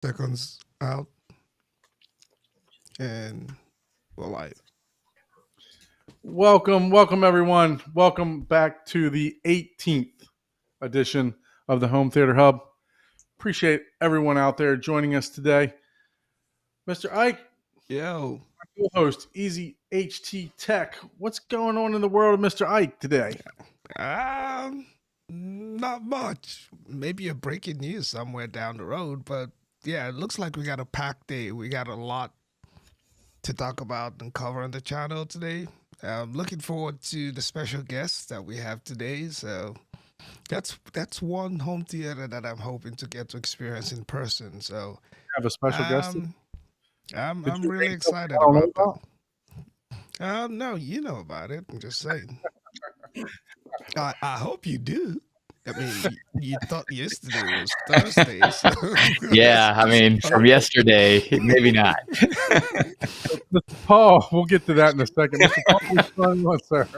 Seconds out, and we're live. Welcome everyone. Welcome back to the 18th edition of the Home Theater Hub. Appreciate everyone out there joining us today. Mr. Ike, Yo, co-host Easy HT Tech. What's going on in the world of Mr. Ike today? not much. Maybe a breaking news somewhere down the road, but yeah, it looks like we got a packed day. We got a lot to talk about and cover on the channel today. I'm looking forward to the special guests that we have today. So that's one home theater that I'm hoping to get to experience in person. So Have a special guest. um, I'm Did I'm you really bring something excited I don't know about that. about? No, you know about it. I'm just saying. I hope you do. I mean, you thought yesterday was Thursday, so Yeah, I let's mean, from yesterday, maybe not. Mr. Paul, we'll get to that in a second. Mr. Paul, what's going on, sir?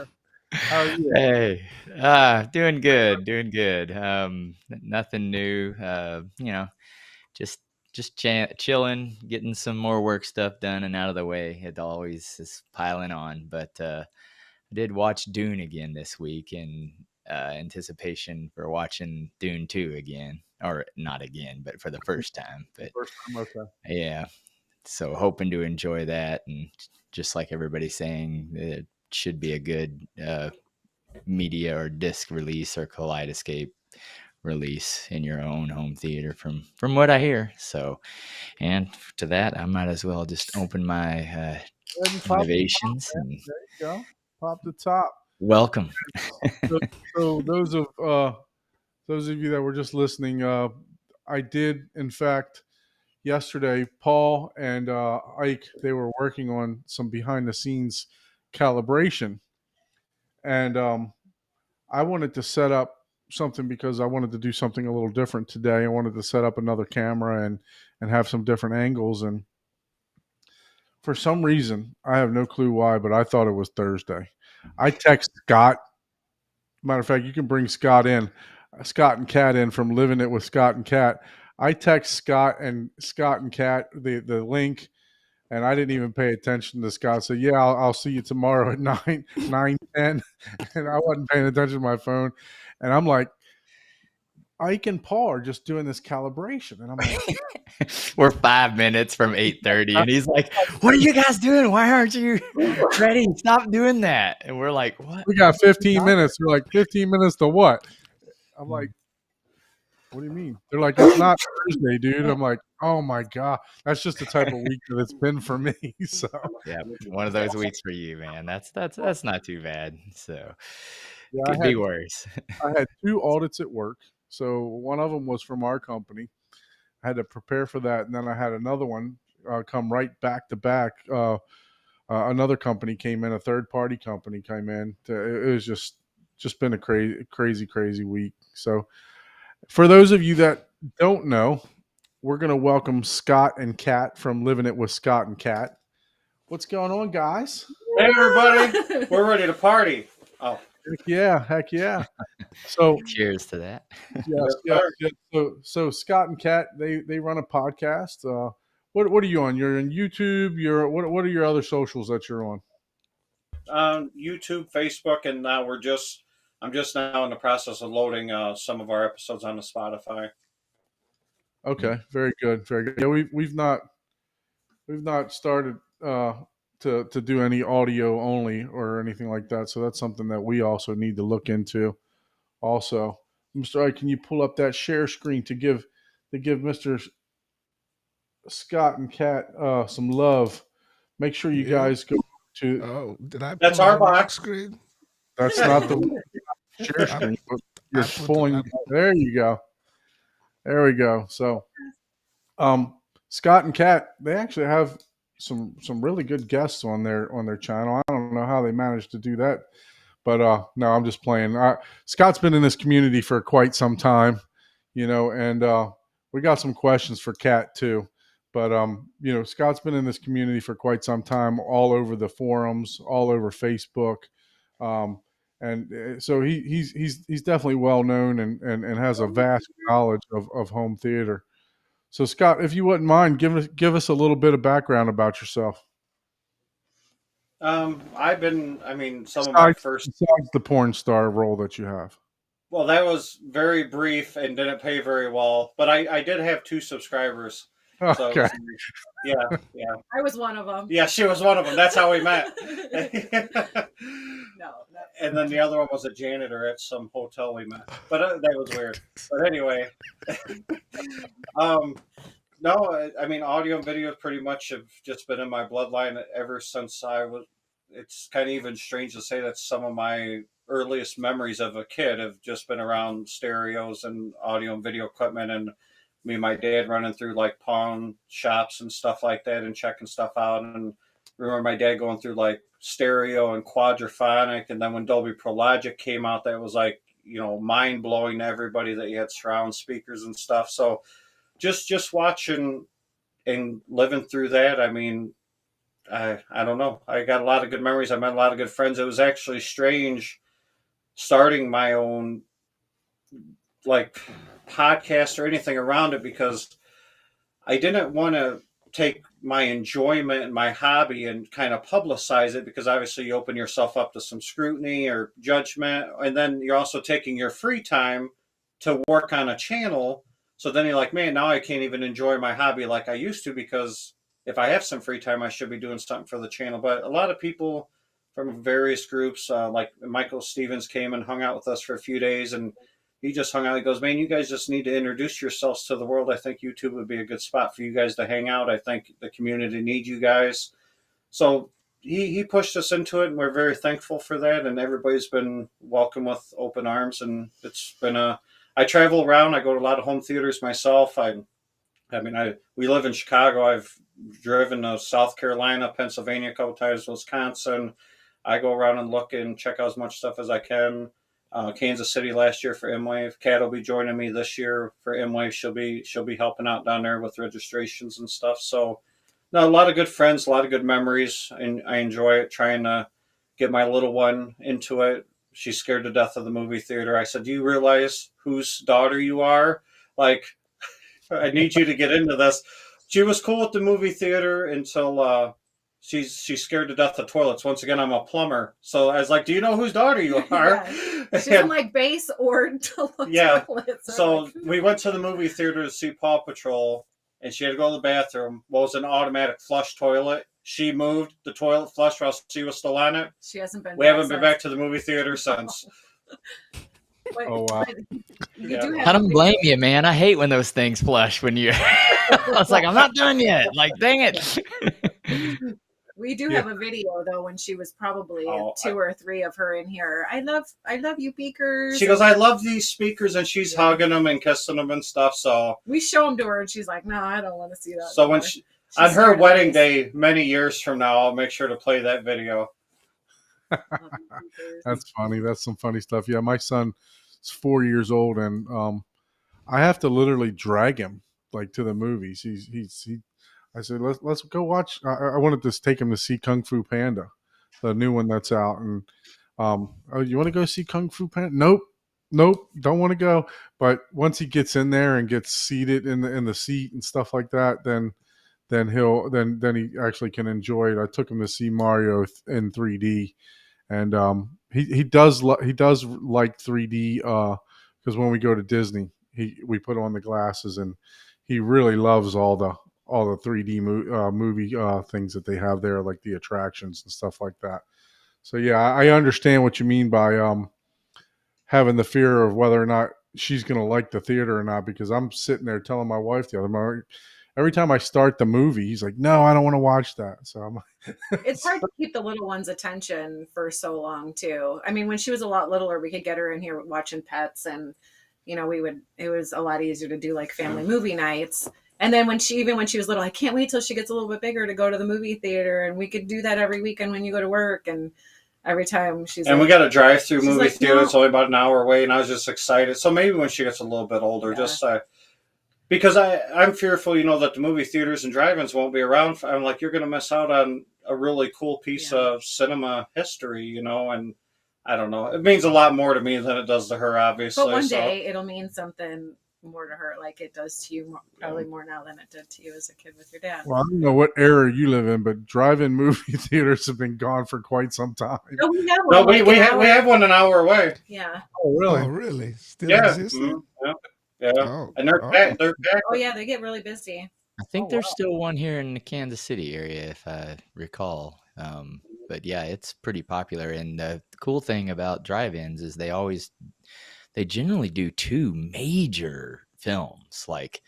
How are you? Hey, doing good, doing good. Nothing new. Just chilling, getting some more work stuff done and out of the way. It always is piling on, but I did watch Dune again this week in anticipation for watching Dune 2 again, or not again, but for the first time. But First time, okay. yeah, so hoping to enjoy that, and just like everybody's saying, it should be a good media or disc release or kaleidoscope release in your own home theater from what I hear. So, and to that, I might as well just open my Go ahead and pop the top, innovations man. and There you go. Pop the top. welcome. So, so those of you that were just listening, I did in fact yesterday. Paul and Ike, they were working on some behind the scenes calibration, and I wanted to set up something because I wanted to do something a little different today. I wanted to set up another camera and have some different angles, and for some reason I have no clue why, but I thought it was Thursday. I text Scott. Matter of fact, you can bring Scott in, Scott and Katt in from Living It with Scott and Katt. I text Scott and Katt the link, and I didn't even pay attention to Scott. So yeah, I'll see you tomorrow at 9:10, and I wasn't paying attention to my phone, and I'm like, Ike and Paul are just doing this calibration, and I'm like, We're 5 minutes from 8:30, and he's like, "What are you guys doing? Why aren't you ready? Stop doing that!" And we're like, "What?" we got 15 minutes. They're like, 15 minutes to what? I'm like, what do you mean? They're like, it's not Thursday, dude. I'm like, oh my god, that's just the type of week that it's been for me. So Yeah, one of those weeks for you, man. That's not too bad. So yeah, could be worse. I had two audits at work. So one of them was from our company. I had to prepare for that, and then I had another one come right back to back. Another company came in, a third party company came in. It was just been a crazy week. So for those of you that don't know, we're going to welcome Scott and Katt from Living It with Scott and Katt. What's going on, guys? Hey, everybody. We're ready to party. Oh, Heck yeah. So Cheers to that. yes. So Scott and Katt, they run a podcast. What are you on? You're on YouTube. You're what are your other socials that you're on? YouTube, Facebook, and now I'm just now in the process of loading some of our episodes onto Spotify. Okay, very good, very good. Yeah, we've not started to do any audio only or anything like that. So that's something that we also need to look into. Also, Mr. I, can you pull up that share screen to give Mr. Scott and Katt some love? Make sure you yep. guys go to. Oh, did I That's pull our it on the big box. screen? That's not the share I, screen, but I you're put pulling. I, There you go. There we go. So, Scott and Katt, they actually have some really good guests on their channel. I don't know how they managed to do that, but no, I'm just playing. Scott's been in this community for quite some time, and we got some questions for Katt too. But Scott's been in this community for quite some time, all over the forums, all over Facebook, um, and so he's definitely well known and has a vast knowledge of home theater. So Scott, if you wouldn't mind, give us a little bit of background about yourself. Some of my first. Besides the porn star role that you have. Well, that was very brief and didn't pay very well, but I did have 2 subscribers. So it Okay. was, yeah. I was one of them. Yeah, she was one of them. That's how we met. No. And then the other one was a janitor at some hotel we met. But that was weird. But anyway, no, I mean, audio and video pretty much have just been in my bloodline ever since I was. It's kind of even strange to say that some of my earliest memories of a kid have just been around stereos and audio and video equipment, and me and my dad running through like pawn shops and stuff like that and checking stuff out. And remember my dad going through like stereo and quadraphonic, and then when Dolby Pro Logic came out, that was like, mind blowing to everybody that you had surround speakers and stuff. So just watching and living through that, I mean, I don't know. I got a lot of good memories. I met a lot of good friends. It was actually strange starting my own like podcast or anything around it, because I didn't want to take my enjoyment and my hobby and kind of publicize it, because obviously you open yourself up to some scrutiny or judgment, and then you're also taking your free time to work on a channel. So then you're like, man, now I can't even enjoy my hobby like I used to, because if I have some free time, I should be doing something for the channel. But a lot of people from various groups, like Michael Stevens, came and hung out with us for a few days, and he just hung out. He goes, man, you guys just need to introduce yourselves to the world. I think YouTube would be a good spot for you guys to hang out. I think the community needs you guys. So he pushed us into it, and we're very thankful for that. And everybody's been welcome with open arms. And it's been I travel around. I go to a lot of home theaters myself. We live in Chicago. I've driven to South Carolina, Pennsylvania a couple times, Wisconsin. I go around and look and check out as much stuff as I can. Kansas City last year for M-Wave. Katt will be joining me this year for M-Wave. She'll be helping out down there with registrations and stuff. So, no, a lot of good friends, a lot of good memories, and I enjoy it. Trying to get my little one into it. She's scared to death of the movie theater. I said, "Do you realize whose daughter you are? Like, I need you to get into this." She was cool with the movie theater until she's scared to death of toilets. Once again, I'm a plumber, so I was like, "Do you know whose daughter you are?" Yeah. She doesn't like base or toilets. So we went to the movie theater to see Paw Patrol, and she had to go to the bathroom. Well, it was an automatic flush toilet. She moved the toilet flush while she was still on it. She hasn't been. We haven't been back to the movie theater since. Oh wow! I don't blame you, man. I hate when those things flush when you. I was like, I'm not done yet. Like, dang it. We do have a video though when she was probably 2 or 3 of her in here. I love you, Beakers. She goes, I love these speakers, and she's hugging them and kissing them and stuff. So we show them to her, and she's like, "No, I don't want to see that." So when on her wedding day, many years from now, I'll make sure to play that video. That's funny. That's some funny stuff. Yeah, my son is 4 years old, and I have to literally drag him like to the movies. I said, let's go watch. I wanted to take him to see Kung Fu Panda, the new one that's out. And oh, you want to go see Kung Fu Panda? Nope, don't want to go. But once he gets in there and gets seated in the seat and stuff like that, then he actually can enjoy it. I took him to see Mario in 3D, and he does like 3D because when we go to Disney, we put on the glasses, and he really loves all the 3D movie things that they have there, like the attractions and stuff like that. So yeah, I understand what you mean by having the fear of whether or not she's going to like the theater or not, because I'm sitting there telling my wife the other morning, every time I start the movie, he's like, "No, I don't want to watch that." So I'm like, it's hard to keep the little one's attention for so long too. I mean, when she was a lot littler, we could get her in here watching Pets, and it was a lot easier to do like family movie nights. And then when she was little, I can't wait till she gets a little bit bigger to go to the movie theater, and we could do that every weekend when you go to work. And every time we got a drive-through movie theater. It's only about an hour away, and I was just excited. So maybe when she gets a little bit older, just because I'm fearful, that the movie theaters and drive-ins won't be around. I'm like, you're going to miss out on a really cool piece of cinema history, and I don't know. It means a lot more to me than it does to her, obviously. But one day it'll mean something more to her, like it does to you, probably more now than it did to you as a kid with your dad. Well, I don't know what era you live in, but drive-in movie theaters have been gone for quite some time. No, we have No, one. Like we an have hour. one an hour away. Yeah. Oh, really? Oh, really? Still Yeah. existing? Yeah. Oh, And they're oh. packed. They're packed. Oh yeah, they get really busy. I think Oh, there's wow. still one here in the Kansas City area, if I recall. But yeah, it's pretty popular. And the cool thing about drive-ins is they generally do 2 major films, like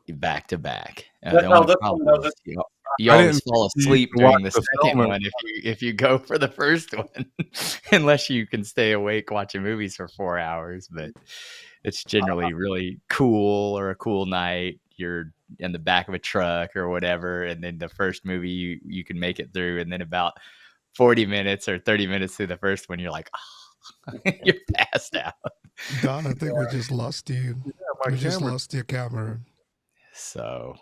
back to back. That's The how only this problem one does is it. you I always didn't fall think you asleep could watch during the the second film. one if you go for the first one, unless you can stay awake watching movies for 4 hours. But it's generally really cool, or a cool night. You're in the back of a truck or whatever, and then the first movie you can make it through, and then about 40 minutes or 30 minutes through the first one, you're like, oh, you're passed out. Don, I think we just lost you. my We just camera- lost your camera. So,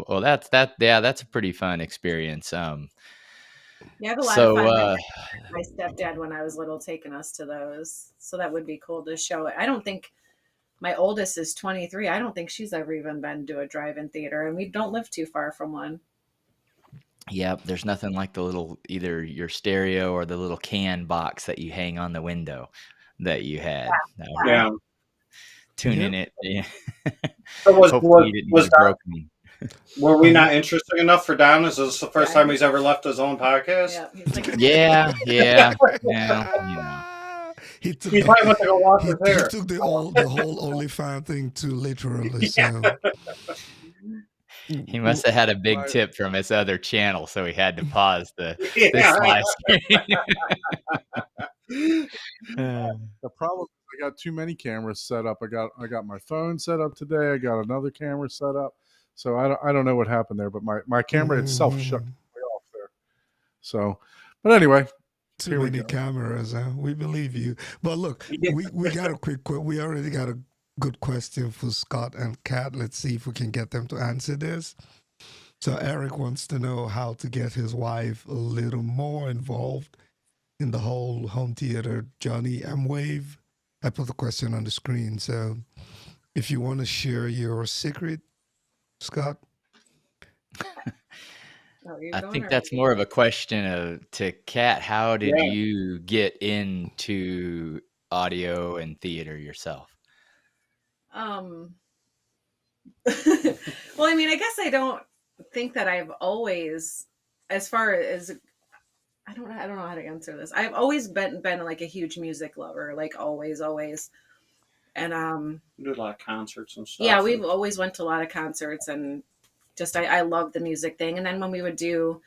well, that's a pretty fun experience. Yeah, I have a lot So, of fun. My stepdad, when I was little, taking us to those, so that would be cool to show it. I don't think my oldest is 23. I don't think she's ever even been to a drive-in theater, and we don't live too far from one. yeah, there's nothing like the little, either your stereo or the little can box that you hang on the window that you had. Yeah. Tuning it. Yeah. So Hopefully you didn't get it broken. were we not interesting enough for Don? Is this the first Yeah. time he's ever left his own podcast? Yeah, he's like, Yeah. You know. He took He probably went to go wash he, his he hair. took the whole OnlyFans thing to literally. So He must have had a big tip from his other channel, so he had to pause this Yeah. live stream. The problem is I got too many cameras set up. I got my phone set up today. I got another camera set up. So I don't know what happened there, but my camera itself shut way off there. So, but anyway, too here we many go. cameras. We believe you. But look, we got a quick. We already got a good question for Scott and Katt. Let's see if we can get them to answer this. So Eric wants to know how to get his wife a little more involved in the whole home theater Johnny M wave. I put the question on the screen. So if you want to share your secret, Scott. oh, you're I going think or- that's more of a question to Katt. How did Yeah. you get into audio and theater yourself? Well, I mean, I guess I don't think that I've always, as far as I don't know how to answer this. I've always been like a huge music lover, like always. And We do a lot of concerts and stuff. yeah, we've always went to a lot of concerts, and just I love the music thing. And then when we would do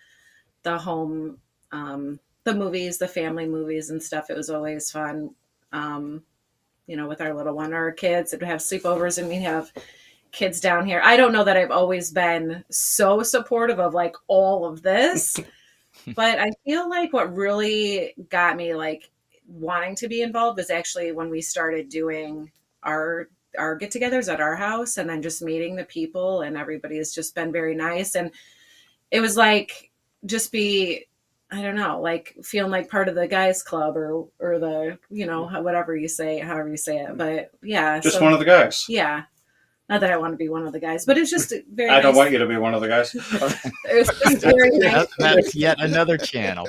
the home, the movies, the family movies and stuff, it was always fun. With our little one, our kids, would have sleepovers, and we'd have kids down here. I don't know that I've always been so supportive of like all of this, but I feel like what really got me like wanting to be involved was actually when we started doing our get-togethers at our house, and then just meeting the people, and everybody has just been very nice. And it was like just be, I don't know, like feeling like part of the guys club or the, whatever you say, however you say it. But yeah. Just one of the guys. Yeah. Not that I want to be one of the guys, but it's just very I don't nice. want you to be one of the guys. It was just very nice. That's yet another channel.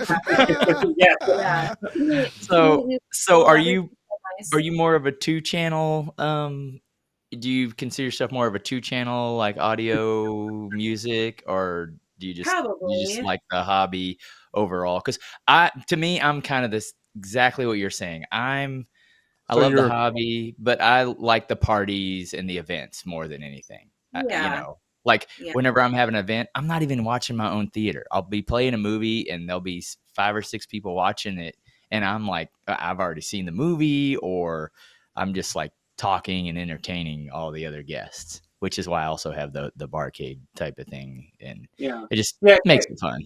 Yeah. Yeah. So are you more of a 2-channel? Do you consider yourself more of a 2-channel, like audio music, or do you just Probably. like the hobby overall? Because to me, I'm kind of this exactly what you're saying. I love the hobby, but I like the parties and the events more than anything. Yeah. Whenever I'm having an event, I'm not even watching my own theater. I'll be playing a movie and there'll be 5 or 6 people watching it. And I'm like, I've already seen the movie, or I'm just like talking and entertaining all the other guests, which is why I also have the barcade type of thing. And it just makes it fun.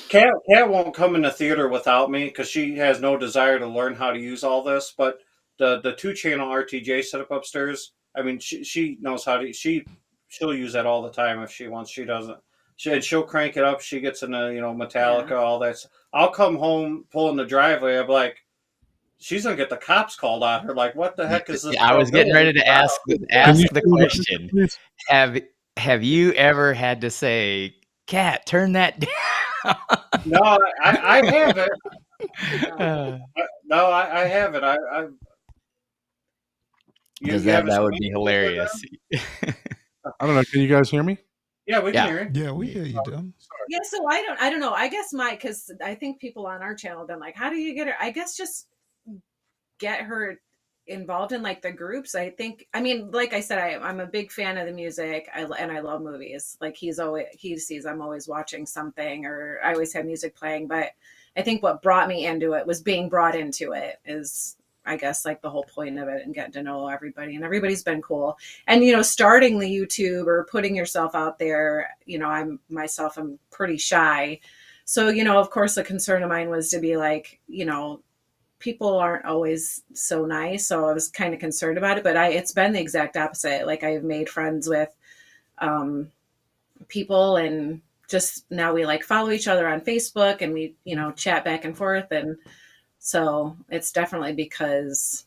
Katt won't come in the theater without me because she has no desire to learn how to use all this. But the 2-channel RTJ setup upstairs, I mean, she knows how to. She'll use that all the time if she wants. She doesn't. She'll crank it up. She gets into Metallica, all that. I'll come home, pull in the driveway. I'm like, she's gonna get the cops called on her. Like, what the heck is this? I girl was getting doing? ready to ask Can ask you the show the picture, question. please? Have you ever had to say, "Cat, turn that down"? No, I haven't. Uh, No, I haven't. Because you haven't that seen would me be do it with hilarious. I don't know. Can you guys hear me? Yeah, we can Yeah. hear you. Yeah, we hear you, Tim. Yeah, so I don't know. I guess because I think people on our channel have been like, how do you get her? I guess just get her involved in like the groups. I think, I mean, like I said, I'm a big fan of the music, and I love movies. Like he sees I'm always watching something, or I always have music playing. But I think what brought me into it was being brought into it, is I guess like the whole point of it, and getting to know everybody, and everybody's been cool. And starting the YouTube or putting yourself out there, I'm pretty shy. So, of course the concern of mine was to be like, people aren't always so nice. So I was kind of concerned about it, but it's been the exact opposite. Like I've made friends with people, and just now we like follow each other on Facebook, and we, chat back and forth. And so it's definitely because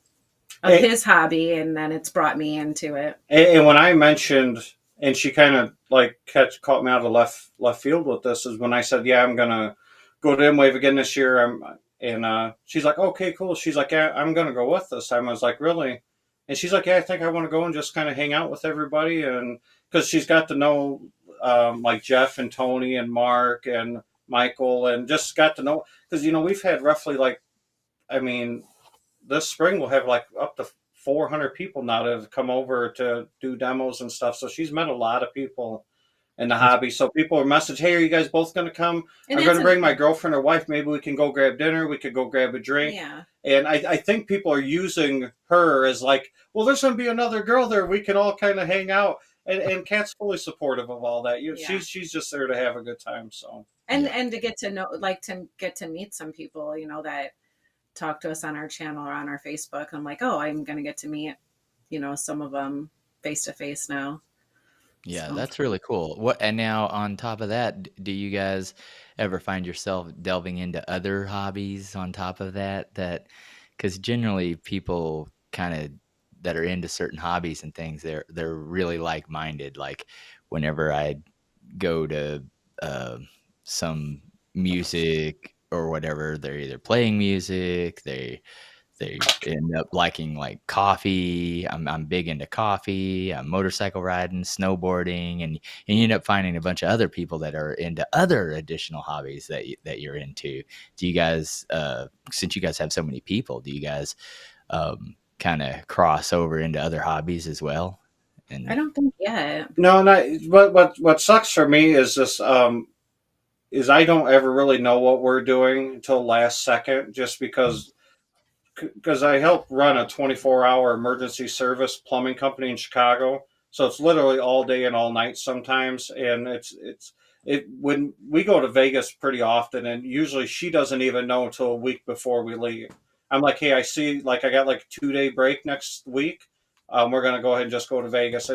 of his hobby, and then it's brought me into it. And when I mentioned, and she kind of like caught me out of left field with this, is when I said, yeah, I'm gonna go to M-Wave again this year. And she's like, okay, cool. She's like, yeah, I'm gonna go with this time. I was like, really? And she's like, yeah, I think I want to go and just kind of hang out with everybody, and because she's got to know like Jeff and Tony and Mark and Michael, and just got to know, because we've had roughly like, I mean, this spring we'll have like up to 400 people now that have come over to do demos and stuff. So she's met a lot of people in the hobby. So people are message, hey, are you guys both going to come? And I'm going to bring my girlfriend or wife. Maybe we can go grab dinner. We could go grab a drink. Yeah. And I think people are using her as like, well, there's going to be another girl there. We can all kind of hang out. And Katt's fully supportive of all that. Yeah. She's just there to have a good time. So and to get to know, like to get to meet some people, that talk to us on our channel or on our Facebook. I'm like, oh, I'm going to get to meet, some of them face to face now. Yeah, So. that's really cool. And now on top of that, do you guys ever find yourself delving into other hobbies on top of that? Because generally people kind of that are into certain hobbies and things, they're really like-minded. Like whenever I go to some music or whatever, they're either playing music, they end up liking like coffee. I'm big into coffee. I'm motorcycle riding, snowboarding, and you end up finding a bunch of other people that are into other additional hobbies that you're into. Do you guys, since you guys have so many people, do you guys kind of cross over into other hobbies as well? And I don't think yet. no, not what sucks for me is this. Is I don't ever really know what we're doing until last second, just because I help run a 24-hour emergency service plumbing company in Chicago. So it's literally all day and all night sometimes, and it when we go to Vegas pretty often, and usually she doesn't even know until a week before we leave. I'm like, hey, I see, like I got like a 2-day break next week. We're gonna go ahead and just go to Vegas,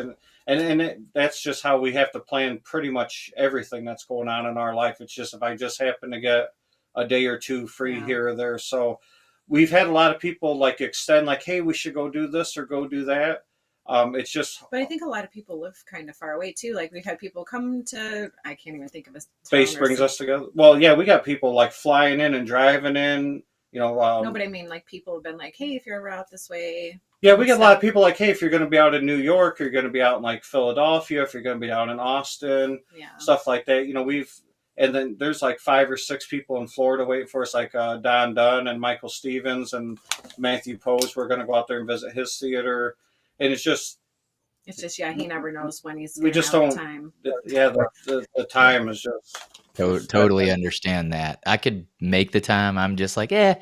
that's just how we have to plan pretty much everything that's going on in our life. It's just if I just happen to get a day or two free here or there, so we've had a lot of people like extend, like, hey, we should go do this or go do that. It's just, but I think a lot of people live kind of far away too. Like we've had people come to, I can't even think of a space brings us together. Well, yeah, we got people like flying in and driving in. No, but I mean, like people have been like, hey, if you're ever out this way. Yeah, we get a lot of people like, hey, if you're going to be out in New York, you're going to be out in like Philadelphia, if you're going to be out in Austin, stuff like that. And then there's like 5 or 6 people in Florida waiting for us, like Don Dunn and Michael Stevens and Matthew Pose. We're going to go out there and visit his theater. And it's just, yeah, he never knows when he's we just don't have time. The time is just totally understand that. I could make the time. I'm just like, if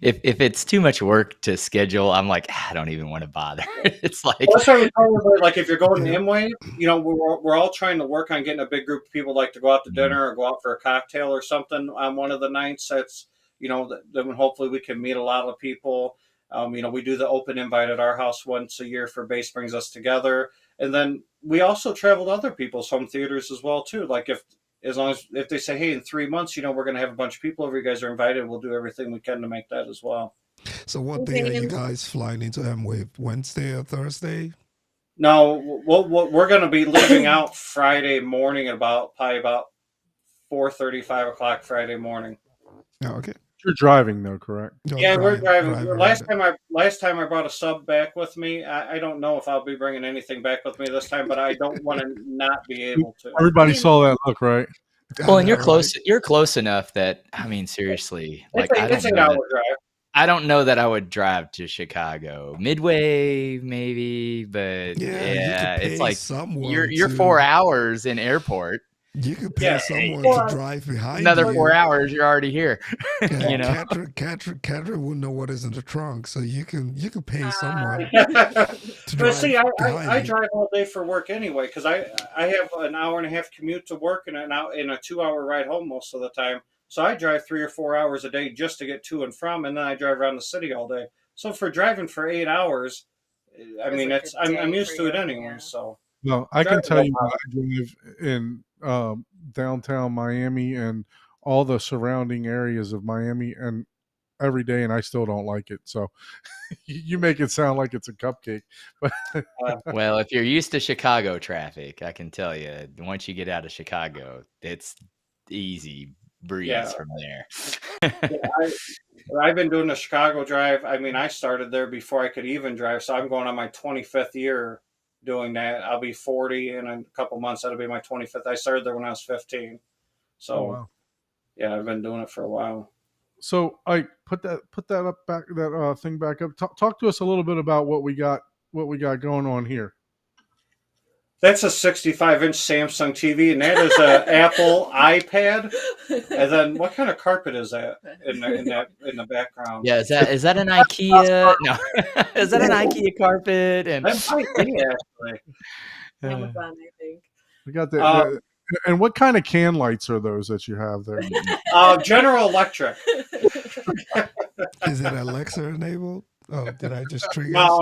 it's too much work to schedule, I'm like, I don't even want to bother. It's like, well, that's why we call it, like if you're going to M-Wave, we're all trying to work on getting a big group of people like to go out to dinner or go out for a cocktail or something on one of the nights. That's then hopefully we can meet a lot of people. We do the open invite at our house once a year for Bass Brings Us Together, and then we also travel to other people's home theaters as well too. Like if they say, hey, in 3 months, we're going to have a bunch of people over, you guys are invited, we'll do everything we can to make that as well. So what day are you guys flying into them with? Wednesday or Thursday? No, we're going to be leaving out Friday morning at probably about 4:30, 5 o'clock Friday morning. Oh, okay. You're driving though, correct? No, Yeah, we're driving. right. Last time I brought a sub back with me. I don't know if I'll be bringing anything back with me this time, but I don't want to not be able to. Everybody saw that look, right? Well, and know, you're right? close. You're close enough that I mean, seriously, like It's 8 hour drive. I don't know that I would drive to Chicago. Midway, maybe, but Yeah, you yeah, could it's pay like someone you're to. 4 hours in airport. You could pay Yeah, someone Well, to drive behind Another you. 4 hours, you're already here. You know. Catherine wouldn't know what is in the trunk, so you can pay someone But to drive see, behind I you. drive all day for work anyway because I have an hour and a half commute to work and a 2 hour ride home most of the time. So I drive 3 or 4 hours a day just to get to and from, and then I drive around the city all day. So for driving for 8 hours, I mean, like it's a day I'm used for to it you, anyway. yeah. So No, I can driving tell no you problem. that I live in downtown Miami and all the surrounding areas of Miami, and every day, and I still don't like it. So you make it sound like it's a cupcake, but Well, if you're used to Chicago traffic, I can tell you, once you get out of Chicago, it's easy breeze Yeah. from there. I've been doing the Chicago drive. I mean, I started there before I could even drive, so I'm going on my 25th year doing that. I'll be 40 in a couple months. That'll be my 25th. I started there when I was 15. So, oh wow. yeah, I've been doing it for a while. So I put that up back that thing back up. Talk to us a little bit about what we got going on here. That's a 65-inch Samsung TV, and that is an Apple iPad. And then, what kind of carpet is that in the background? Yeah, is that an IKEA? No, is that an IKEA carpet? And That might be actually. Amazon, I think. We got and what kind of can lights are those that you have there? General Electric. Is it Alexa enabled? Oh, did I just trigger? No.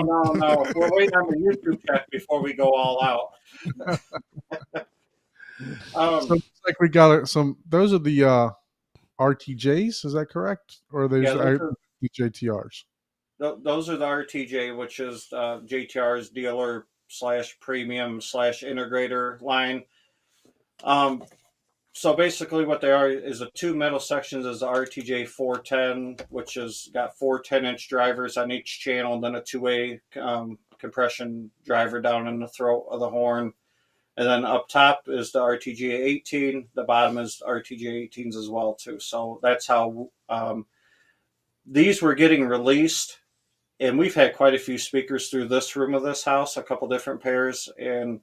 We're waiting on the YouTube check before we go all out. So it's like we got some. Those are the RTJs. Is that correct? Or are those the JTRs? Those are the RTJ, which is JTR's dealer / premium / integrator line. So basically what they are is the two metal sections is the RTJ 410, which has got 4 10-inch drivers on each channel, and then a 2-way compression driver down in the throat of the horn. And then up top is the RTJ 18. The bottom is RTJ 18s as well, too. So that's how these were getting released. And we've had quite a few speakers through this room of this house, a couple different pairs. And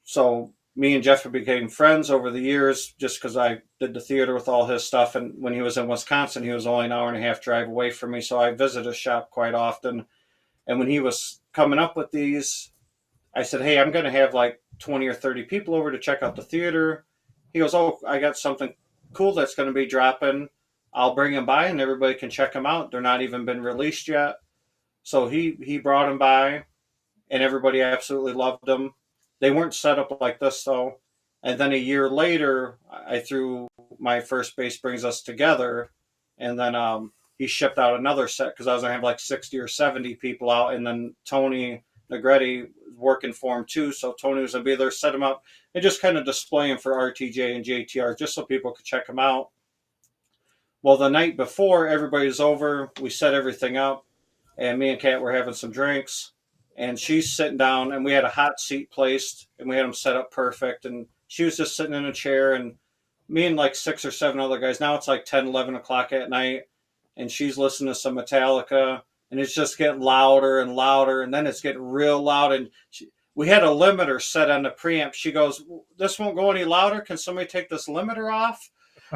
so me and Jeff became friends over the years just because I did the theater with all his stuff. And when he was in Wisconsin, he was only an hour and a half drive away from me. So I visited his shop quite often. And when he was coming up with these, I said, hey, I'm going to have like 20 or 30 people over to check out the theater. He goes, oh, I got something cool that's going to be dropping. I'll bring them by and everybody can check them out. They're not even been released yet. So he brought them by and everybody absolutely loved them. They weren't set up like this, though. And then a year later, I threw my first base brings us together. And then he shipped out another set because I was going to have like 60 or 70 people out. And then Tony Negretti was working for him too. So Tony was going to be there, set them up, and just kind of display them for RTJ and JTR just so people could check them out. Well, the night before, everybody's over. We set everything up. And me and Katt were having some drinks. And she's sitting down, and we had a hot seat placed, and we had them set up perfect. And she was just sitting in a chair, and me and like 6 or 7 other guys. Now it's like 10, 11 o'clock at night, and she's listening to some Metallica, and it's just getting louder and louder, and then it's getting real loud. And we had a limiter set on the preamp. She goes, this won't go any louder. Can somebody take this limiter off?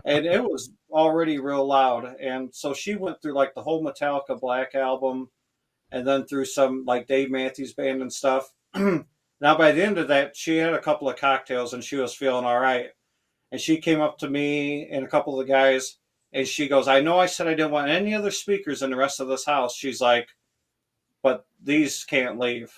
And it was already real loud. And so she went through like the whole Metallica Black album, and then through some like Dave Matthews Band and stuff. Now, by the end of that, she had a couple of cocktails and she was feeling all right. And she came up to me and a couple of the guys, and she goes, I know I said I didn't want any other speakers in the rest of this house. She's like, but these can't leave.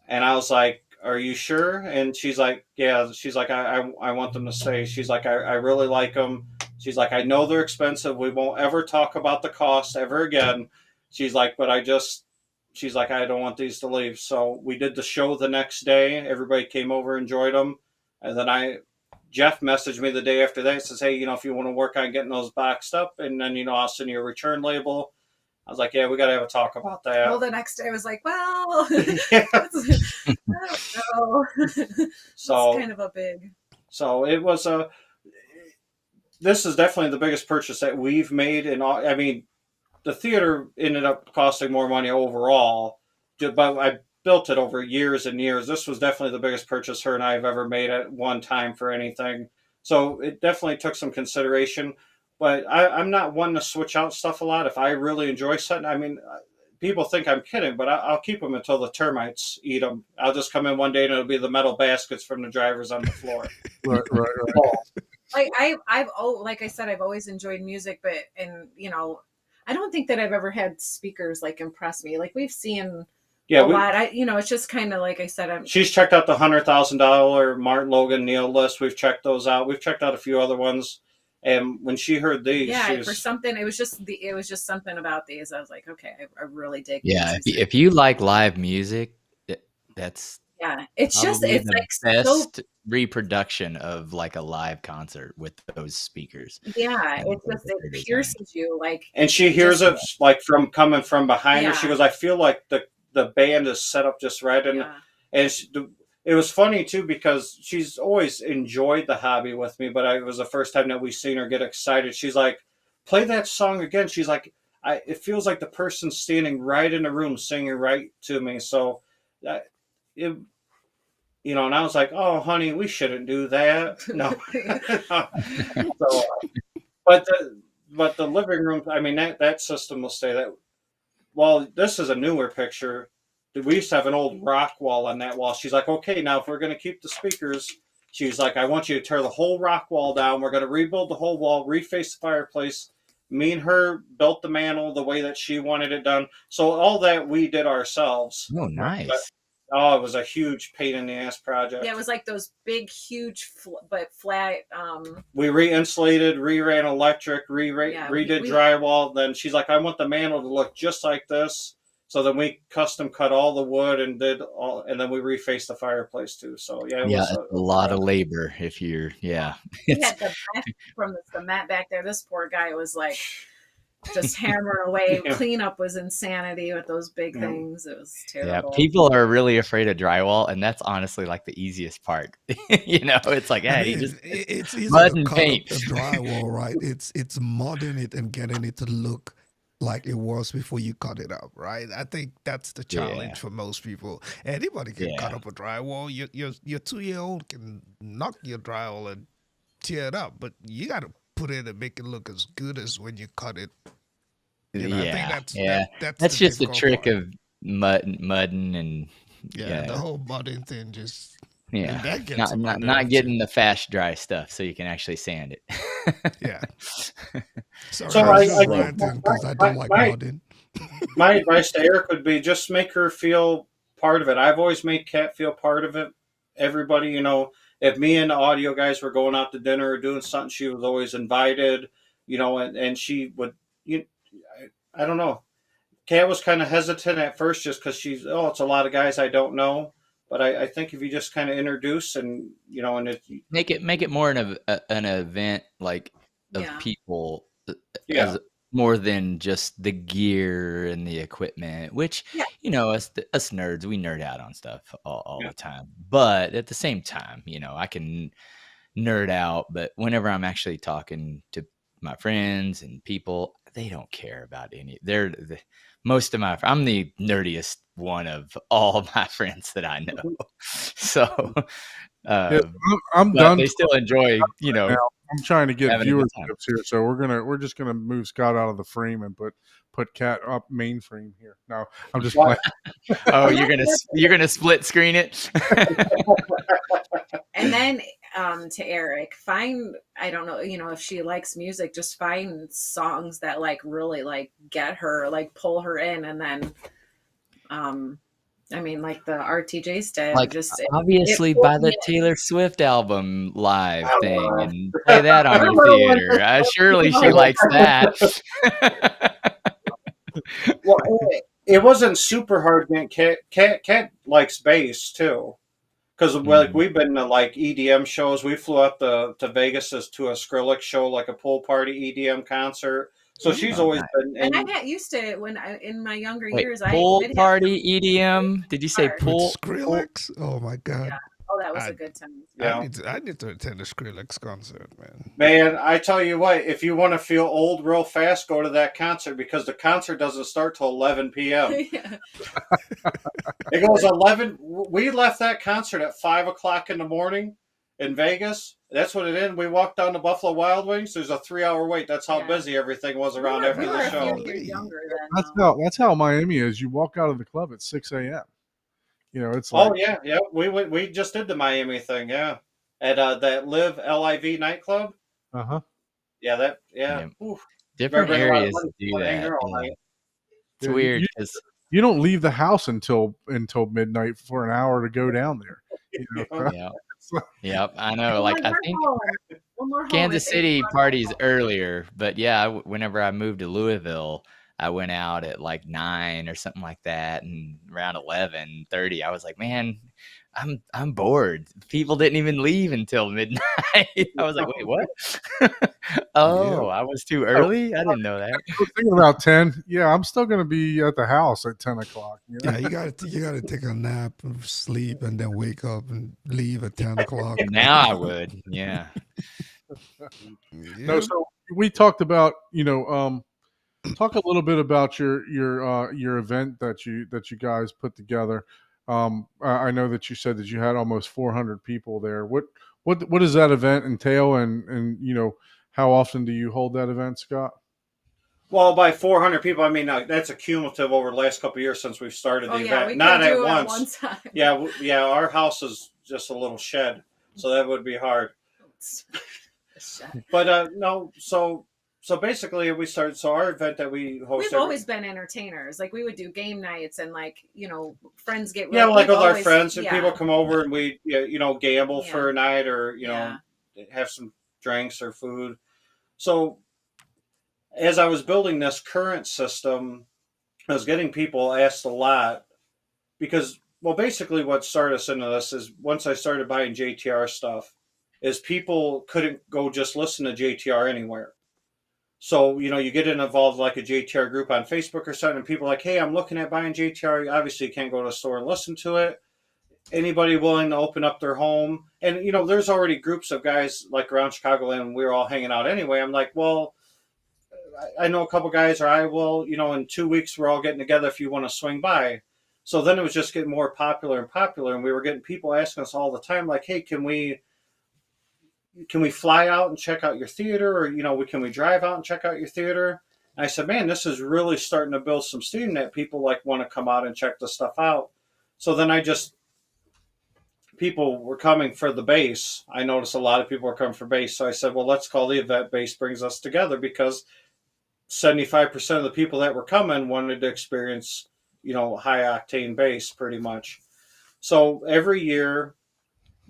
And I was like, are you sure? And she's like, yeah. She's like, I want them to stay. She's like, I really like them. She's like, I know they're expensive. We won't ever talk about the cost ever again. She's like, but she's like, I don't want these to leave. So we did the show the next day. Everybody came over, enjoyed them. And then Jeff messaged me the day after that. Says, hey, if you want to work on getting those boxed up, and then, I'll send you a return label. I was like, yeah, we got to have a talk about that. Well, the next day I was like, well, Yeah. I don't know. So it's kind of a big. So it was this is definitely the biggest purchase that we've made. I mean, the theater ended up costing more money overall, but I built it over years and years. This was definitely the biggest purchase her and I have ever made at one time for anything. So it definitely took some consideration. But I'm not one to switch out stuff a lot. If I really enjoy something, I mean, people think I'm kidding, but I'll keep them until the termites eat them. I'll just come in one day and it'll be the metal baskets from the drivers on the floor. Right. Like like I said, I've always enjoyed music, but I don't think that I've ever had speakers like impress me. Like we've seen a lot. It's just kind of like I said. She's checked out the $100,000 Martin Logan Neil list. We've checked those out. We've checked out a few other ones. And when she heard these, for something, it was just something about these. I was like, okay, I really dig. Yeah, if you like live music, that's it's just the like best reproduction of like a live concert with those speakers. Yeah, it pierces you like. And she hears it like from coming from behind her. She goes, I feel like the band is set up just right, and it was funny too because she's always enjoyed the hobby with me, but it was the first time that we seen her get excited. She's like, play that song again. She's like, it feels like the person's standing right in the room singing right to me. So, and I was like, oh, honey, we shouldn't do that. No. So, but the living room, I mean, that system will stay that. Well, this is a newer picture. We used to have an old rock wall on that wall. She's like, okay, now if we're going to keep the speakers, she's like, I want you to tear the whole rock wall down. We're going to rebuild the whole wall, reface the fireplace. Me and her built the mantle the way that she wanted it done. So all that we did ourselves. Oh, nice. It was a huge pain in the ass project. Yeah, it was like those big, huge, but flat. We re-insulated, re-ran electric, redid drywall. Then she's like, I want the mantle to look just like this. So then we custom cut all the wood and and then we refaced the fireplace too. So it was a lot of labor if you're We had the back from the cement back there. This poor guy was like just hammering away. Cleanup was insanity with those big things. It was terrible. Yeah, people are really afraid of drywall, and that's honestly like the easiest part. It's like, hey, it's easy mud to and cut paint. up the drywall, right? It's modding it and getting it to look like it was before you cut it up, right? I think that's the challenge for most people. Anybody can cut up a drywall. Your 2-year-old can knock your drywall and tear it up, but you got to put it and make it look as good as when you cut it. I think that's just the trick part. of mudding and the whole mudding thing just not getting the fast dry stuff so you can actually sand it. Sorry, I ranting because I don't like mudding. My advice to Eric would be just make her feel part of it. I've always made Katt feel part of it. Everybody, if me and the audio guys were going out to dinner or doing something, she was always invited, and she would, I don't know. Katt was kind of hesitant at first just because it's a lot of guys I don't know. But I think if you just kind of introduce and, and make it more an event like of people as more than just the gear and the equipment, which, us nerds, we nerd out on stuff all the time. But at the same time, I can nerd out, but whenever I'm actually talking to my friends and people, they don't care about any. I'm the nerdiest one of all my friends that I know. So I'm done. They still enjoy, I'm trying to get viewerships here, so we're just gonna move Scott out of the frame and put Katt up mainframe here. No, I'm just playing. Oh, you're gonna split screen it. And then to Eric, I don't know, if she likes music, just find songs that like really like get her, like pull her in, and then I mean, like the RTJs did. Like, Just obviously, pulled buy me the Taylor Swift album live thing Oh, and play that on Our your little one theater. just Surely she likes that. well, it wasn't super hard. Man, Cat likes bass too. Because like Mhm. we've been to like EDM shows. We flew up to Vegas to a Skrillex show, like a pool party EDM concert. So she's Mm. Oh, always nice. been And I in. got used to it when in my younger Wait, years. I pool did have party EDM? Did you say guitar. With pool? Skrillex? Oh my Yeah. god. Oh, that was I a good time. You know, I need to attend a Skrillex concert, man. man, I tell you what, if you want to feel old real fast, go to that concert because the concert doesn't start till 11 p.m. Yeah. It goes 11. We left that concert at 5 o'clock in the morning in Vegas. That's what it is. We walked down to Buffalo Wild Wings. There's a 3 hour wait. That's how Yeah. busy everything was around We after were the a few show. years Golly. younger then. That's Though. how Miami is. You walk out of the club at 6 a.m. You know, it's Oh like, yeah, yeah. We just did the Miami thing. Yeah, at that Live nightclub. uh-huh. Yeah, that yeah. Yeah. Oof. Better Different bring a lot of areas money do to hang that. there all Yeah. night. It's Yeah, weird because, you don't leave the house until midnight for an hour to go down there. You know, You know? yeah. it's like, Yep. I know. Well, Like, when I we're think home, when we're home, Kansas City parties earlier, but yeah, whenever I moved to Louisville, I went out at like 9 or something like that, and around 11:30, I was like, man, I'm bored. People didn't even leave until midnight. I was like, wait, what? Yeah. Oh, I was too early. I didn't know that. I was thinking about 10. Yeah, I'm still going to be at the house at 10 o'clock. You know? Yeah, you gotta take a nap and sleep and then wake up and leave at 10 o'clock. Now I would. Yeah. No, Yeah. so we talked about, talk a little bit about your event that you guys put together. I know that you said that you had almost 400 people there. What does that event entail, and how often do you hold that event, Scott? Well, by 400 people, I mean that's a cumulative over the last couple of years since we've started the Oh yeah, event. we Not could at do it at once. one time. Yeah, yeah. Our house is just a little shed, so that would be hard. But no, so basically we started. So our event that we host. We've always been entertainers. Like we would do game nights and like friends get Yeah, like we've with our always- friends and yeah. people come over and we gamble Yeah. for a night or Yeah. have some drinks or food. So as I was building this current system, I was getting people asked a lot because, well, basically what started us into this is once I started buying JTR stuff, is people couldn't go just listen to JTR anywhere. So, you get involved like a JTR group on Facebook or something, and people are like, hey, I'm looking at buying JTR. Obviously, you can't go to the store and listen to it. Anybody willing to open up their home? And, there's already groups of guys like around Chicagoland, and we were all hanging out anyway. I'm like, well, I know a couple guys, or I will, in 2 weeks, we're all getting together if you want to swing by. So then it was just getting more popular and popular. And we were getting people asking us all the time, like, hey, can we fly out and check out your theater? Or, can we drive out and check out your theater? And I said, man, this is really starting to build some steam that people like want to come out and check the stuff out. So then people were coming for the base. I noticed a lot of people were coming for base. So I said, well, let's call the event Base Brings Us Together, because 75% of the people that were coming wanted to experience, high octane bass pretty much. So every year,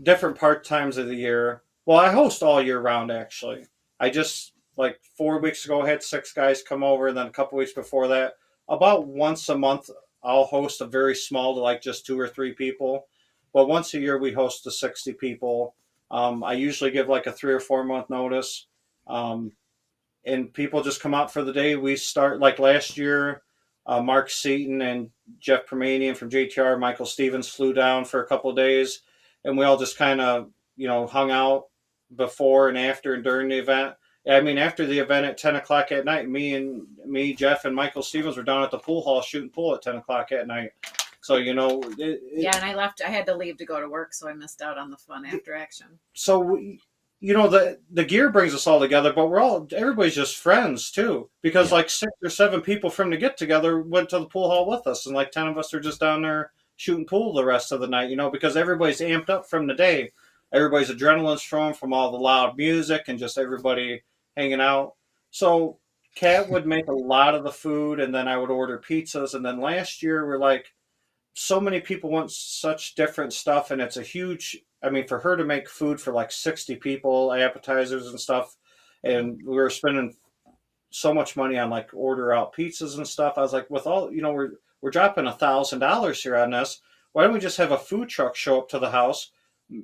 different part times of the year. Well, I host all year round actually. I just like 4 weeks ago had 6 guys come over, and then a couple weeks before that, about once a month, I'll host a very small to like just 2 or 3 people. But once a year we host to 60 people. I usually give like a 3 or 4 month notice. And people just come out for the day. We start like last year, Mark Seaton and Jeff Permanian from JTR, Michael Stevens flew down for a couple of days, and we all just kind of, hung out before and after and during the event. I mean, after the event at 10 o'clock at night, me, Jeff, and Michael Stevens were down at the pool hall shooting pool at 10 o'clock at night. So, Yeah, and I had to leave to go to work, so I missed out on the fun after action. So, the gear brings us all together, but everybody's just friends too, because like 6 or 7 people from the get together went to the pool hall with us, and like 10 of us are just down there shooting pool the rest of the night, because everybody's amped up from the day. Everybody's adrenaline's strong from all the loud music and just everybody hanging out. So Katt would make a lot of the food, and then I would order pizzas. And then last year we're like, so many people want such different stuff, and it's a huge. I mean, for her to make food for like 60 people, appetizers and stuff, and we were spending so much money on like order out pizzas and stuff. I was like, with all we're dropping $1,000 here on this. Why don't we just have a food truck show up to the house,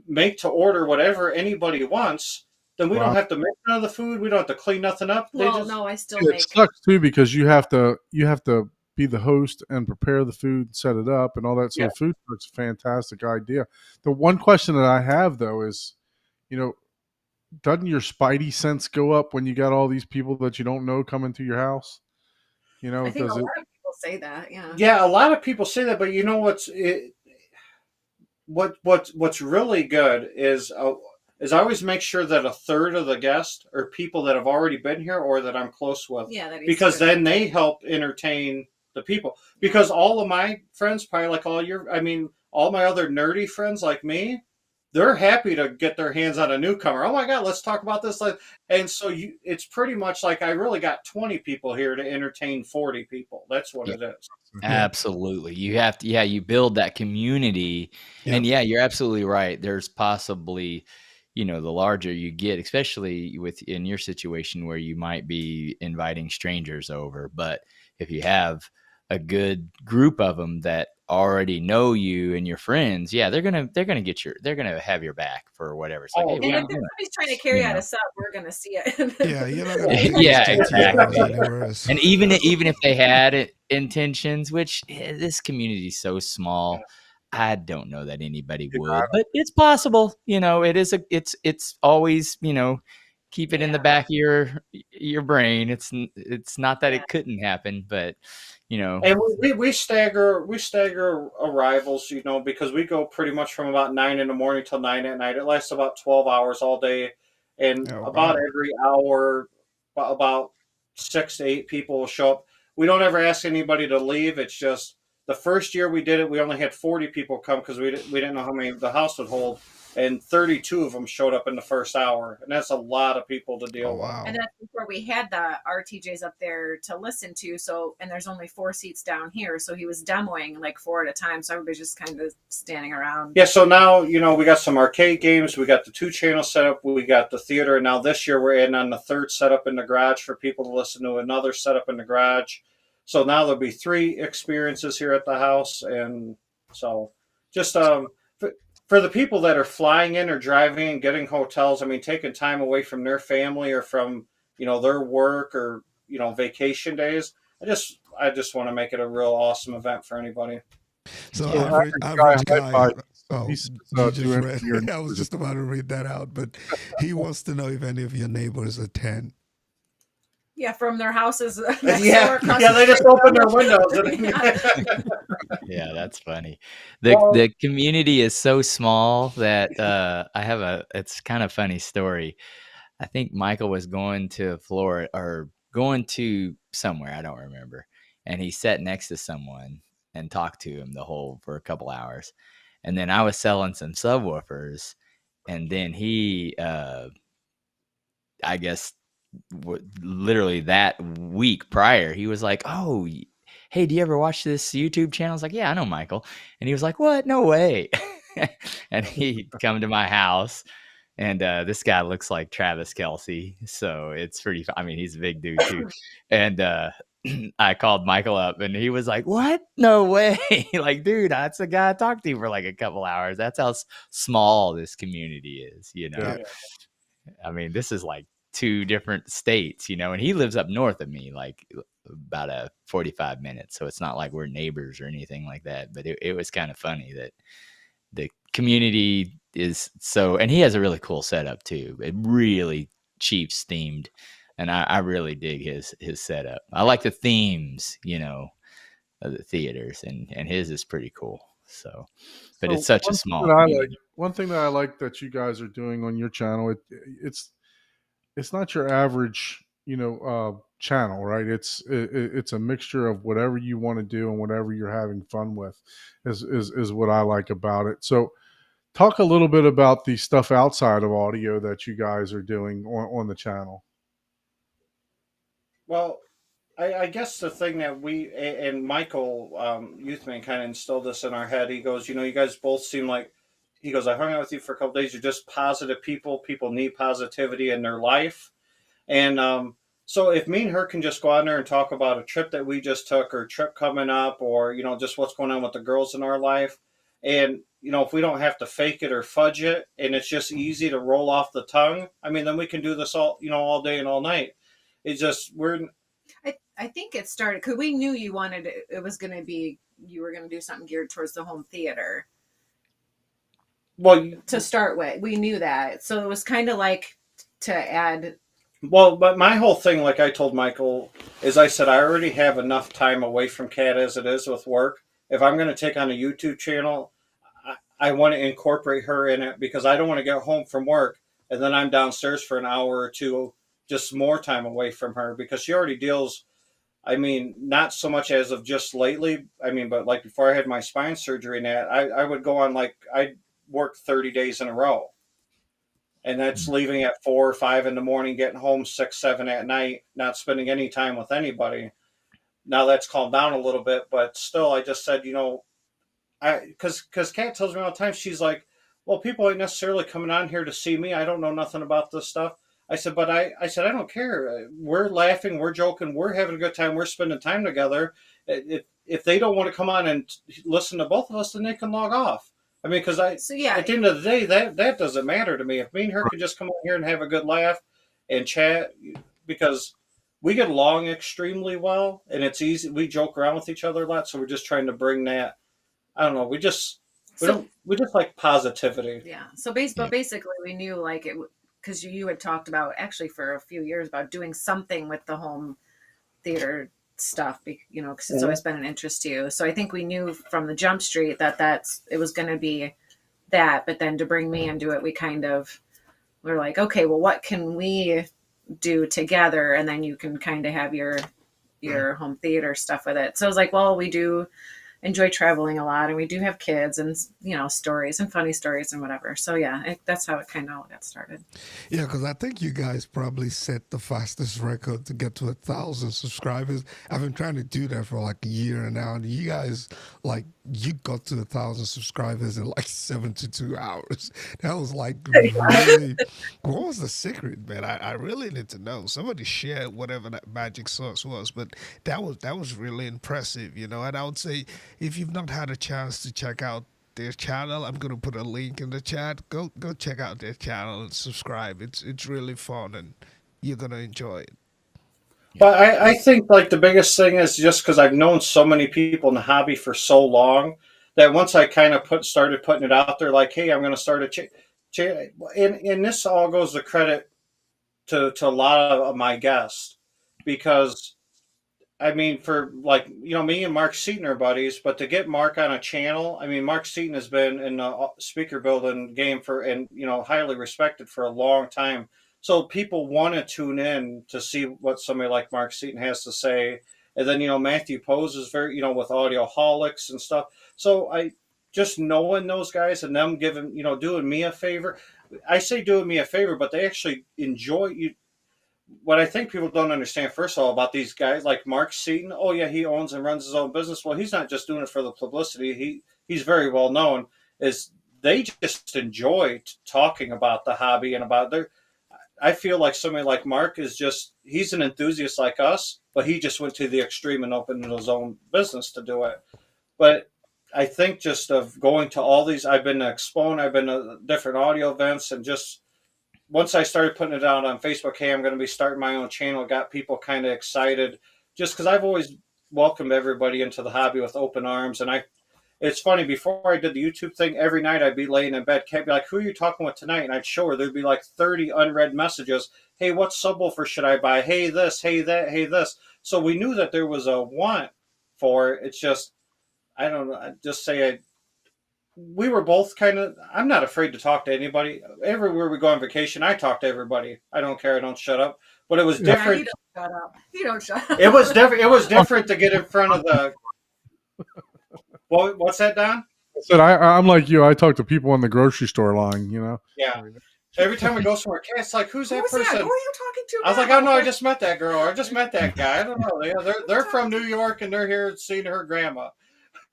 make to order whatever anybody wants? Then we don't Wow. have to make none of the food. We don't have to clean nothing up. They Well, just no, I still It make. sucks too because you have to be the host and prepare the food and set it up and all that. So Yeah. the food truck's a fantastic idea. The one question that I have though is, you know, doesn't your spidey sense go up when you got all these people that you don't know coming to your house? You know, I think a does it? lot of people say that. Yeah. yeah, a lot of people say that, but you know what's really good is I always make sure that a third of the guests are people that have already been here or that I'm close with. Yeah, that Because then they help entertain the people. Because all of my friends, probably like all my other nerdy friends like me, they're happy to get their hands on a newcomer. Oh my God, let's talk about this. And so it's pretty much like I really got 20 people here to entertain 40 people. That's what it is. Absolutely. You have to, you build that community. Yeah. And you're absolutely right. There's possibly, the larger you get, especially in your situation where you might be inviting strangers over. But if you have a good group of them that already know you and your friends, they're gonna have your back for whatever. It's like, hey, And what are if you doing? somebody's trying to carry out a sub, we're gonna see it. Yeah, you're not gonna take Yeah, these 10 years exactly. anywhere. And even if they had intentions, which this community is so small, I don't know that anybody would, but it's possible. It's always, keep it in the back of your brain. It's not that it couldn't happen, but And we stagger arrivals, because we go pretty much from about 9 in the morning till 9 at night. It lasts about 12 hours all day, and Oh, about wow. every hour, about 6 to 8 people will show up. We don't ever ask anybody to leave. It's just the first year we did it, we only had 40 people come because we didn't know how many the house would hold, and 32 of them showed up in the first hour, and that's a lot of people to deal Oh, with. wow. And that's before we had the RTJs up there to listen to. So, and there's only 4 seats down here. So he was demoing like 4 at a time. So everybody's just kind of standing around. Yeah, so now, we got some arcade games. We got the 2-channel setup. We got the theater. And now this year we're adding on the 3rd setup in the garage for people to listen to another setup in the garage. So now there'll be 3 experiences here at the house. And so just for the people that are flying in or driving and getting hotels, taking time away from their family or from, their work or, vacation days. I just want to make it a real awesome event for anybody. So So average high guy. five. Oh, He says, you just 200 read. year I was just about to read that out, but he wants to know if any of your neighbors attend. Yeah, from their houses next Yeah, door. across yeah, the they just street. open their windows. Yeah, that's funny. Well- The community is so small that it's kind of funny story. I think Michael was going to Florida or going to somewhere, I don't remember. And he sat next to someone and talked to him for a couple hours. And then I was selling some subwoofers, and then he I guess literally that week prior, he was like, "Oh, hey, do you ever watch this YouTube channel?" I was like, "Yeah, I know Michael." And he was like, "What? No way." And he'd come to my house, and this guy looks like Travis Kelce, so it's pretty. He's a big dude too. And I called Michael up, and he was like, "What? No way!" Like, dude, that's the guy I talked to for like a couple hours. That's how small this community is. Yeah. This is like 2 different states, and he lives up north of me, like about a 45 minutes. So it's not like we're neighbors or anything like that. But it was kind of funny that the community is and he has a really cool setup too. It really Chiefs themed. And I really dig his setup. I like the themes, of the theaters, and his is pretty cool. So, but it's such a small community. One thing that I like that you guys are doing on your channel, it's not your average, channel, right? It's a mixture of whatever you want to do and whatever you're having fun with is what I like about it. So talk a little bit about the stuff outside of audio that you guys are doing on the channel. Well, I guess the thing that and Michael, Youthman, kind of instilled this in our head. He goes, you know, you guys both seem like, he goes, I hung out with you for a couple days. You're just positive people. People need positivity in their life. And so if me and her can just go out there and talk about a trip that we just took, or a trip coming up, or, you know, just what's going on with the girls in our life. And, you know, if we don't have to fake it or fudge it, and it's just easy to roll off the tongue, I mean, then we can do this all, you know, all day and all night. It's just, I think it started because we knew you wanted it was going to be, you were going to do something geared towards the home theater. well, To start with, we knew that. So it was kind of like to add. Well, but my whole thing, like I told Michael, is I said I already have enough time away from Katt as it is with work. If I'm going to take on a YouTube channel, I want to incorporate her in it, because I don't want to get home from work and then I'm downstairs for an hour or two, just more time away from her, because she already deals. I mean, not so much as of just lately. I mean, but like before I had my spine surgery and that, I would go on, like, I'd work 30 days in a row. And that's leaving at 4 or 5 in the morning, getting home 6, 7 at night, not spending any time with anybody. Now that's calmed down a little bit, but still, I just said, you know, because Katt tells me all the time, she's like, well, people ain't necessarily coming on here to see me. I don't know nothing about this stuff. I said, but I said, I don't care. We're laughing, we're joking, we're having a good time, we're spending time together. If they don't want to come on and listen to both of us, then they can log off. I mean, because So yeah, at the end of the day, that doesn't matter to me. If me and her could just come on here and have a good laugh and chat, because we get along extremely well, and it's easy. We joke around with each other a lot, so we're just trying to bring that. I don't know. We just like positivity. yeah. So but basically, we knew like it because you had talked about actually for a few years about doing something with the home theater stuff, you know, because it's always been an interest to you. So I think we knew from the Jump Street that it was going to be that, but then to bring me into it, we kind of were like, okay, well, what can we do together? And then you can kind of have your home theater stuff with it. So I was like, well, we do enjoy traveling a lot, and we do have kids, and, you know, stories and funny stories and whatever. So yeah, that's how it kind of all got started. Yeah, because I think you guys probably set the fastest record to get to 1,000 subscribers. I've been trying to do that for like a year now, and you guys, like, you got to 1,000 subscribers in like 72 hours. That was like really. What was the secret, man? I really need to know. Somebody shared whatever that magic sauce was, but that was really impressive, you know. And I would say, if you've not had a chance to check out their channel, I'm gonna put a link in the chat. Go check out their channel and subscribe. It's really fun, and you're gonna enjoy it. But I think, like, the biggest thing is just because I've known so many people in the hobby for so long, that once I kind of started putting it out there, like, hey, I'm going to start and this all goes to credit to a lot of my guests, because I mean, for, like, you know, me and Mark Seaton are buddies, but to get Mark on a channel, I mean, Mark Seaton has been in the speaker building game and, you know, highly respected for a long time. So people want to tune in to see what somebody like Mark Seaton has to say. And then, you know, Matthew Pose is very, you know, with Audioholics and stuff. So I just knowing those guys and them giving, you know, doing me a favor. I say doing me a favor, but they actually enjoy you. What I think people don't understand, first of all, about these guys like Mark Seaton, oh yeah, he owns and runs his own business. Well, he's not just doing it for the publicity. He's very well known. Is they just enjoy talking about the hobby and about their. I feel like somebody like Mark is he's an enthusiast like us, but he just went to the extreme and opened his own business to do it. But I think just of going to all these, I've been to Expo, I've been to different audio events, and just once I started putting it out on Facebook, hey, I'm going to be starting my own channel, got people kind of excited, just because I've always welcomed everybody into the hobby with open arms. And it's funny, before I did the YouTube thing, every night I'd be laying in bed, Katt be like, who are you talking with tonight? And I'd show her, there'd be like 30 unread messages. Hey, what subwoofer should I buy? Hey, this, hey, that, hey, this. So we knew that there was a want for it. It's just, I don't know, I'd just say we were both kind of, I'm not afraid to talk to anybody. Everywhere we go on vacation, I talk to everybody. I don't care. I don't shut up. But it was different. Yeah, you don't shut up. You don't shut up. It was different. It was different to get in front of the. What's that, Don? I said I'm like you. I talk to people in the grocery store line. You know. Yeah. Every time we go somewhere, Katt's like, "Who's that Who's that? person?" Who are you talking to? I was like, now? "Oh no, I just met that girl. I just met that guy. I don't know. They're from New York and they're here seeing her grandma."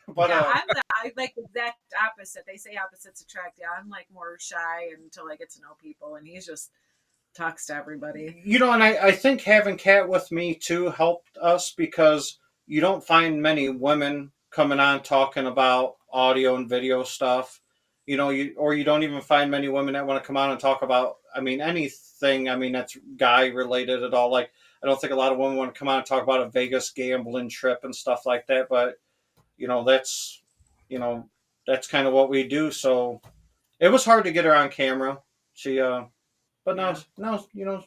But Yeah, I like the exact opposite. They say opposites attract. Yeah, I'm like more shy until I get to know people, and he's just talks to everybody. you know, and I think having Katt with me too helped us because you don't find many women coming on talking about audio and video stuff. You know, you don't even find many women that want to come on and talk about. I mean, anything. I mean, that's guy related at all. Like, I don't think a lot of women want to come on and talk about a Vegas gambling trip and stuff like that. But you know, you know, that's kind of what we do. So it was hard to get her on camera. She, but now, you know,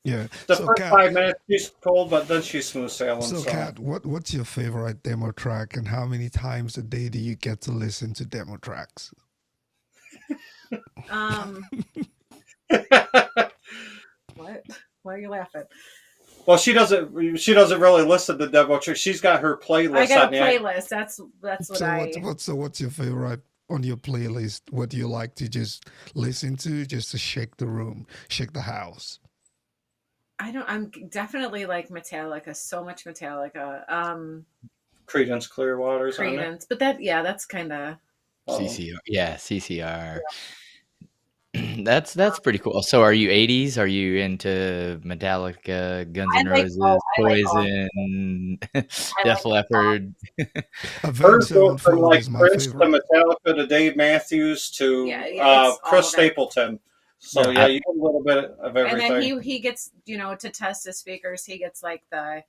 Yeah. the So, first Kat, 5 minutes she's cold, but then she's smooth sailing. so So Kat, what's your favorite demo track, and how many times a day do you get to listen to demo tracks? What? Why are you laughing? well, she doesn't really listen to demo tracks. She's got her playlist. I got on a the playlist. That's what So I. what's your favorite on your playlist? What do you like to just listen to, just to shake the room, shake the house? I don't. I'm definitely like Metallica. So much Metallica. Creedence Clearwater's on there. Credence, but that's kind of. CCR. Yeah, CCR. That's pretty cool. So are you 80s? Are you into Metallica, Guns N' Roses, Poison, Def Leppard? Avenged Hers goes from Sevenfold like is my Prince to favorite. Metallica to Dave Matthews to it's all Chris of it. Stapleton. So Yeah. you get a little bit of everything. And then he gets, to test his speakers, he gets like the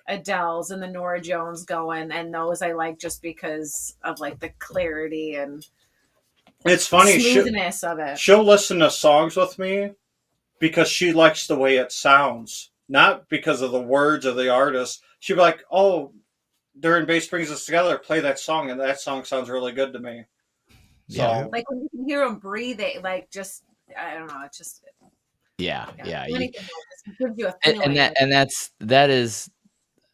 Adele's and the Nora Jones going, and those I like just because of like the clarity and It's funny. smoothness of it. She'll listen to songs with me because she likes the way it sounds, not because of the words of the artist. She'll be like, "Oh, during Bass Brings Us Together, play that song, and that song sounds really good to me." So, Yeah. Like when you can hear him breathing, like just I don't know, it's just Yeah. Anything like this gives you a feeling. That is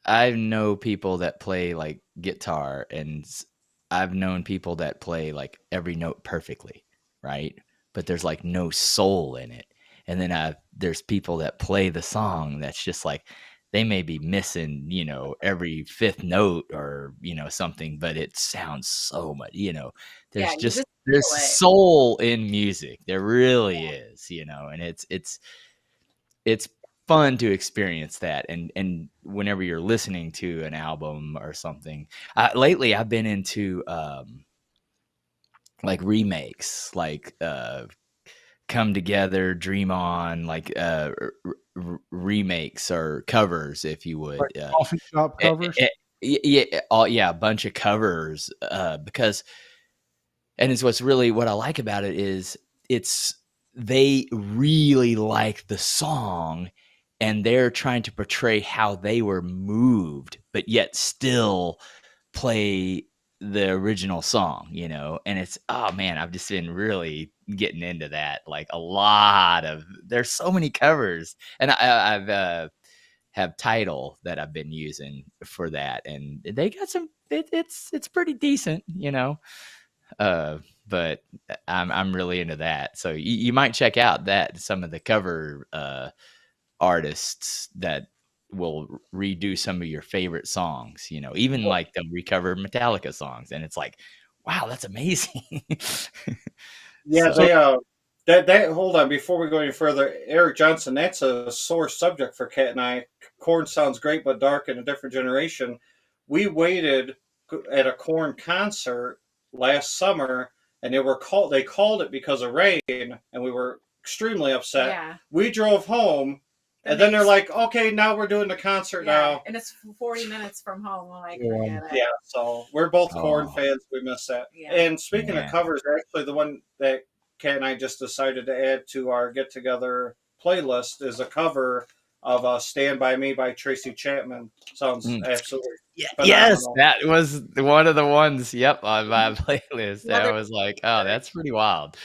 I know people that play like guitar, and I've known people that play like every note perfectly, right? But there's like no soul in it. And then there's people that play the song that's just like they may be missing, every fifth note or, something, but it sounds so much, there's you just just there's feel it. soul in music. There really is, and it's fun to experience that. And whenever you're listening to an album or something, lately I've been into like remakes, like Come Together, Dream On, like remakes or covers, if you would. Like coffee shop covers. Yeah, a bunch of covers, because, and it's what I like about it is they really like the song, and they're trying to portray how they were moved, but yet still play the original song, and it's, oh man, I've just been really getting into that. Like there's so many covers, and I've have Tidal that I've been using for that, and they got some. It's pretty decent, but I'm really into that. So you might check out some of the cover artists that will redo some of your favorite songs, even like they'll recover Metallica songs, and it's like, wow, that's amazing. yeah, So- that hold on before we go any further. Eric Johnson, that's a sore subject for Katt and I. Korn sounds great, but dark in a different generation. We waited at a Korn concert last summer, and they called it because of rain, and we were extremely upset. Yeah. We drove home, and then they're like, "Okay, now we're doing the concert now." And it's 40 minutes from home. I'm like, Yeah. forget it. Yeah, so we're both Korn Oh. fans. We miss that. Yeah. And speaking Yeah. of covers, actually, the one that Kat and I just decided to add to our get together playlist is a cover of "Stand by Me" by Tracy Chapman. Sounds absolutely Yes, phenomenal. that was one of the ones. Yep, on my playlist. That was like, oh, that's pretty wild.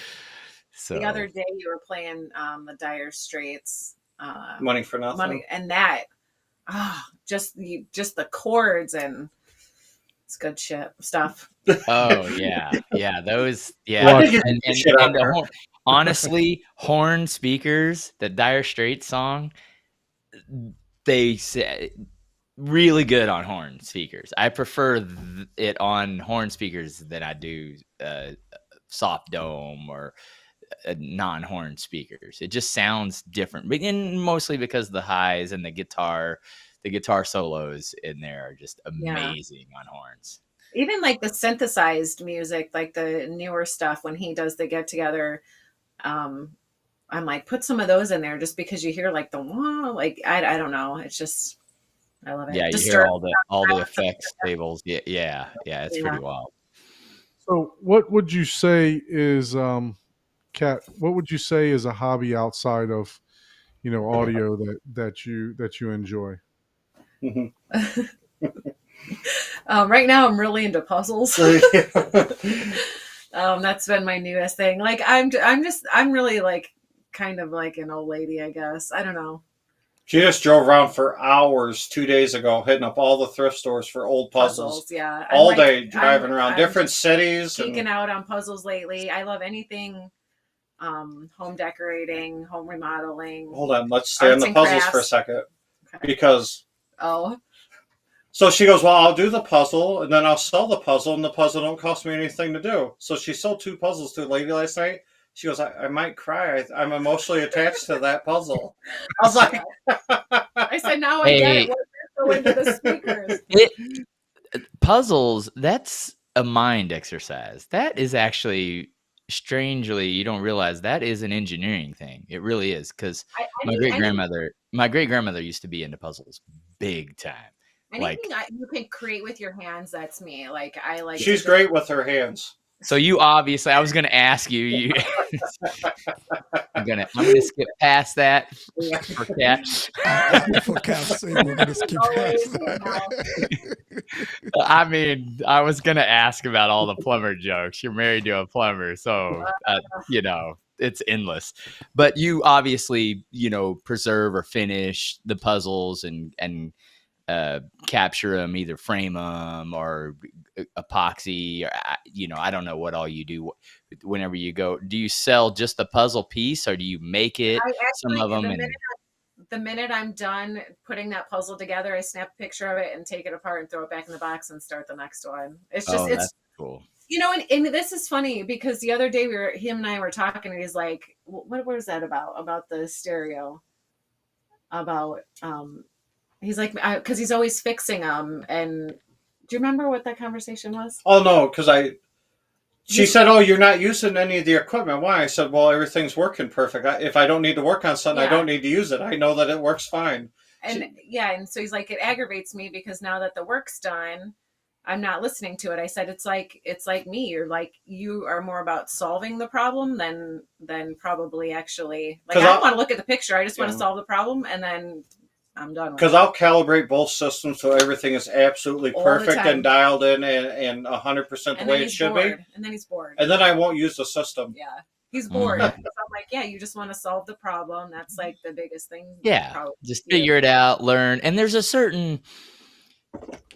So The other day you were playing the Dire Straits. Money for Nothing. And that, just the chords and It's good shit stuff. Oh yeah, those, I yeah, think you and can shit out the there. honestly, horn speakers, the Dire Straits song, they say really good on horn speakers. I prefer it on horn speakers than I do soft dome or non-horn speakers. It just sounds different, but mostly because the highs and the guitar solos in there are just Yeah. amazing on horns. Even like the synthesized music, like the newer stuff when he does the get together, I'm like, put some of those in there just because you hear like the wah, like I don't know. It's just I love it. Yeah, you hear Disturb. all the effects tables. Yeah, it's Yeah. pretty wild. So, what would you say is, Kat? What would you say is a hobby outside of, audio that you enjoy? Right now I'm really into puzzles. That's been my newest thing. Like I'm really like kind of like an old lady, I guess. I don't know. She just drove around for hours 2 days ago, hitting up all the thrift stores for old puzzles. Yeah. All day driving around I'm different cities. geeking out on puzzles lately. I love anything home decorating, home remodeling. Hold on, let's stay on the puzzles for a second. Okay. Because so she goes, well, I'll do the puzzle and then I'll sell the puzzle, and the puzzle don't cost me anything to do. So she sold 2 puzzles to a lady last night. She goes, I might cry. I'm emotionally attached to that puzzle. I was like, I said, now I get it. What go into the speakers? Puzzles, that's a mind exercise. That is actually, strangely, you don't realize that is an engineering thing. It really is, because my great grandmother used to be into puzzles big time. Anything you can create with your hands, that's me. Like I like. She's great with her hands. So you obviously, I was going to ask you. I'm gonna skip past that for Katt. For Katt's sake, we're gonna skip past that. I mean, I was gonna ask about all the plumber jokes. You're married to a plumber, so it's endless. But you obviously, preserve or finish the puzzles and capture them, either frame them or epoxy, or I don't know what all you do whenever you go. Do you sell just the puzzle piece, or do you make it? Some of them. The minute I'm done putting that puzzle together, I snap a picture of it and take it apart and throw it back in the box and start the next one. It's just that's cool. And this is funny because the other day him and I were talking, and he's like, "What was that about? About the stereo? About He's like, because he's always fixing them. And do you remember what that conversation was? Oh no, because she said, "Oh, you're not using any of the equipment." Why? I said, "Well, everything's working perfect. If I don't need to work on something, I don't need to use it. I know that it works fine." And and so he's like, it aggravates me because now that the work's done, I'm not listening to it. I said, it's like me. You're like, you are more about solving the problem than probably actually. Like, I don't want to look at the picture. I just want to solve the problem, and then I'm done. Because I'll calibrate both systems so everything is absolutely perfect and dialed in and 100% the way it should be. And then he's bored. And then I won't use the system. Yeah. He's bored. So I'm like, yeah, you just want to solve the problem. That's like the biggest thing. Yeah. Just figure it out, learn. And there's a certain,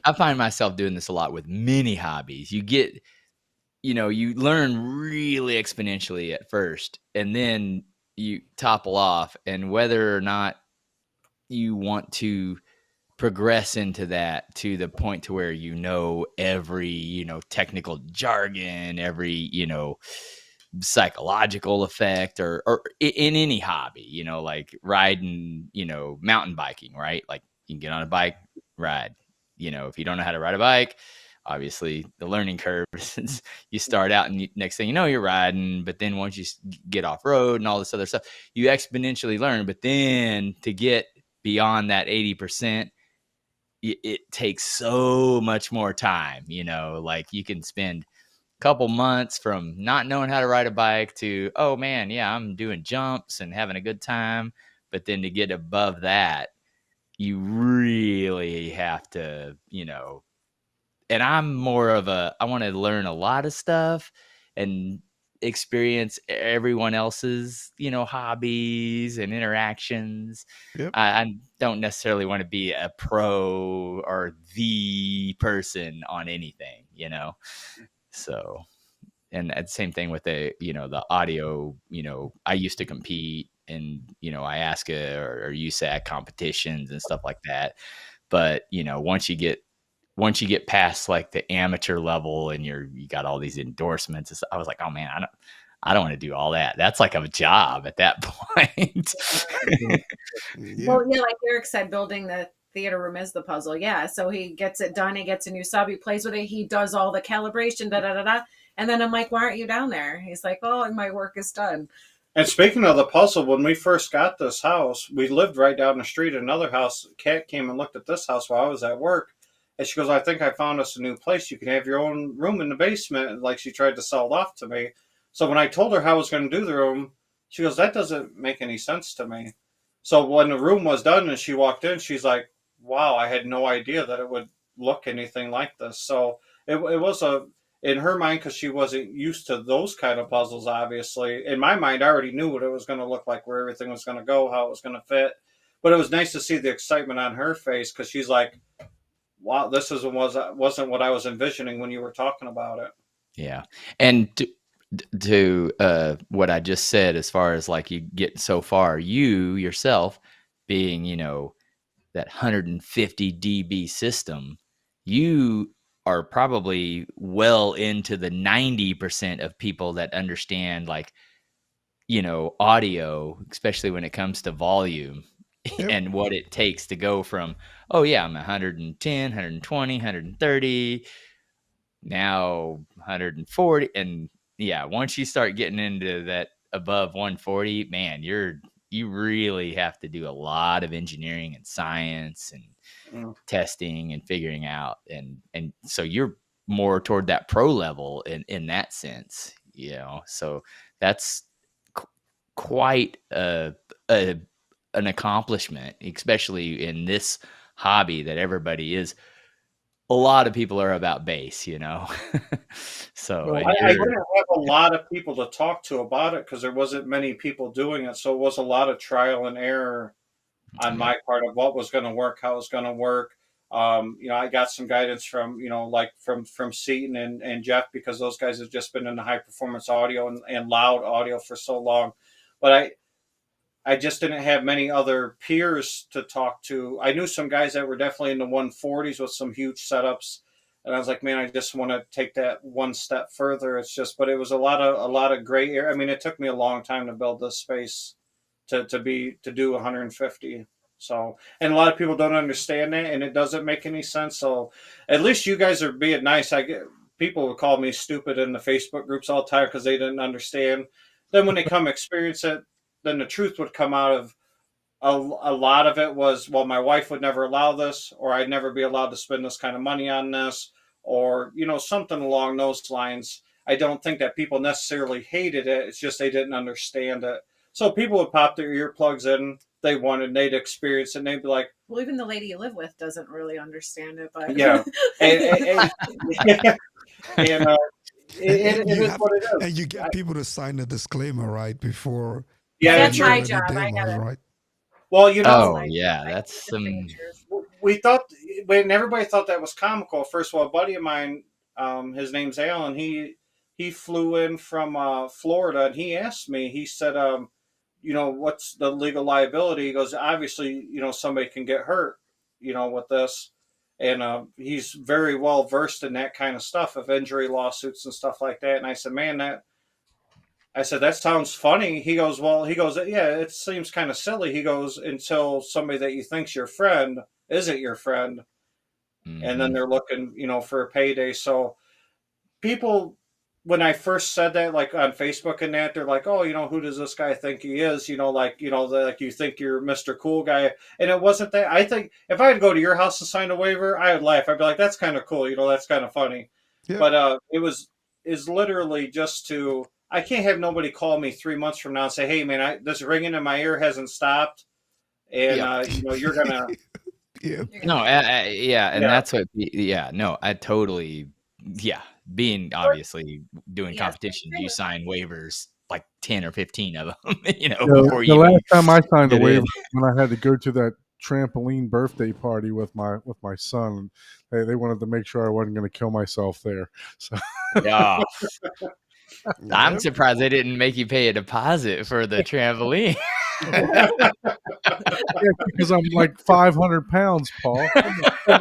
I find myself doing this a lot with many hobbies. You get, you learn really exponentially at first, and then you topple off. And whether or not you want to progress into that to the point to where every technical jargon, every psychological effect, or in any hobby, like riding, mountain biking, right? Like you can get on a bike, ride. If you don't know how to ride a bike, obviously the learning curve is you start out and next thing you know, you're riding, but then once you get off road and all this other stuff, you exponentially learn. But then to get beyond that 80%, it takes so much more time. Like you can spend a couple months from not knowing how to ride a bike to, oh man, yeah, I'm doing jumps and having a good time. But then to get above that, you really have to, and I'm more of I want to learn a lot of stuff and experience everyone else's, hobbies and interactions. Yep. I don't necessarily want to be a pro or the person on anything, So, and the same thing with the audio, I used to compete and, I ask or USAC competitions and stuff like that. But, once you get past like the amateur level and you got all these endorsements, I was like, oh man, I don't want to do all that. That's like a job at that point. Yeah. Well, yeah, like Eric said, building the theater room is the puzzle. Yeah. So he gets it done. He gets a new sub. He plays with it. He does all the calibration, da da da da. And then I'm like, why aren't you down there? He's like, oh, my work is done. And speaking of the puzzle, when we first got this house, we lived right down the street. Another house, Katt came and looked at this house while I was at work. And she goes, I think I found us a new place. You can have your own room in the basement. Like she tried to sell it off to me. So when I told her how I was going to do the room, she goes, that doesn't make any sense to me. So when the room was done and she walked in, she's like, wow, I had no idea that it would look anything like this. So it was in her mind, because she wasn't used to those kind of puzzles, obviously. In my mind, I already knew what it was going to look like, where everything was going to go, how it was going to fit. But it was nice to see the excitement on her face, because she's like, wow, this wasn't what I was envisioning when you were talking about it. Yeah. And to what I just said, as far as like you get so far, you yourself being, that 150 dB system, you are probably well into the 90% of people that understand like, audio, especially when it comes to volume. Yep. And what it takes to go from, oh yeah, I'm 110, 120, 130, now 140. And yeah, once you start getting into that above 140, man, you really have to do a lot of engineering and science and testing and figuring out. And so you're more toward that pro level in that sense, so that's quite an accomplishment, especially in this hobby that everybody is. A lot of people are about bass, So well, I didn't have a lot of people to talk to about it because there wasn't many people doing it. So it was a lot of trial and error on my part of what was going to work, how it was going to work. I got some guidance from, like from Seaton and Jeff, because those guys have just been in the high performance audio and loud audio for so long. But I just didn't have many other peers to talk to. I knew some guys that were definitely in the 140s with some huge setups. And I was like, man, I just want to take that one step further. But it was a lot of gray area. I mean, it took me a long time to build this space to do 150. So, and a lot of people don't understand that, and it doesn't make any sense. So at least you guys are being nice. People would call me stupid in the Facebook groups all the time because they didn't understand. Then when they come experience it, then the truth would come out of a lot of it was, well, my wife would never allow this, or I'd never be allowed to spend this kind of money on this, or, something along those lines. I don't think that people necessarily hated it. It's just they didn't understand it. So people would pop their earplugs in. They'd experience it, and they'd be like, well, even the lady you live with doesn't really understand it, but yeah. and it is what it is. And you get people to sign a disclaimer right before. Yeah, that's my job. Demo, I got it. right? Well, Oh yeah, that's some. We thought when everybody thought that was comical. First of all, a buddy of mine, his name's Alan. He flew in from Florida, and he asked me. He said, what's the legal liability? He goes, obviously, somebody can get hurt, with this. And he's very well versed in that kind of stuff, of injury lawsuits and stuff like that. And I said, man, that sounds funny. He goes, yeah, it seems kind of silly. He goes, until somebody that you think's your friend isn't your friend. Mm-hmm. And then they're looking, for a payday. So people, when I first said that, like on Facebook and that, they're like, oh, who does this guy think he is? Like you think you're Mr. Cool Guy. And it wasn't that. I think if I'd go to your house and sign a waiver, I would laugh. I'd be like, that's kind of cool. That's kind of funny. Yeah. But is literally just to, I can't have nobody call me 3 months from now and say, hey man, this ringing in my ear hasn't stopped. And, you're going to. Yeah. No, yeah. And that's what, no, I totally, yeah. being obviously doing Yes. competitions, you sign waivers like 10 or 15 of them, The before you last time I signed a get waiver in. when I had to go to that trampoline birthday party with my son. They wanted to make sure I wasn't going to kill myself there. So Yeah. I'm Yep. surprised they didn't make you pay a deposit for the trampoline. yeah, because I'm like 500 pounds, Paul.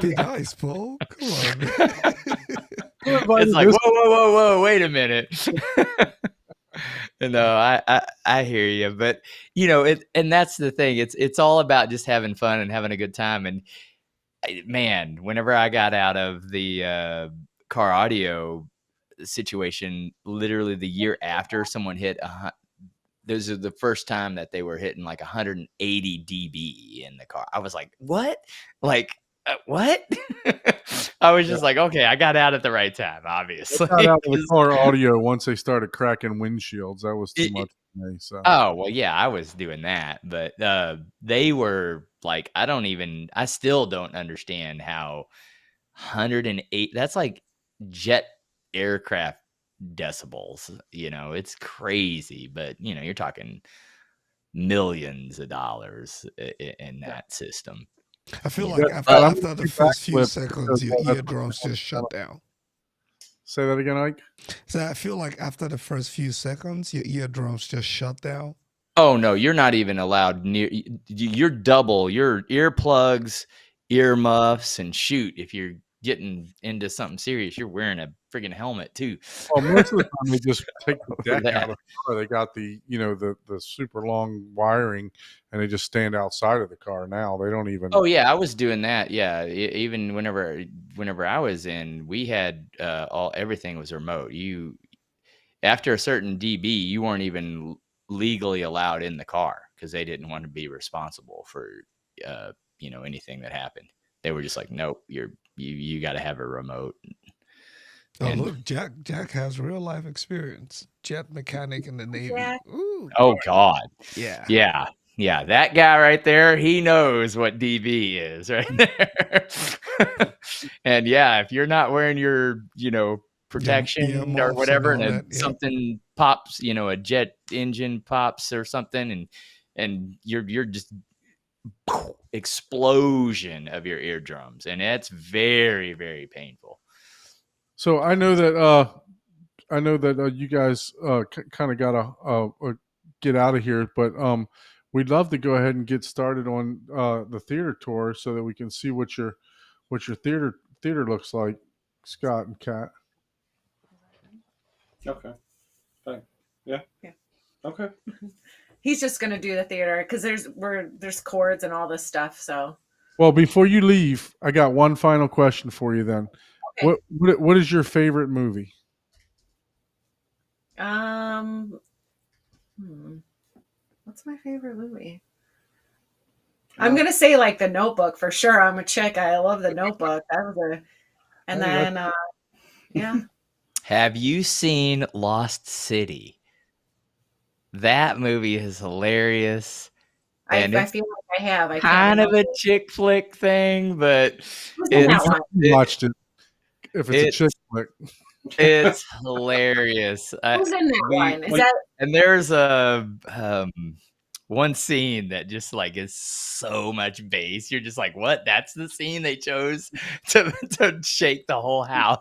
Be nice, Paul. Come on, man. It's like, whoa, wait a minute. No, I hear you, but and that's the thing. It's all about just having fun and having a good time. And man, whenever I got out of the car audio situation, literally the year after someone hit those are the first time that they were hitting like 180 dB in the car. I was like, what? Like, what? I was just like, okay, I got out at the right time, obviously. I got out of the car audio once they started cracking windshields. That was too much for me. So. Oh, well, yeah, I was doing that, but they were like, I still don't understand how 108, that's like jet aircraft decibels, it's crazy, but you're talking millions of dollars in that system. I feel Yeah. like But after the first few backflip seconds, because your that's eardrums just shut down. Say that again, Ike. So I feel like after the first few seconds, your eardrums just shut down. Oh no, you're not even allowed near. You're double your earplugs, earmuffs, and shoot. If you're getting into something serious, you're wearing a friggin' helmet too. Well, most of the time they just take the deck that. out of the car. They got the the super long wiring, and they just stand outside of the car. Now they don't even. Oh yeah, I was doing that. Yeah, even whenever I was in, we had everything was remote. You after a certain dB, you weren't even legally allowed in the car because they didn't want to be responsible for anything that happened. They were just like, nope, you got to have a remote. Oh, look, Jack has real life experience. Jet mechanic in the Navy. Jack. Ooh. Oh God, Yeah. yeah, that guy right there, he knows what DB is right there. And yeah, if you're not wearing your protection or earmuffs whatever, and all and that, yeah. something pops, a jet engine pops or something, and you're just explosion of your eardrums, and it's very, very painful. So I know that you guys kind of gotta get out of here, but we'd love to go ahead and get started on the theater tour so that we can see what your theater looks like, Scott and Katt. Okay. Fine. Yeah. Okay. He's just gonna do the theater because there's chords and all this stuff. So Well, before you leave, I got one final question for you. Then, okay. what is your favorite movie? What's my favorite movie? I'm gonna say like The Notebook for sure. I'm a chick. I love The Notebook. Yeah. Have you seen Lost City? That movie is hilarious. I feel like I have. I kind of a chick flick thing, but Watched it. If it's a chick flick, it's hilarious. Who's in that one? Is that? And there's a one scene that just like is so much bass. You're just like, what? That's the scene they chose to shake the whole house,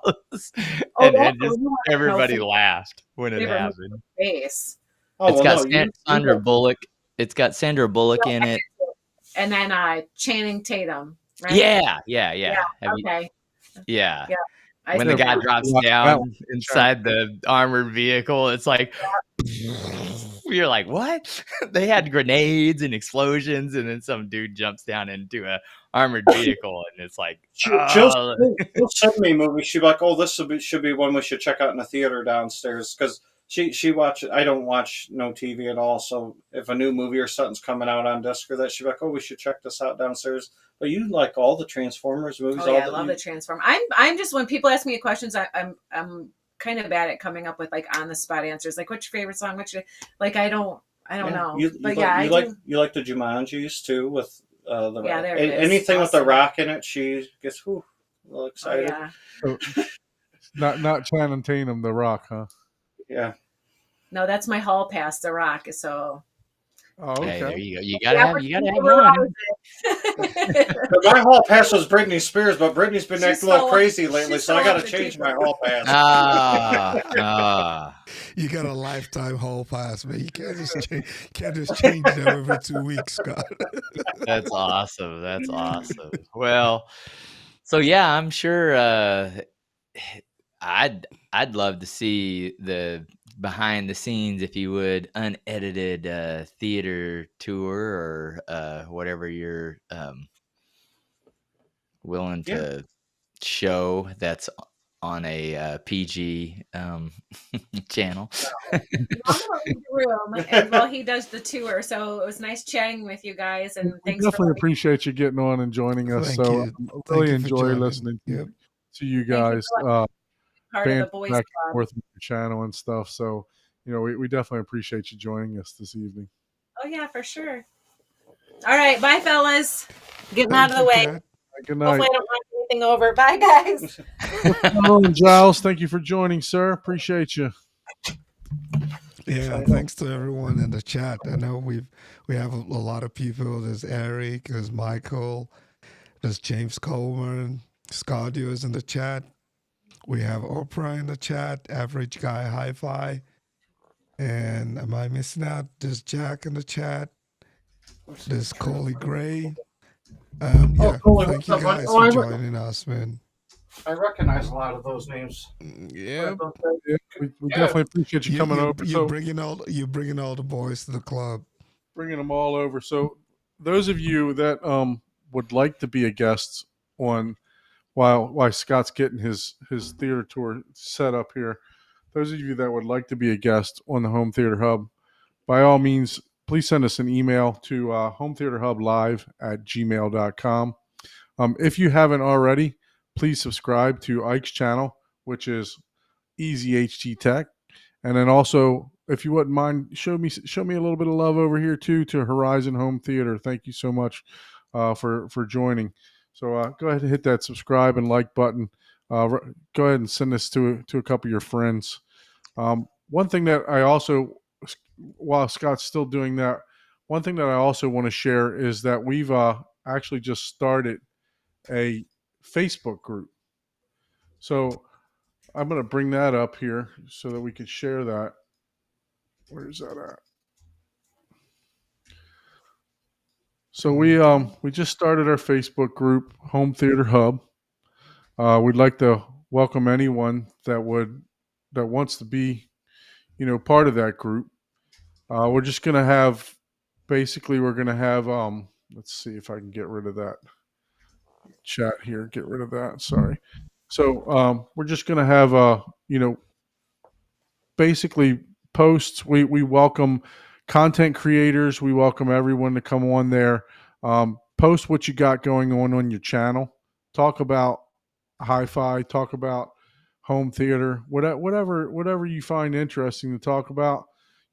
and just everybody laughed when it happened. Bass. It's got Sandra Bullock. It's got Sandra Bullock in it, and then Channing Tatum. Right? Yeah. Okay. Yeah. When the guy drops down inside the armored vehicle, it's like, you're like, what? They had grenades and explosions, and then some dude jumps down into a armored vehicle, and it's like, she'll send me movies. She'll be like, oh, this should be one we should check out in the theater downstairs, because she watches. I don't watch no TV at all, so if a new movie or something's coming out on disc or that, she'll be like, oh, we should check this out downstairs. But you like all the Transformers movies? Oh yeah, I love the Transformers. I'm just, when people ask me questions, I'm kind of bad at coming up with like on the spot answers. Like, what's your favorite song? I don't know. You like the Jumanjis too, with anything with the rock in it. She gets a little excited. Oh, yeah. Not Channing Tatum, The Rock, huh? Yeah. No, that's my hall pass, The Rock. So Oh, Hey, there okay. you go. You the gotta have opportunity one. arises. But my hall pass was Britney Spears, but Britney's been She's acting a little so- crazy lately, she's so I so got to off the change table. my hall pass. Ah. You got a lifetime hall pass, man. You can't just change them every 2 weeks, Scott. That's awesome. That's awesome. Well, so yeah, I'm sure I'd love to see the behind the scenes, if you would, unedited theater tour or whatever you're willing Yeah. to show that's on a PG channel. I'm gonna leave the room and while he does the tour. So it was nice chatting with you guys, and We thanks for definitely appreciate you getting on and joining us. Thank So you. I Thank really you for enjoy joining. listening Yep. to you Thank you guys for letting me be part of the banter boys back and club. forth with your channel and stuff. So, we definitely appreciate you joining us this evening. Oh yeah, for sure. All right, bye, fellas. Getting out of the way. Kat. Good night. Hopefully, I don't knock anything over. Bye, guys. Hello, Giles. Thank you for joining, sir. Appreciate you. Yeah, thanks to everyone in the chat. I know we have a lot of people. There's Eric, there's Michael, there's James Coleman, Scardio is in the chat. We have Oprah in the chat, Average Guy Hi-Fi. And am I missing out? There's Jack in the chat. There's Coley Gray. Yeah, Coley, thank what's you up, buddy? guys Oh, for joining us, man. I recognize a lot of those names. Yeah, Yeah, we definitely appreciate you coming over. you're bringing all the boys to the club. Bringing them all over. So, those of you that would like to be a guest on while Scott's getting his theater tour set up here, those of you that would like to be a guest on the Home Theater Hub, by all means, please send us an email to hometheaterhublive@gmail.com. If you haven't already, please subscribe to Ike's channel, which is Easy HT Tech. And then also, if you wouldn't mind, show me a little bit of love over here too to Horizon Home Theater. Thank you so much for joining. So go ahead and hit that subscribe and like button. Go ahead and send this to a couple of your friends. One thing that I also, while Scott's still doing that, one thing that I also want to share is that we've actually just started a Facebook group. So I'm going to bring that up here so that we can share that. Where's that at? So we just started our Facebook group, Home Theater Hub. We'd like to welcome anyone that wants to be, part of that group. We're just going to have, basically, we're going to have. Let's see if I can get rid of that chat here. Get rid of that. Sorry. So we're just going to have basically posts. We welcome content creators. We welcome everyone to come on there. Post what you got going on your channel. Talk about hi-fi. Talk about home theater. Whatever you find interesting to talk about.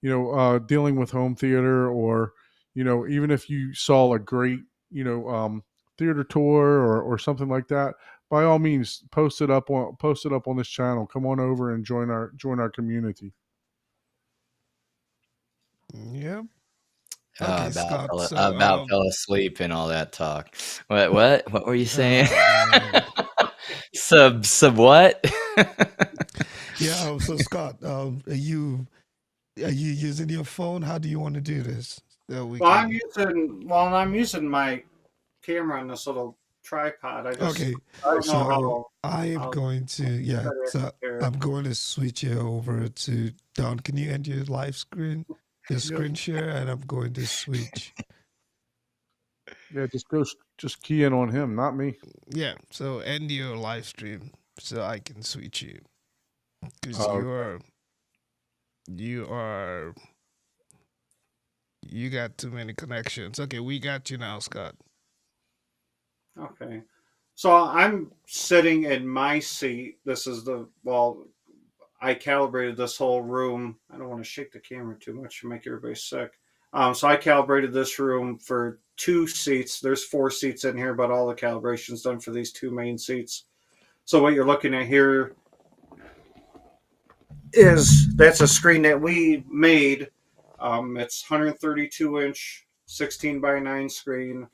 Dealing with home theater, or even if you saw a great theater tour or something like that. By all means, post it up on this channel. Come on over and join our community. Yep. Okay, Scott. So, About fell asleep and all that talk. What were you saying? Sub what? yeah. So Scott, are you using your phone? How do you want to do this? I'm using my camera on this little tripod. I don't know how. I am going to So I'm going to switch you over to Don. Can you end your live screen, your screen share, and I'm going to switch. Yeah, just key in on him, not me. Yeah, so end your live stream so I can switch you because you got too many connections. Okay, we got you now, Scott. Okay. So I'm sitting in my seat. I calibrated this whole room. I don't want to shake the camera too much to make everybody sick. So I calibrated this room for 2 seats. There's 4 seats in here, but all the calibration's done for these 2 main seats. So what you're looking at here that's a screen that we made. It's 132 inch, 16 by 9 screen.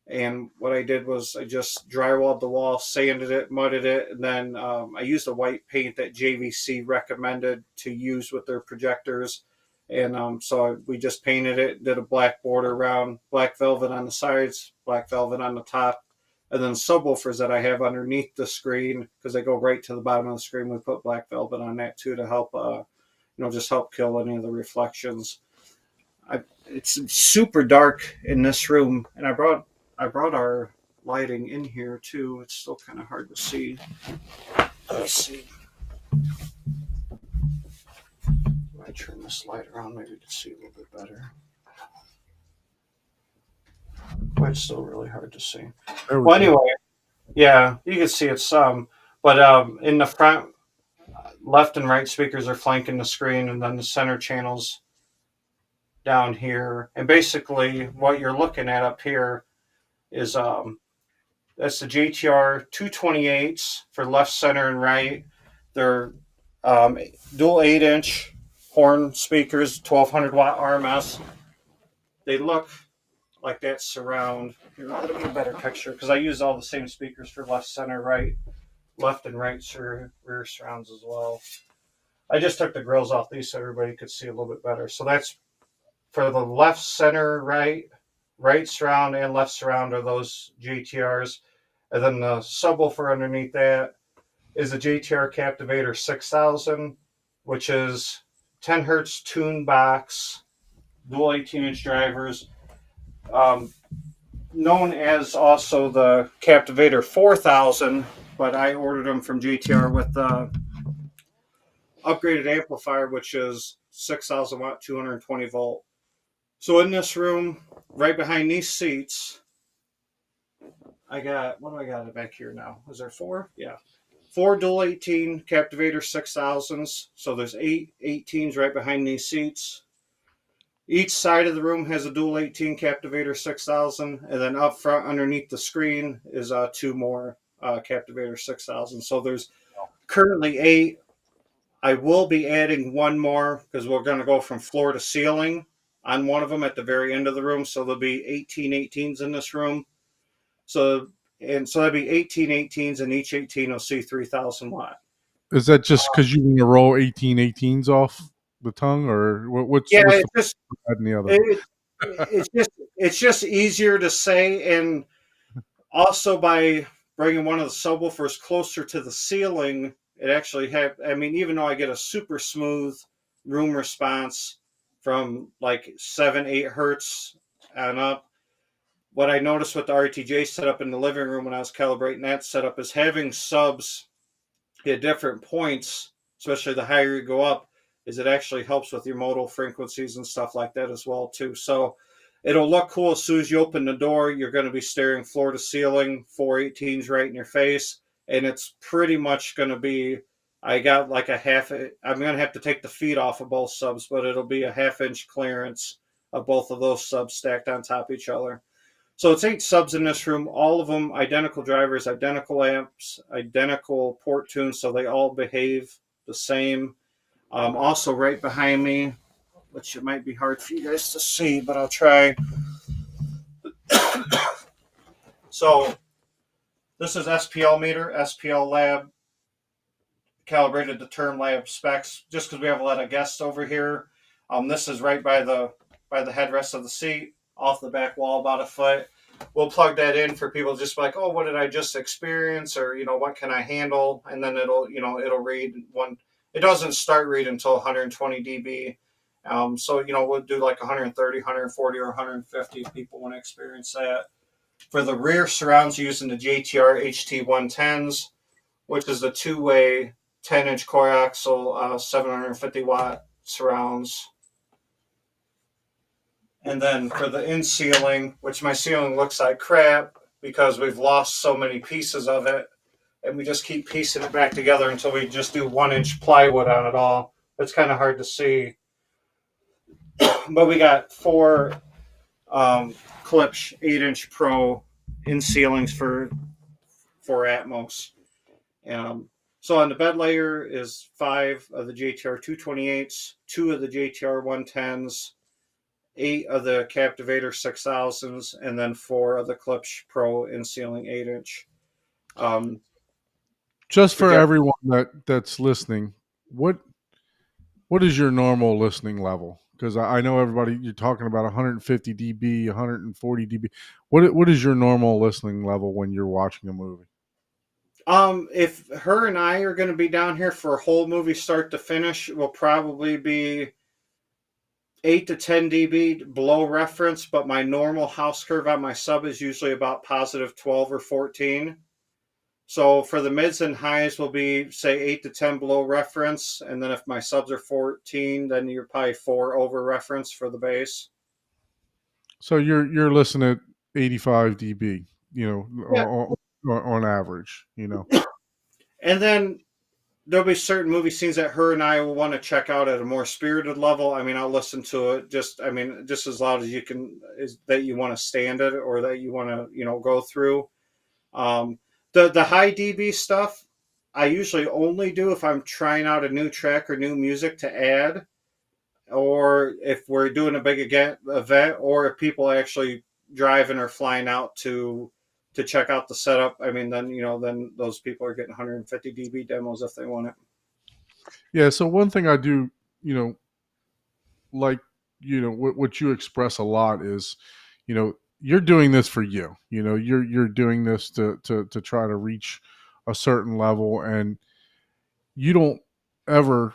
And what I did was I just drywalled the wall, sanded it, mudded it, and then I used a white paint that JVC recommended to use with their projectors. And so we just painted it, did a black border around, black velvet on the sides, black velvet on the top, and then subwoofers that I have underneath the screen because they go right to the bottom of the screen. We put black velvet on that too to help, just help kill any of the reflections. It's super dark in this room, and I brought our lighting in here too. It's still kind of hard to see. Let's see. I turn this light around, maybe you can see a little bit better. But it's still really hard to see. Well, anyway, yeah, you can see it's but in the front, left and right speakers are flanking the screen, and then the center channels down here. And basically, what you're looking at up here is that's the JTR 228s for left, center, and right. They're dual 8-inch horn speakers, 1200 watt RMS. They look like that surround. Here, let me get a better picture because I use all the same speakers for left, center, right, left, and right rear surrounds as well. I just took the grills off these so everybody could see a little bit better. So that's for the left, center, right surround, and left surround are those JTRs. And then the subwoofer underneath that is a JTR Captivator 6000, which is 10 hertz tune box, dual 18-inch drivers, known as also the Captivator 4000, but I ordered them from JTR with the upgraded amplifier, which is 6,000 watt, 220 volt. So in this room, right behind these seats, what do I got back here now? Is there 4? Yeah. 4 dual 18 Captivator 6000s. So there's 8 18s right behind these seats. Each side of the room has a dual 18 Captivator 6000. And then up front underneath the screen is 2 more Captivator 6000. So there's currently 8. I will be adding 1 more because we're going to go from floor to ceiling on one of them at the very end of the room. So there'll be 18 18s in this room. So that'd be 18 18s, and each 18 will see 3,000 watt. Is that just because you want to roll 18 18s off the tongue, or what's it's the just and the other? it's just easier to say, and also by bringing one of the subwoofers closer to the ceiling, it actually even though I get a super smooth room response from like 7-8 hertz and up, what I noticed with the RTJ setup in the living room when I was calibrating that setup is having subs at different points, especially the higher you go up, is it actually helps with your modal frequencies and stuff like that as well too. So it'll look cool as soon as you open the door. You're going to be staring floor to ceiling, 4 18s right in your face, and it's pretty much going to be. I got like a half. I'm going to have to take the feet off of both subs, but it'll be a half-inch clearance of both of those subs stacked on top of each other. So it's 8 subs in this room, all of them identical drivers, identical amps, identical port tunes, so they all behave the same. Also right behind me, which it might be hard for you guys to see, but I'll try. So this is SPL meter, SPL lab, calibrated to term lab specs, just because we have a lot of guests over here. This is right by the headrest of the seat, off the back wall about a foot. We'll plug that in for people just like, oh, what did I just experience? Or, what can I handle? And then it'll read one. It doesn't start read until 120 dB. So, we'll do like 130, 140, or 150 if people want to experience that. For the rear surrounds, using the JTR HT110s, which is the 2-way 10-inch coaxial 750 watt surrounds. And then for the in ceiling, which my ceiling looks like crap because we've lost so many pieces of it, and we just keep piecing it back together until we just do 1-inch plywood on it all. It's kind of hard to see. But we got 4 Klipsch 8-inch Pro in ceilings for Atmos. So on the bed layer is 5 of the JTR 228s, 2 of the JTR 110s, 8 of the Captivator 6000s, and then 4 of the Klipsch Pro in ceiling 8-inch. Just for Project- everyone that's listening, what is your normal listening level? Because I know everybody, you're talking about 150 dB, 140 dB. What is your normal listening level when you're watching a movie? If her and I are going to be down here for a whole movie start to finish, will probably be 8 to 10 dB below reference, but my normal house curve on my sub is usually about positive 12 or 14. So for the mids and highs will be, say, 8 to 10 below reference, and then if my subs are 14, then you're probably 4 over reference for the bass. So you're listening at 85 dB, on average, And then there'll be certain movie scenes that her and I will want to check out at a more spirited level. I mean, I'll listen to it just as loud as you can, is that you want to stand it or that you want to, go through. The high dB stuff, I usually only do if I'm trying out a new track or new music to add, or if we're doing a big event, or if people are actually driving or flying out to check out the setup. I mean, then those people are getting 150 dB demos if they want it. Yeah. So one thing I do, like, what you express a lot is, you're doing this for you. You're doing this to try to reach a certain level, and you don't ever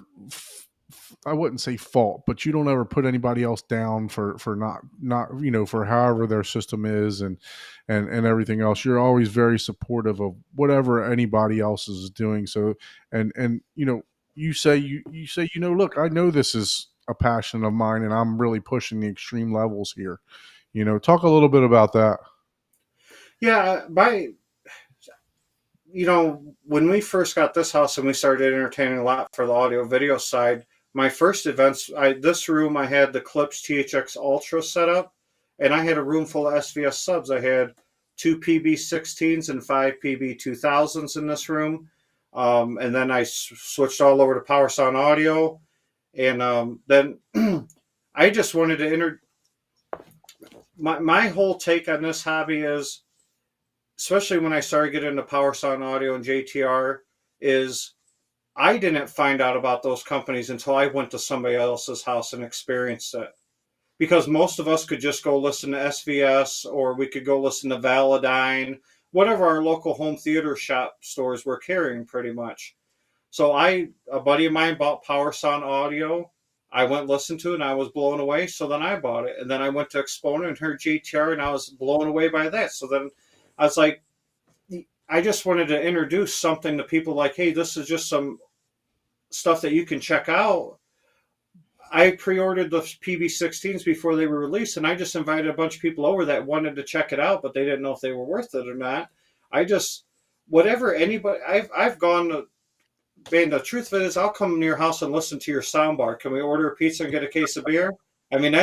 I wouldn't say fault, but you don't ever put anybody else down for not for however their system is and everything else. You're always very supportive of whatever anybody else is doing. So and you say look, I know this is a passion of mine and I'm really pushing the extreme levels here. Talk a little bit about that. Yeah, when we first got this house and we started entertaining a lot for the audio video side, my first events, this room, I had the Klipsch THX Ultra set up, and I had a room full of SVS subs. I had 2 PB16s and 5 PB2000s in this room. And then I switched all over to PowerSound Audio. And then I just wanted to my whole take on this hobby is, especially when I started getting into PowerSound Audio and JTR, is I didn't find out about those companies until I went to somebody else's house and experienced it. Because most of us could just go listen to SVS, or we could go listen to Valadyne, whatever our local home theater shop stores were carrying pretty much. So a buddy of mine bought PowerSound Audio. I went and listened to it and I was blown away. So then I bought it. And then I went to Exponent and heard JTR and I was blown away by that. So then I was like, I just wanted to introduce something to people like, hey, this is just some stuff that you can check out. I pre-ordered the PB16s before they were released, and I just invited a bunch of people over that wanted to check it out, but they didn't know if they were worth it or not. Whatever anybody, I've gone to, man, the truth of it is I'll come to your house and listen to your soundbar. Can we order a pizza and get a case of beer? I mean,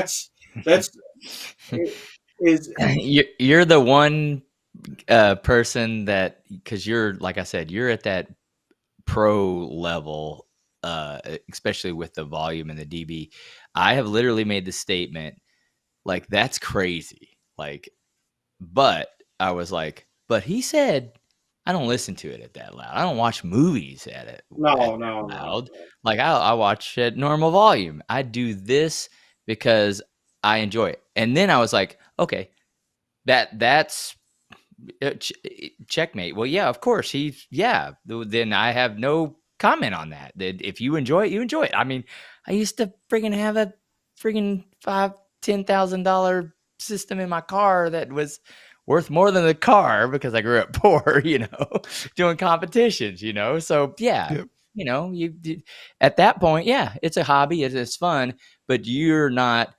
you're the one person that, because you're, like I said, you're at that pro level, especially with the volume and the dB. I have literally made the statement, like, that's crazy. Like, but I was like, but he said, I don't listen to it at that loud. I don't watch movies at it loud. No. Like, I watch at normal volume. I do this because I enjoy it. And then I was like, okay, that's checkmate. Well, yeah, of course. Then I have no comment on that. That if you enjoy it, you enjoy it. I mean, I used to friggin' have a friggin' $10,000 system in my car that was worth more than the car because I grew up poor, doing competitions, So yeah, Yep. you at that point, yeah, it's a hobby, it's fun, but you're not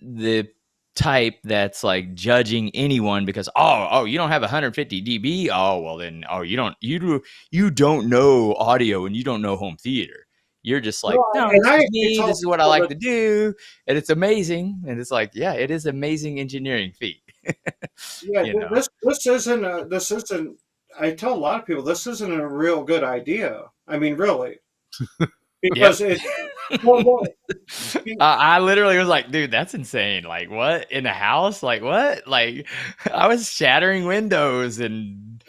the type that's like judging anyone because you don't have 150 dB. Oh, well then, you don't know audio and you don't know home theater. You're just like, no, this is me. This is what I like to do, and it's amazing. And it's like, yeah, it is amazing engineering feat. Yeah, this isn't. I tell a lot of people this isn't a real good idea. I mean, really, Yep. because it. Well, I literally was like, dude, that's insane. Like, what? In the house? Like, what? Like, I was shattering windows and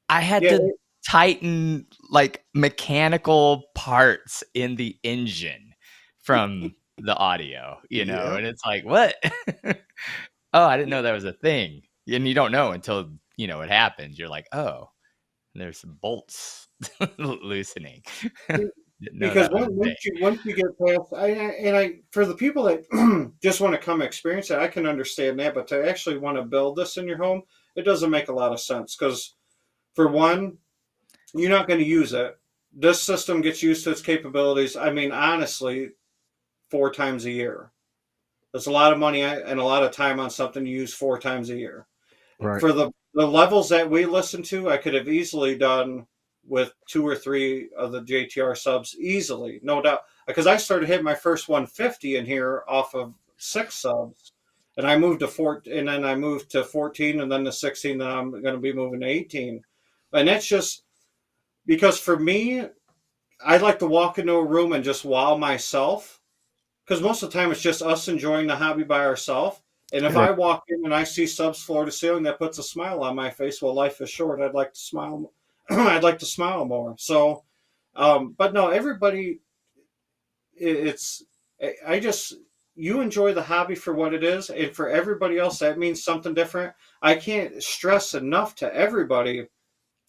I had yeah, to tighten like mechanical parts in the engine from the audio, you know? Yep. And it's like, what? Oh, I didn't know that was a thing. And you don't know until, you know, it happens. You're like, oh, there's some bolts loosening. Didn't know because that was a thing. once you get past, I for the people that just want to come experience it, I can understand that. But to actually want to build this in your home, it doesn't make a lot of sense. Because for one, you're not going to use it. This system gets used to its capabilities. I mean, honestly, 4 times a year. That's a lot of money and a lot of time on something you use 4 times a year. Right. For the levels that we listen to, I could have easily done with 2 or 3 of the JTR subs easily, no doubt. Because I started hitting my first 150 in here off of 6 subs, and I moved to 4, and then I moved to 14, and then to 16. Then I'm going to be moving to 18, and that's just because for me, I like to walk into a room and just wow myself. Because most of the time it's just us enjoying the hobby by ourselves. And if Right. I walk in and I see subs floor to ceiling, that puts a smile on my face. Well, life is short. I'd like to smile. I'd like to smile more. So, but no, everybody. It's. I just you enjoy the hobby for what it is, and for everybody else that means something different. I can't stress enough to everybody.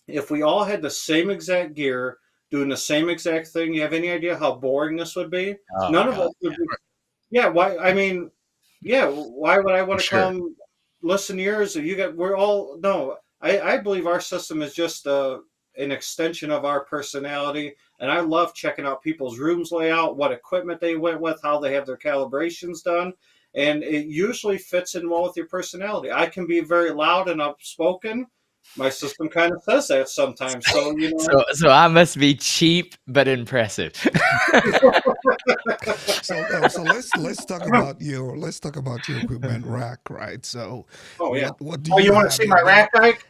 If we all had the same exact gear, doing the same exact thing, you have any idea how boring this would be? Oh, None of God. us would be. Yeah, why? I mean, yeah, why would I want to Sure. come listen to yours? You got, we're all, no, I believe our system is just an extension of our personality. And I love checking out people's rooms layout, what equipment they went with, how they have their calibrations done. And it usually fits in well with your personality. I can be very loud and outspoken. My system kind of says that sometimes. So, you know, So I must be cheap but impressive. So let's talk about your equipment rack, right? So oh, yeah. what do Oh, you you want to have see in my there? rack, Ike?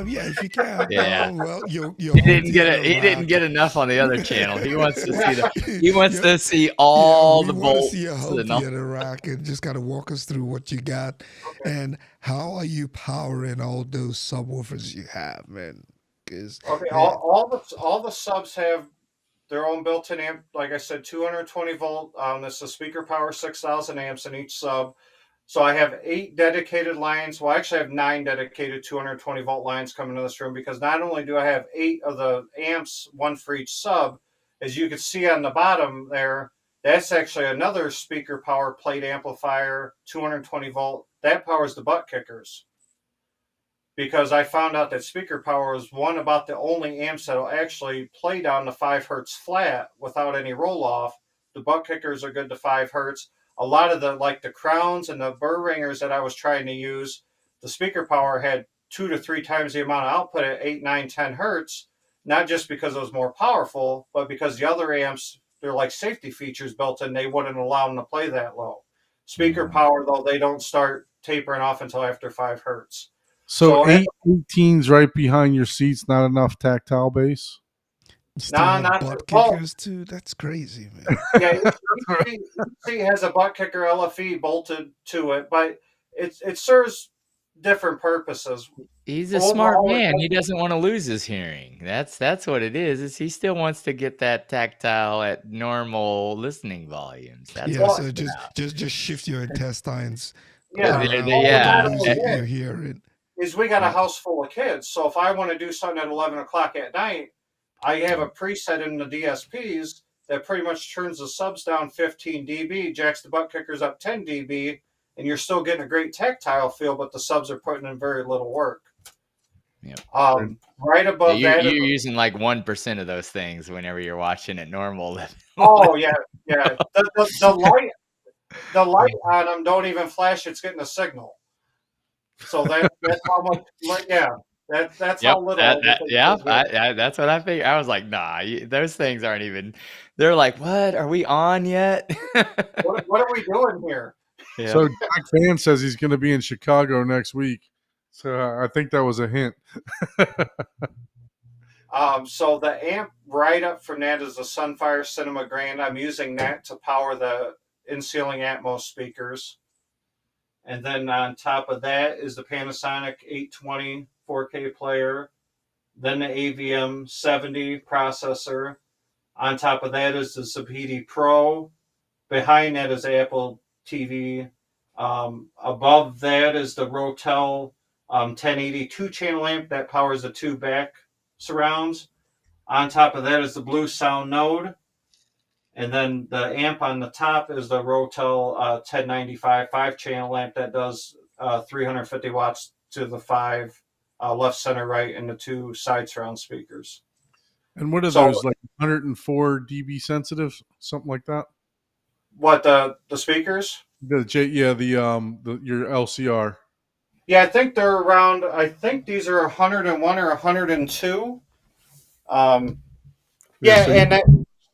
Yeah, if you can. Yeah. Well, your He home didn't get theater it. He didn't rack. get enough on the other channel. He wants to see the. He Yeah, wants to see all we the want to bolts see your home and all. theater rack and just kind of walk us through what you got Okay. and how are you powering all those subwoofers you have, man? Because Okay, man, all the subs have their own built-in amp. Like I said, 220 volt. This is speaker power, 6,000 amps in each sub. So I have 8 dedicated lines. Well, I actually have 9 dedicated 220 volt lines coming to this room because not only do I have 8 of the amps, one for each sub, as you can see on the bottom there, that's actually another speaker power plate amplifier, 220 volt. That powers the butt kickers because I found out that speaker power is one about the only amps that'll actually play down to 5 hertz flat without any roll off. The butt kickers are good to 5 hertz. A lot of the like the crowns and the burr ringers that I was trying to use, the speaker power had 2 to 3 times the amount of output at 8, 9, 10 hertz. Not just because it was more powerful, but because the other amps, they're like safety features built in, they wouldn't allow them to play that low. Speaker power, though, they don't start tapering off until after 5 hertz. So So 18's right behind your seats, not enough tactile base. you still nah, have not butt well. kickers too. That's crazy, man. Yeah, each seat has a butt kicker LFE bolted to it, but it serves different purposes. He's a smart Overall, man. He doesn't want to lose his hearing. That's what it is. Is he still wants to get that tactile at normal listening volumes. That's Yeah, what well, so it's about. just shift your intestines yeah. They- around they- to yeah. don't lose Yeah. your hearing. Is we got a Right. house full of kids, so if I want to do something at 11 o'clock at night, I have a preset in the DSPs that pretty much turns the subs down 15 dB, jacks the butt kickers up 10 dB, and you're still getting a great tactile feel, but the subs are putting in very little work. Yep. Right above You're that is using like 1% of those things whenever you're watching at normal. oh yeah. The light on them don't even flash. It's getting a signal. So that's how much. Yeah, that's Yep. how little. That's what I figured. I was like, nah, those things aren't even. They're like, what? Are we on yet? What are we doing here? Yeah. So Jack Fan says he's going to be in Chicago next week. So I think that was a hint. So the amp right up from that is the Sunfire Cinema Grand. I'm using that to power the in-ceiling Atmos speakers. And then on top of that is the Panasonic 820 4K player. Then the AVM 70 processor. On top of that is the Zapiti Pro. Behind that is Apple TV. Above that is the Rotel 1080 2-channel amp that powers the two back surrounds. On top of that is the Blue Sound Node. And then the amp on the top is the Rotel 1095 5-channel amp that does 350 watts to the 5 left, center, right, and the 2 side surround speakers. And what are So- those, like 104 dB sensitive, something like that? What, the speakers? The your LCR. Yeah, I think they're around, I think these are 101 or 102. Yeah, so and that,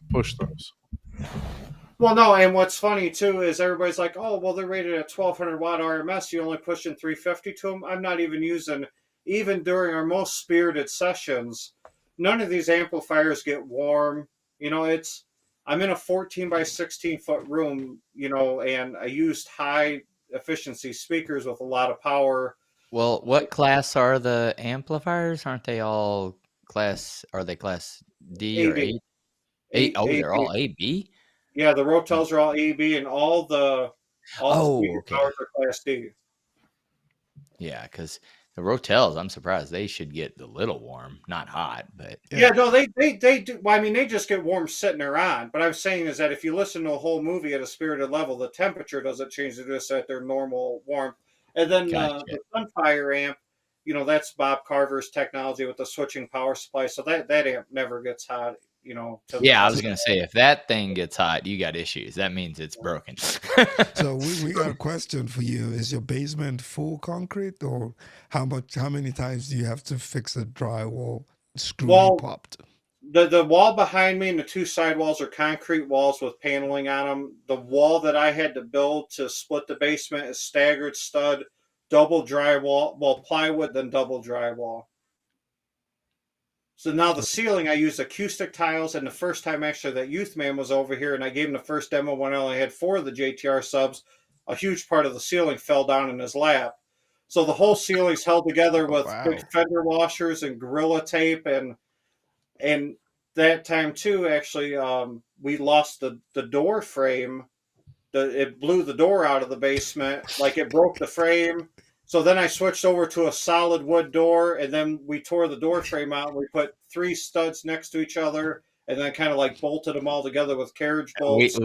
push those. well, no, and what's funny too is everybody's like, oh, well, they're rated at 1200 watt RMS. You only pushing 350 to them. I'm not even using, even during our most spirited sessions, none of these amplifiers get warm. You know, I'm in a 14 by 16 foot room, you know, and I used high efficiency speakers with a lot of power. Well, what class are the amplifiers? Aren't they all class? Are they class D or AB. A? Oh, AB. they're all AB. Yeah, the Rotels are all AB, and all the speaker okay. powers are Class D. Yeah, because the Rotels, I'm surprised they should get a little warm, not hot, but Yeah, no, they do. Well, I mean, they just get warm sitting there on. But I'm saying is that if you listen to a whole movie at a spirited level, the temperature doesn't change to just at their normal warmth. And then Gotcha. the Sunfire amp, you know, that's Bob Carver's technology with the switching power supply. So that amp never gets hot. You know. yeah, I was gonna say if that thing gets hot, you got issues. That means it's broken. So we got a question for you. Is your basement full concrete, or how many times do you have to fix a drywall screw Well, popped? The wall behind me and the 2 side walls are concrete walls with paneling on them. The wall that I had to build to split the basement is staggered stud, double drywall, well, plywood, then double drywall. So now the ceiling, I used acoustic tiles, and the first time actually that Youth Man was over here, and I gave him the first demo when I only had 4 of the JTR subs, a huge part of the ceiling fell down in his lap. So the whole ceiling's held together with big fender washers and Gorilla tape, and that time too, actually, we lost the door frame. It blew the door out of the basement, like it broke the frame. So then I switched over to a solid wood door, and then we tore the door frame out. And we put 3 studs next to each other, and then kind of like bolted them all together with carriage bolts.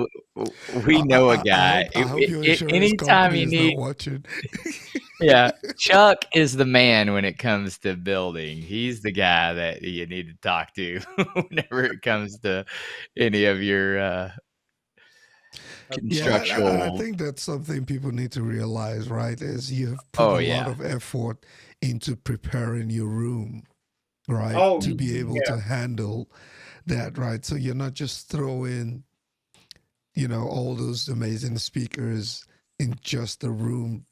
we know a guy. I hope your insurance Anytime company you is need, not watching. yeah, Chuck is the man when it comes to building. He's the guy that you need to talk to whenever it comes to any of your constructional. Yeah, I think that's something people need to realize, right? Is you have put a lot of effort into preparing your room, right? To be able to handle that, right? So you're not just throwing, you know, all those amazing speakers in just the room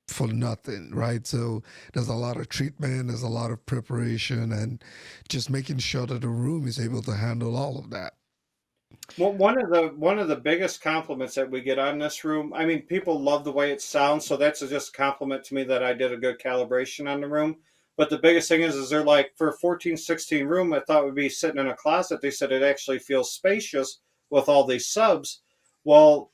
for nothing, right? So there's a lot of treatment, there's a lot of preparation, and just making sure that the room is able to handle all of that. Well, one of the biggest compliments that we get on this room, I mean, people love the way it sounds, so that's just a compliment to me that I did a good calibration on the room. But the biggest thing is they're like, for a 14-16 room, I thought would be sitting in a closet. They said it actually feels spacious with all these subs. Well,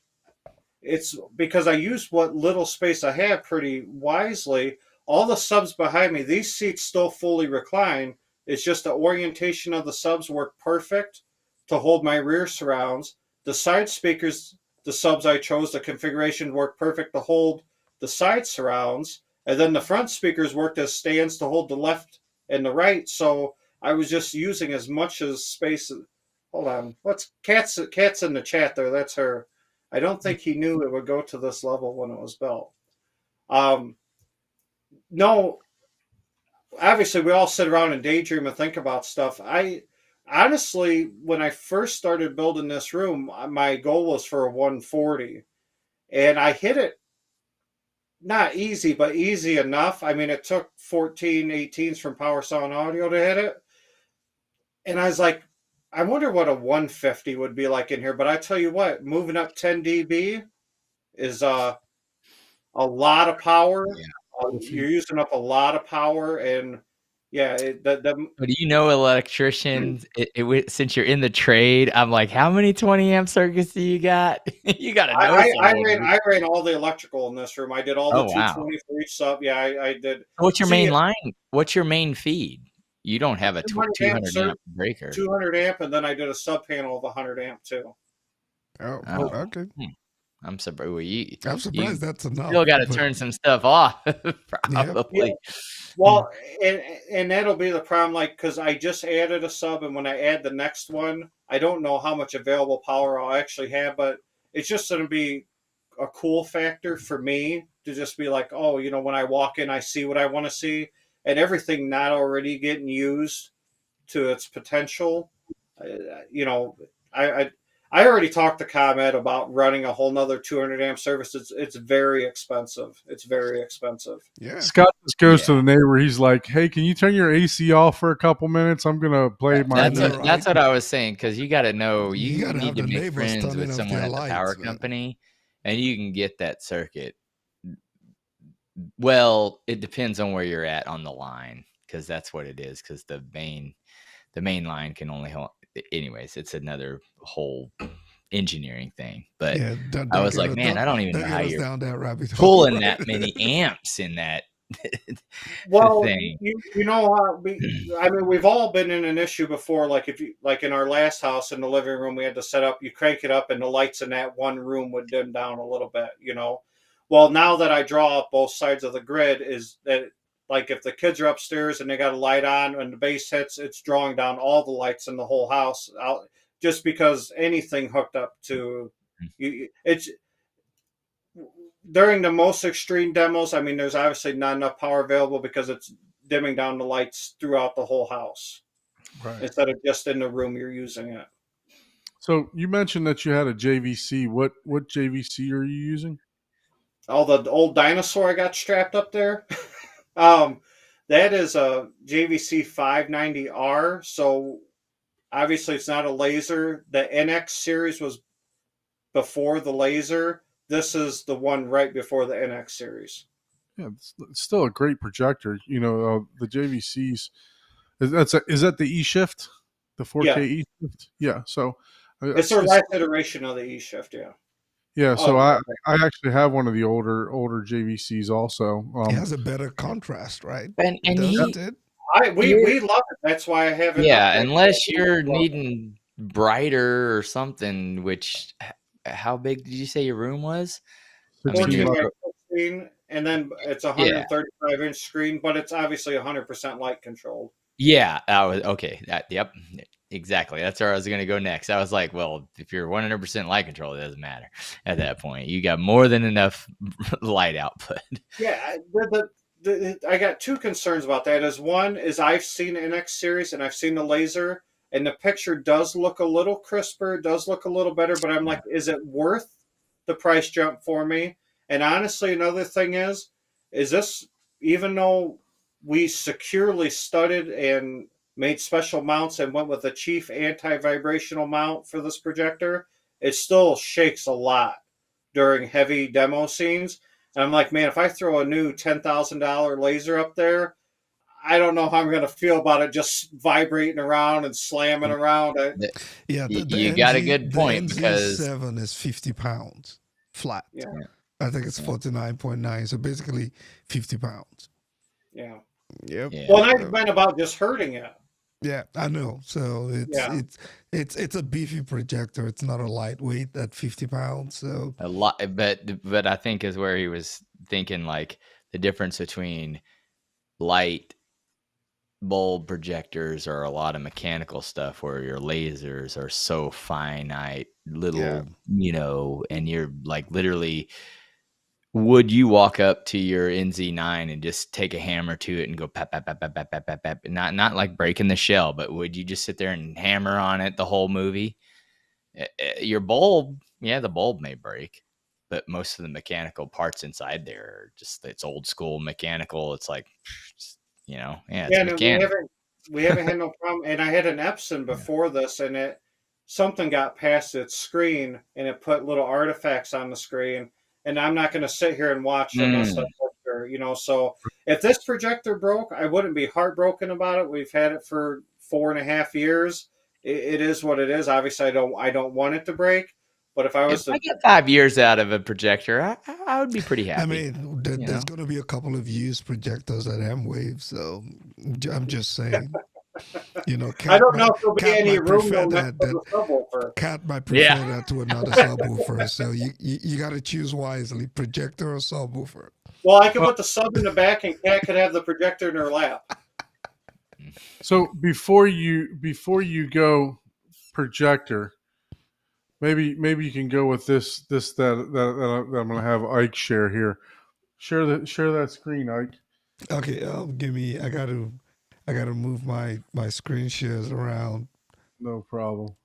it's because I use what little space I have pretty wisely. All the subs behind me, these seats still fully recline. It's just the orientation of the subs work perfect to hold my rear surrounds. The side speakers, the subs I chose, the configuration worked perfect to hold the side surrounds. And then the front speakers worked as stands to hold the left and the right. So I was just using as much as space. Hold on. What's Katt's in the chat there? That's her. I don't think he knew it would go to this level when it was built. No, obviously we all sit around and daydream and think about stuff. I honestly, when I first started building this room, my goal was for a 140, and I hit it not easy, but easy enough. I mean, it took 14 18s from Power Sound Audio to hit it. And I was like, I wonder what a 150 would be like in here. But I tell you what, moving up 10 dB is a lot of power. You're using up a lot of power, and yeah, But do you know electricians? Since you're in the trade, I'm like, how many 20 amp circuits do you got? You got to know someone. I ran all the electrical in this room. I did all the Oh wow! 220 for each sub. Yeah, I did. What's your See, main line? What's your main feed? You don't have a 200 200 amp breaker. 200 amp, and then I did a sub panel of 100 amp too. Oh, Oh, okay. I'm surprised. Well, you I'm surprised that's enough. still got to but- turn some stuff off, probably. Well, and that'll be the problem, like, because I just added a sub, and when I add the next one, I don't know how much available power I'll actually have, but it's just going to be a cool factor for me to just be like, oh, you know, when I walk in, I see what I want to see, and everything not already getting used to its potential. You know, I already talked to ComEd about running a whole nother 200 amp service. It's very expensive. It's very expensive. Yeah. Scott just goes to the neighbor. He's like, "Hey, can you turn your AC off for a couple minutes? I'm gonna play my." That's what I was saying, because you got to know You gotta need have to the make neighbors friends turning with off someone their at the lights, power man. company, and you can get that circuit. Well, it depends on where you're at on the line, because that's what it is. Because the main line can only hold. Anyways, it's another whole engineering thing. But Yeah, I was like, man, I don't even know how you're down that rabbit hole. pulling that many amps in that Well, thing. you know, I mean, we've all been in an issue before. Like if you, like in our last house in the living room, we had to set up. You crank it up, and the lights in that one room would dim down a little bit. You know, well, now that I draw up both sides of the grid, is that like if the kids are upstairs and they got a light on and the bass hits, it's drawing down all the lights in the whole house out. Just because anything hooked up to you, it's during the most extreme demos. I mean, there's obviously not enough power available because it's dimming down the lights throughout the whole house instead of just in the room you're using it. So you mentioned that you had a JVC. What JVC are you using? Oh, the old dinosaur I got strapped up there. That is a JVC 590R. So obviously it's not a laser. The NX series was before the laser. This is the one right before the NX series. Yeah, it's still a great projector. You know, the JVCs. Is that the E shift, the 4K E shift? Yeah. So it's our last iteration of the E shift. Yeah. Yeah. So I actually have one of the older JVCs also. It has a better contrast, right? And we love it. That's why I have it. Yeah, unless you're needing brighter or something. Which, how big did you say your room was? 14 by 16, and then it's a 135-inch screen, but it's obviously 100% light controlled. Yeah, I was okay. Yep, exactly. That's where I was going to go next. I was like, well, if you're 100% light control, it doesn't matter at that point. You got more than enough light output. Yeah, I got two concerns about that. Is one is I've seen the NX series and I've seen the laser, and the picture does look a little crisper, does look a little better, but I'm like, is it worth the price jump for me? And honestly, another thing is this, even though we securely studded and made special mounts and went with a Chief anti-vibrational mount for this projector, it still shakes a lot during heavy demo scenes. And I'm like, man, if I throw a new $10,000 laser up there, I don't know how I'm going to feel about it just vibrating around and slamming around. Yeah, you got a good point, because 7 is 50 pounds flat. Yeah. I think it's 49.9, so basically 50 pounds. Yeah. Yep. Yeah. Well, I've been about just hurting it. Yeah, I know. So it's a beefy projector. It's not a lightweight at 50 pounds. So a lot, but I think is where he was thinking, like the difference between light bulb projectors or a lot of mechanical stuff where your lasers are so finite little, you know, and you're like literally, would you walk up to your NZ9 and just take a hammer to it and go pap, pap, pap, pap, pap, pap, pap, pap, not like breaking the shell, but would you just sit there and hammer on it the whole movie? Your bulb, the bulb may break, but most of the mechanical parts inside there are just, it's old school mechanical. It's like, it's Yeah, no, mechanical. we haven't had no problem. And I had an Epson before this, and something got past its screen, and it put little artifacts on the screen. And I'm not going to sit here and watch unless I So if this projector broke, I wouldn't be heartbroken about it. We've had it for 4.5 years. It is what it is. Obviously, I don't want it to break. But if I was If to I get 5 years out of a projector, I would be pretty happy. I mean, there's going to be a couple of used projectors at M-Wave, so I'm just saying. I don't know if there'll be Katt any might room prefer next to the subwoofer. Katt might prefer Yeah. that to another subwoofer. So you got to choose wisely, projector or subwoofer. Well, I could put the sub in the back, and Kat could have the projector in her lap. So before you go projector, maybe you can go with this that I'm going to have Ike share here. Share that screen, Ike. Okay, give me. I gotta move my screen shares around. No problem.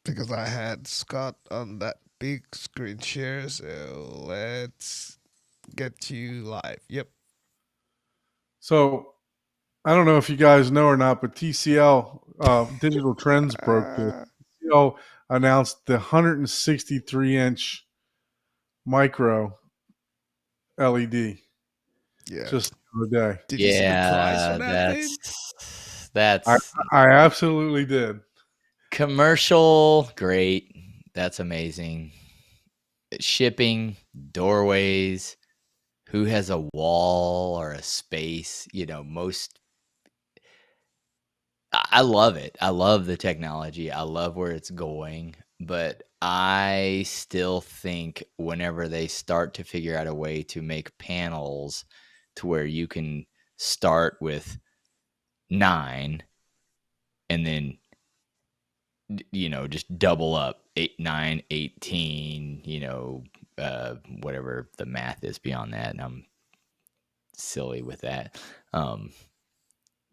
Because I had Scott on that big screen share. So let's get you live. Yep. So I don't know if you guys know or not, but TCL Digital Trends broke this. TCL announced the 163-inch micro LED. Yeah. Just the other day. Did you see the price for that thing? That's I absolutely did. commercial. Great. That's amazing. Shipping, doorways, who has a wall or a space, I love it. I love the technology. I love where it's going, but I still think whenever they start to figure out a way to make panels to where you can start with 9 and then just double up 8, 9, 18, whatever the math is beyond that, and I'm silly with that.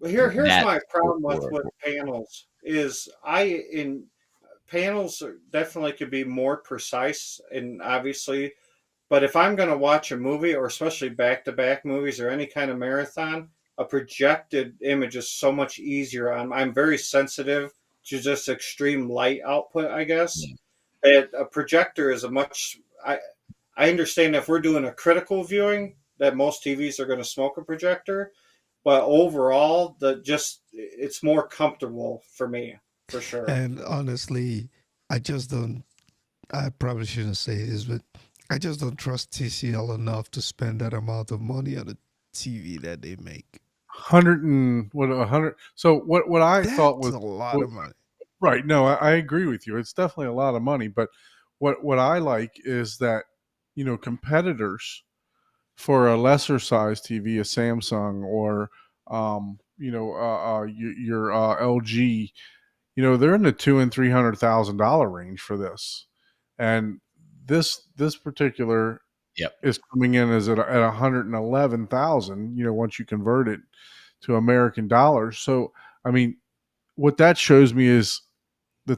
Here's That- my problem with panels is panels definitely could be more precise, and obviously, but if I'm going to watch a movie, or especially back-to-back movies or any kind of marathon, a projected image is so much easier. I'm very sensitive to just extreme light output, I guess. And a projector is I understand if we're doing a critical viewing that most TVs are going to smoke a projector, but overall, it's more comfortable for me, for sure. And honestly, I probably shouldn't say this, but I just don't trust TCL enough to spend that amount of money on a TV that they make. 100. So what I thought was a lot of money. right. No, I agree with you. It's definitely a lot of money, but what I like is that competitors for a lesser size TV, a Samsung or your LG, they're in the $200,000 and $300,000 range for this, and this particular is coming in as at 111,000. Once you convert it to American dollars, so I mean, what that shows me is the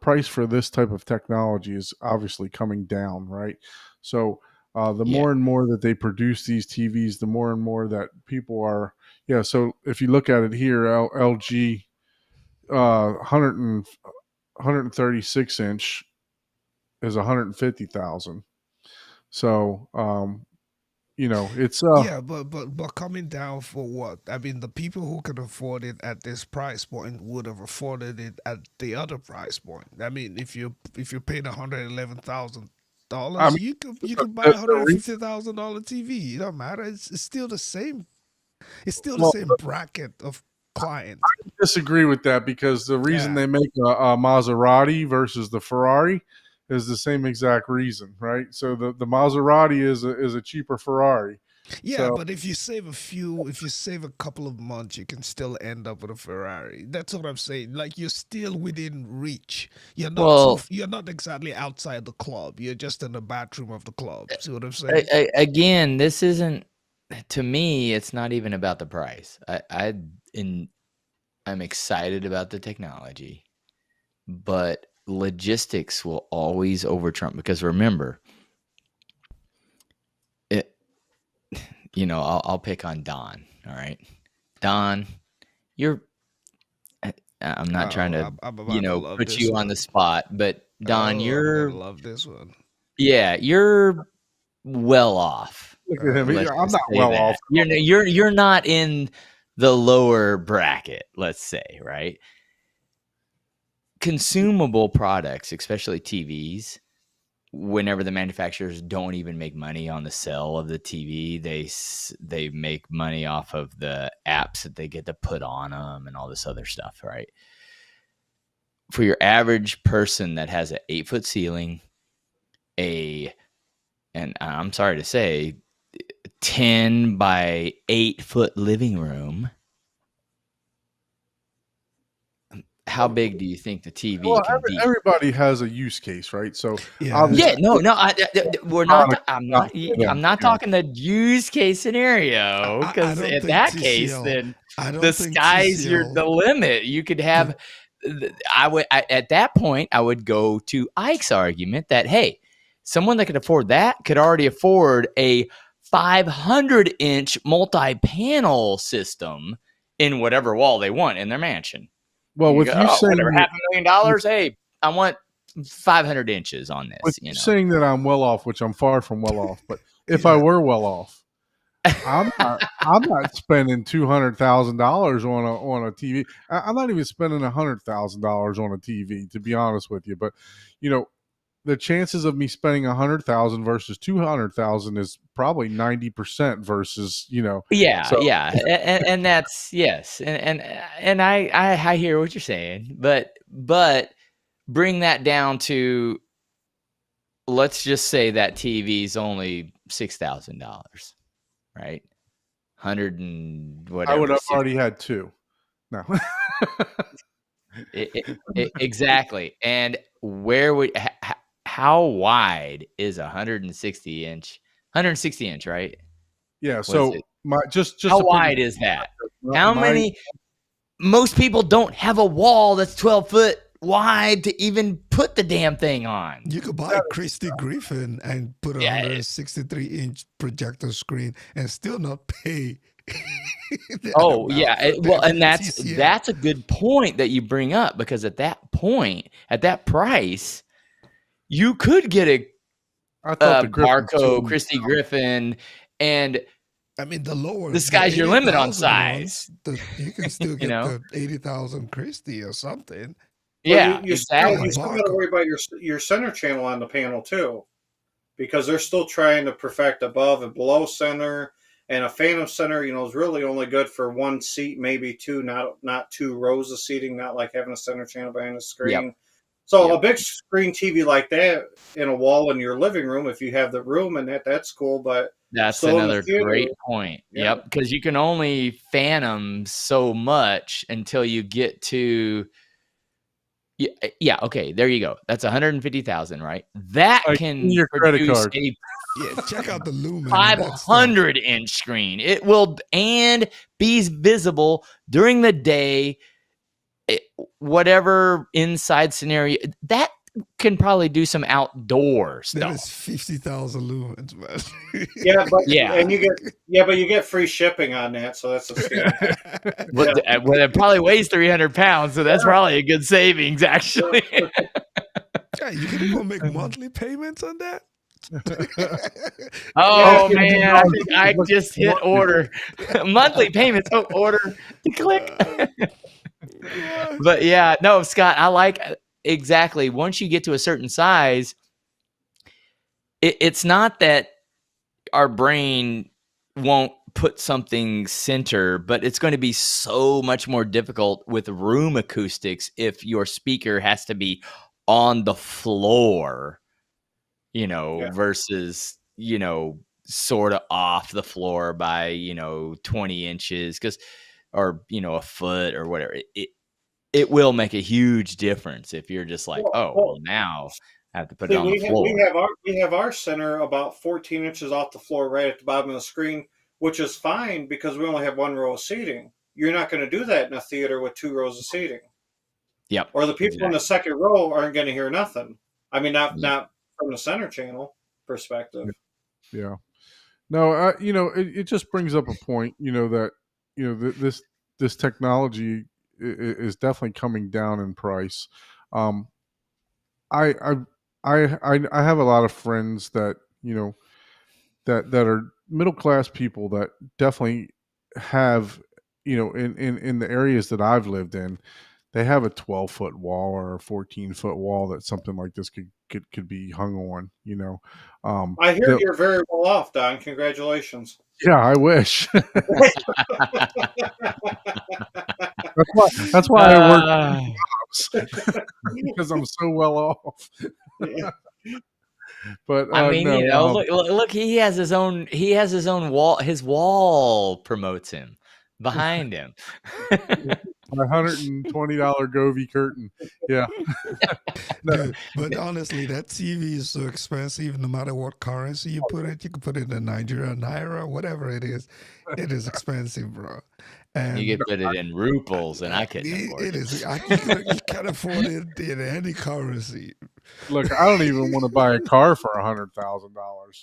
price for this type of technology is obviously coming down, right? So more and more that they produce these TVs, the more and more that people are, so if you look at it here, LG 136 inch is 150,000. So it's yeah, but coming down for what? I mean, the people who could afford it at this price point would have afforded it at the other price point. I mean, if you paid $111,000, you could buy $150,000 TV. It don't matter. It's still the same. It's still the same bracket of client. I disagree with that, because the reason they make a Maserati versus the Ferrari is the same exact reason, right? So the Maserati is a cheaper Ferrari. Yeah, but if you save a couple of months, you can still end up with a Ferrari. That's what I'm saying. Like, you're still within reach. You're not exactly outside the club. You're just in the bathroom of the club. See what I'm saying? Again, this isn't, to me, it's not even about the price. I'm excited about the technology, but logistics will always over trump, because remember, I'll pick on Don. All right, Don, you're. I'm not trying to, I'm about to love put this you on the one. spot, but Don, Oh, I'm gonna love this one. you're well off. Look at him. Let's I'm just not say well that off. you're not in the lower bracket. Let's say, right? Consumable products, especially TVs, whenever the manufacturers don't even make money on the sale of the TV, they make money off of the apps that they get to put on them and all this other stuff, right? For your average person that has an 8-foot ceiling, and I'm sorry to say, 10 by 8-foot living room, how big do you think the TV Well, can be? everybody has a use case, right? So Yeah. Yeah, no, we're not. I'm not. for them, I'm not talking the use case scenario, I because don't in think that case, TCL. then I the don't think sky's TCL. the limit. You could have. At that point, I would go to Ike's argument that, hey, someone that could afford that could already afford a 500-inch multi-panel system in whatever wall they want in their mansion. Well, You with go, you saying whatever, that, $500,000. Hey, I want 500 inches on with this. you saying that I'm well off, which I'm far from well off, but if Yeah. I were well off, I'm not spending $200,000 on a TV. I'm not even spending $100,000 on a TV, to be honest with you. But the chances of me spending 100,000 versus 200,000 is probably 90% versus Yeah, So yeah, and that's yes, and I hear what you're saying, but bring that down to, let's just say that TV's only $6,000, right? 100 and I whatever. would have already had two. No. Exactly. And where would how wide is 160 inch? 160 inch, right? Yeah. Was So it? just How to put wide is that? How my many? Most people don't have a wall that's 12 foot wide to even put the damn thing on. You could buy Christy Griffin and put a Yeah. 163-inch projector screen and still not pay. that Oh amount yeah, for well, that and TCL. that's a good point that you bring up, because at that point, at that price, you could get a I thought the Griffin Barco, too. Christy Griffin, and I mean, the sky's your limit on 80,000 size. ones, you can still You get know? the 80,000 Christie or something. Well, Yeah, you exactly. still got to worry about your center channel on the panel too, because they're still trying to perfect above and below center. And a phantom center, is really only good for one seat, maybe two, not two rows of seating, not like having a center channel behind the screen. Yep. So Yep. a big screen TV like that in a wall in your living room, if you have the room, and that's cool. But That's still in the another theater, great point. Yeah. Yep, because you can only phantom so much until you get to. Yeah, okay, there you go. That's 150,000, right? That can your credit produce card. a Yeah, check out the lumen. and that stuff. 500-inch screen. It will and be visible during the day. Whatever inside scenario, that can probably do some outdoor That is stuff. 50,000 lumens, man. Yeah, but Yeah. and you get free shipping on that, so that's a steal. Well, it probably weighs 300 pounds, so that's probably a good savings, actually. Yeah, you can even make monthly payments on that. Oh Yeah, man, I think I just hit order. Monthly payments. Oh, order. Click. But yeah, no, Scott, I like exactly. Once you get to a certain size, it's not that our brain won't put something center, but it's going to be so much more difficult with room acoustics if your speaker has to be on the floor, versus, sort of off the floor by, 20 inches or, a foot or whatever. It will make a huge difference if you're just like, now I have to put it on the floor. We have our center about 14 inches off the floor, right at the bottom of the screen, which is fine because we only have one row of seating. You're not going to do that in a theater with two rows of seating. Yep. Or the people in the second row aren't going to hear nothing. I mean, not from the center channel perspective. Yeah. No, it just brings up a point, that this technology is definitely coming down in price. Um, I I have a lot of friends that that are middle class people that definitely have, in the areas that I've lived in, they have a 12-foot wall or a 14-foot wall that something like this could be hung on. I hear The, you're very well off, Don. Congratulations. yeah, I wish. That's why I work Uh, because I'm so well off. Yeah. But I mean, no, look, he has his own wall. His wall promotes him behind him. my $120 Govee curtain. Yeah. No, Dude, but honestly, that TV is so expensive. No matter what currency you put it, you can put it in Nigeria, naira, whatever it is expensive, bro. And You could put it in ruples, and I couldn't afford it it. is. You can't afford it in any currency. look, I don't even want to buy a car for $100,000,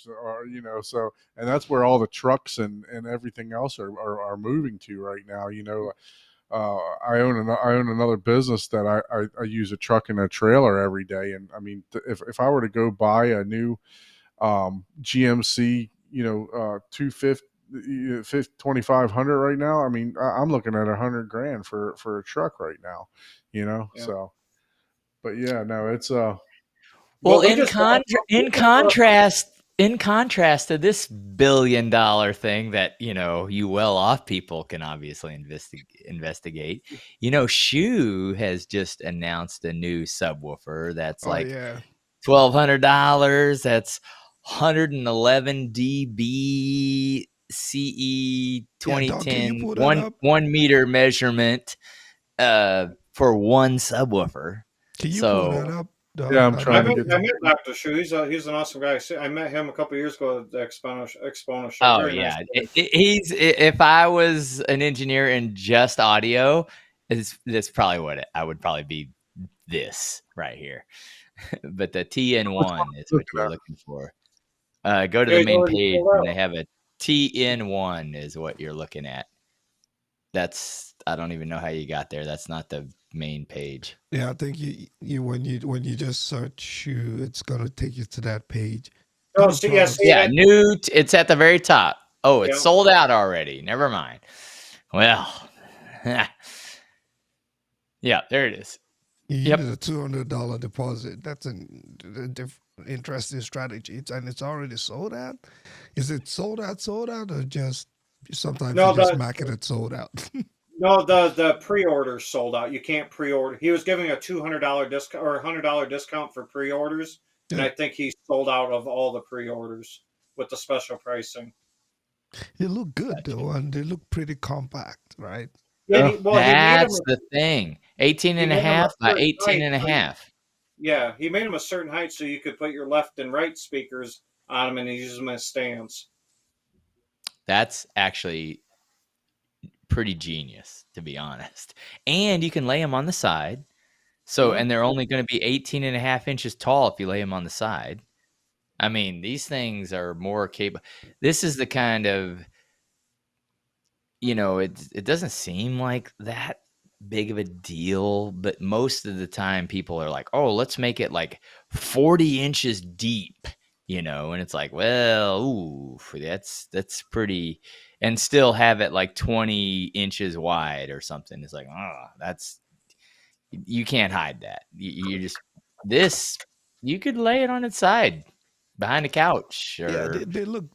or so, and that's where all the trucks and everything else are moving to right now. I own another business that I use a truck and a trailer every day, and I mean, if I were to go buy a new GMC, 250. 2,500 right now. I mean, I'm looking at $100,000 for a truck right now, Yeah. So, but yeah, no, it's Well, Well, we in just contrast to this $1 billion thing that you well-off people can obviously investigate. Shu has just announced a new subwoofer that's Oh like yeah. $1,200. That's 111 dB CE Yeah, Don, can you 2010 pull that up? 1 meter measurement for one subwoofer. Can you pull that So up, yeah, Don? I'm I trying to know. get. I met Dr. Shu. He's an awesome guy. I met him a couple years ago at the Exponent show. oh Very nice yeah, guy. if I was an engineer in just audio, that's probably what I would probably be this right here. But the TN1 is what you're looking for. Go to Yeah, the he's main already page sold and they out. have a TN1 is what you're looking at. I don't even know how you got there. That's not the main page. Yeah, I think you when you just search shoe, it's gonna take you to that page. Oh, New see, yeah, products. see Yeah, that? it's at the very top. Oh, it's Yeah. sold out already. Never mind. Well, yeah, there it is. You Yep. needed a $200 deposit. That's an interesting strategy. It's already sold out. Is it sold out, or just sometimes No, you just market it sold out? No, the pre-orders sold out. You can't pre-order. He was giving a $200 discount or $100 discount for pre-orders, and Yeah. I think he's sold out of all the pre-orders with the special pricing. They look good though, and they look pretty compact, right? Yeah, Yeah. he made them. That's the thing. 18 He and a made them a half by certain 18 height. and a half. Yeah, he made them a certain height so you could put your left and right speakers on them and use them as stands. That's actually pretty genius, to be honest. And you can lay them on the side. So, Mhm. and they're only going to be 18 and a half inches tall if you lay them on the side. I mean, these things are more capable. This is the kind of, it doesn't seem like that big of a deal, but most of the time people are like, oh, let's make it like 40 inches deep, and it's like, well, ooh, that's pretty, and still have it like 20 inches wide or something. It's like, oh, you can't hide that. You just, you could lay it on its side behind a couch Yeah, or. they look.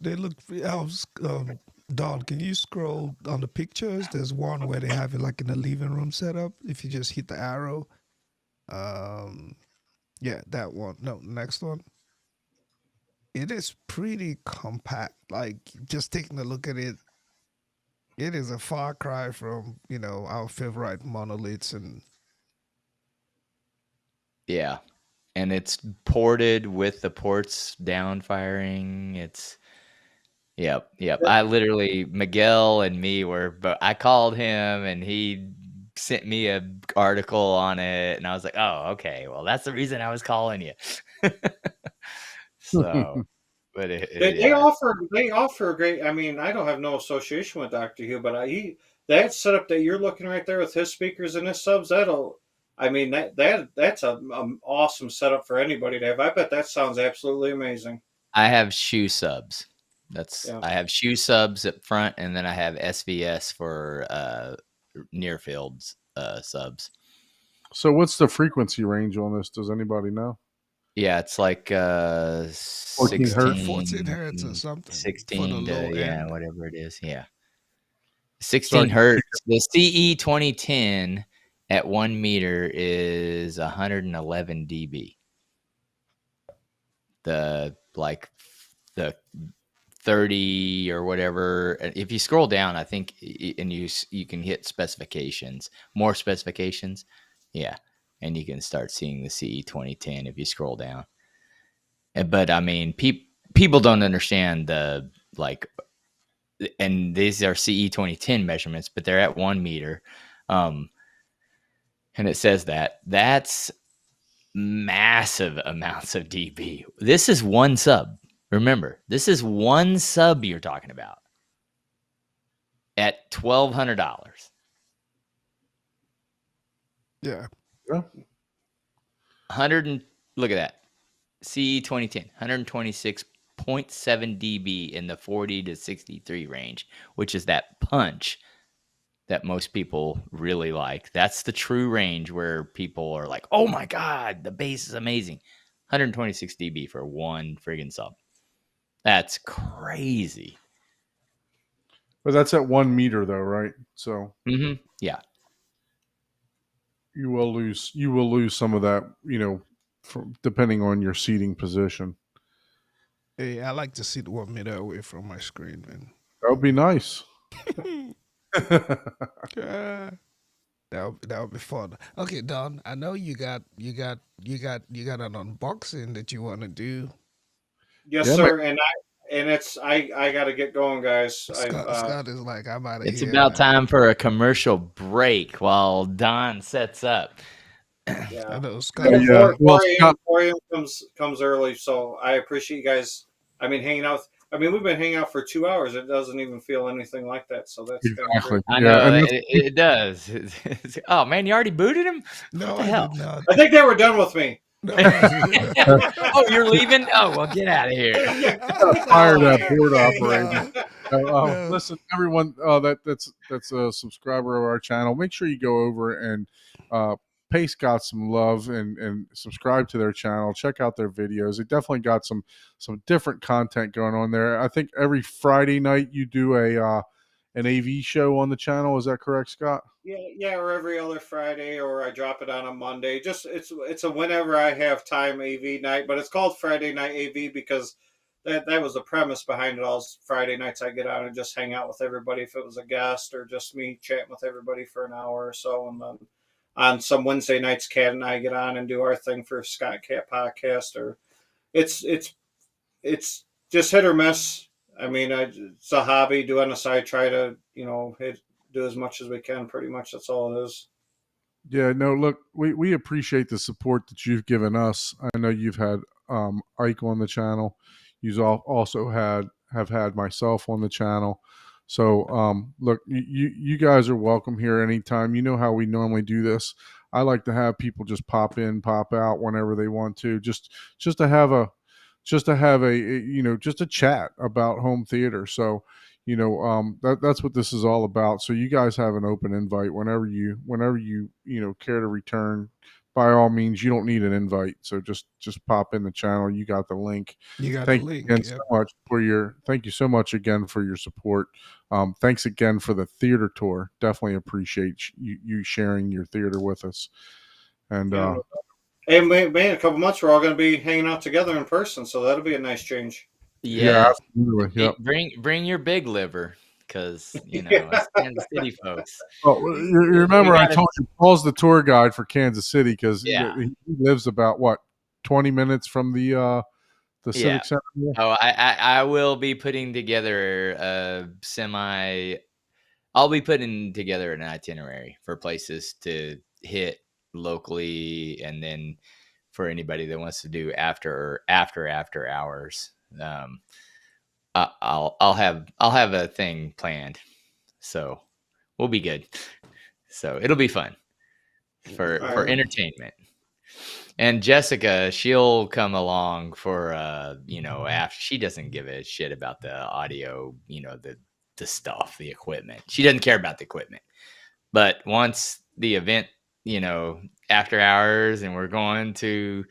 Don, can you scroll on the pictures? There's one where they have it like in a living room setup. If you just hit the arrow, yeah, that one. No, next one. It is pretty compact. Like just taking a look at it, it is a far cry from our favorite monoliths and Yeah. And it's ported with the ports down firing. Yep. I literally, Miguel and me but I called him and he sent me a article on it and I was like, oh, okay. Well, that's the reason I was calling you. So but They yeah, offer a great. I mean, I don't have no association with Doctor Hugh, but that setup that you're looking right there with his speakers and his subs, that'll. I mean that's a awesome setup for anybody to have. I bet that sounds absolutely amazing. I have shoe subs. Yeah. I have shoe subs up front, and then I have SVS for near fields subs. So what's the frequency range on this? Does anybody know? Yeah, it's like 14 hertz? 14 hertz or something for the 16 low to end. whatever it is. Yeah, So 16 hertz. The CE 2010 at 1 meter is 111 dB. The 30 or whatever. If you scroll down, I think, and you can hit specifications, more specifications. Yeah. And you can start seeing the CE 2010 if you scroll down. But I mean, people don't understand and these are CE 2010 measurements, but they're at 1 meter. And it says that's massive amounts of dB. This is one sub. Remember, this is one sub you're talking about at $1,200. Yeah. Yeah. 100 look at that. CE 2010, 126.7 dB in the 40 to 63 range, which is that punch that most people really like. That's the true range where people are like, "Oh my god, the bass is amazing." 126 dB for one friggin' sub. That's crazy. But that's at 1 meter though, right? So Yeah. you will lose some of that, depending on your seating position. Hey, I like to see the 1 meter away from my screen, man. That would be nice. Yeah. That would be fun. Okay, Don. I know you got an unboxing that you want to do. Yes, Yeah, sir. And it's I got to get going, guys. Scott is like, I'm out of It's here. about man. time for a commercial break while Don sets up. I Yeah. know Scott. Yeah, is yeah. like, Well, 4 a.m. comes early, so I appreciate you guys. I mean, hanging out. I mean, we've been hanging out for 2 hours. It doesn't even feel anything like that. So that's kind of exactly. great. I Yeah, know and it does. Oh man, you already booted him? no, What the I hell? did not. I think they were done with me. No, I did not. Oh, you're leaving? Oh well, get out of here. fire that board No, operator. no. Listen, everyone that's a subscriber of our channel. Make sure you go over and pay Scott some love and subscribe to their channel. Check out their videos. They definitely got some different content going on there. I think every Friday night you do an AV show on the channel. Is that correct, Scott? Yeah, or every other Friday, or I drop it on a Monday. Just it's a whenever I have time AV night, but it's called Friday Night AV because that was the premise behind it all. Is Friday nights I get out and just hang out with everybody if it was a guest or just me chatting with everybody for an hour or so, and then on some Wednesday nights, Kat and I get on and do our thing for Scott Cat Podcast. Or it's it's just hit or miss. I mean, it's a hobby. Do on the side, try to do as much as we can. Pretty much, that's all it is. Yeah, no, look, we appreciate the support that you've given us. I know you've had Ike on the channel. You've also have had myself on the channel. So look, you guys are welcome here anytime. You know how we normally do this. I like to have people just pop in, pop out whenever they want to, just to have a just a chat about home theater. So that's what this is all about. So you guys have an open invite whenever you care to return. By all means, you don't need an invite. So just pop in the channel. You got the link. You got Thank the you link. again Yep. so much thank you so much again for your support. Thanks again for the theater tour. Definitely appreciate you sharing your theater with us. And Yeah. Hey, man, a couple months we're all going to be hanging out together in person, so that'll be a nice change. yeah, Yes. absolutely. Yep. Bring your big liver, because Yeah. us Kansas City folks. Well, you remember I gotta- told you Paul's the tour guide for Kansas City because Yeah. he lives about 20 minutes from the Yeah. Civic Center. Oh, I will be putting together a semi. I'll be putting together an itinerary for places to hit locally, and then for anybody that wants to do after hours. um, I'll have a thing planned, so we'll be good. So it'll be fun for All right. entertainment. And Jessica, she'll come along for after. She doesn't give a shit about the audio, the stuff, the equipment. She doesn't care about the equipment. But once the event, after hours, and we're going to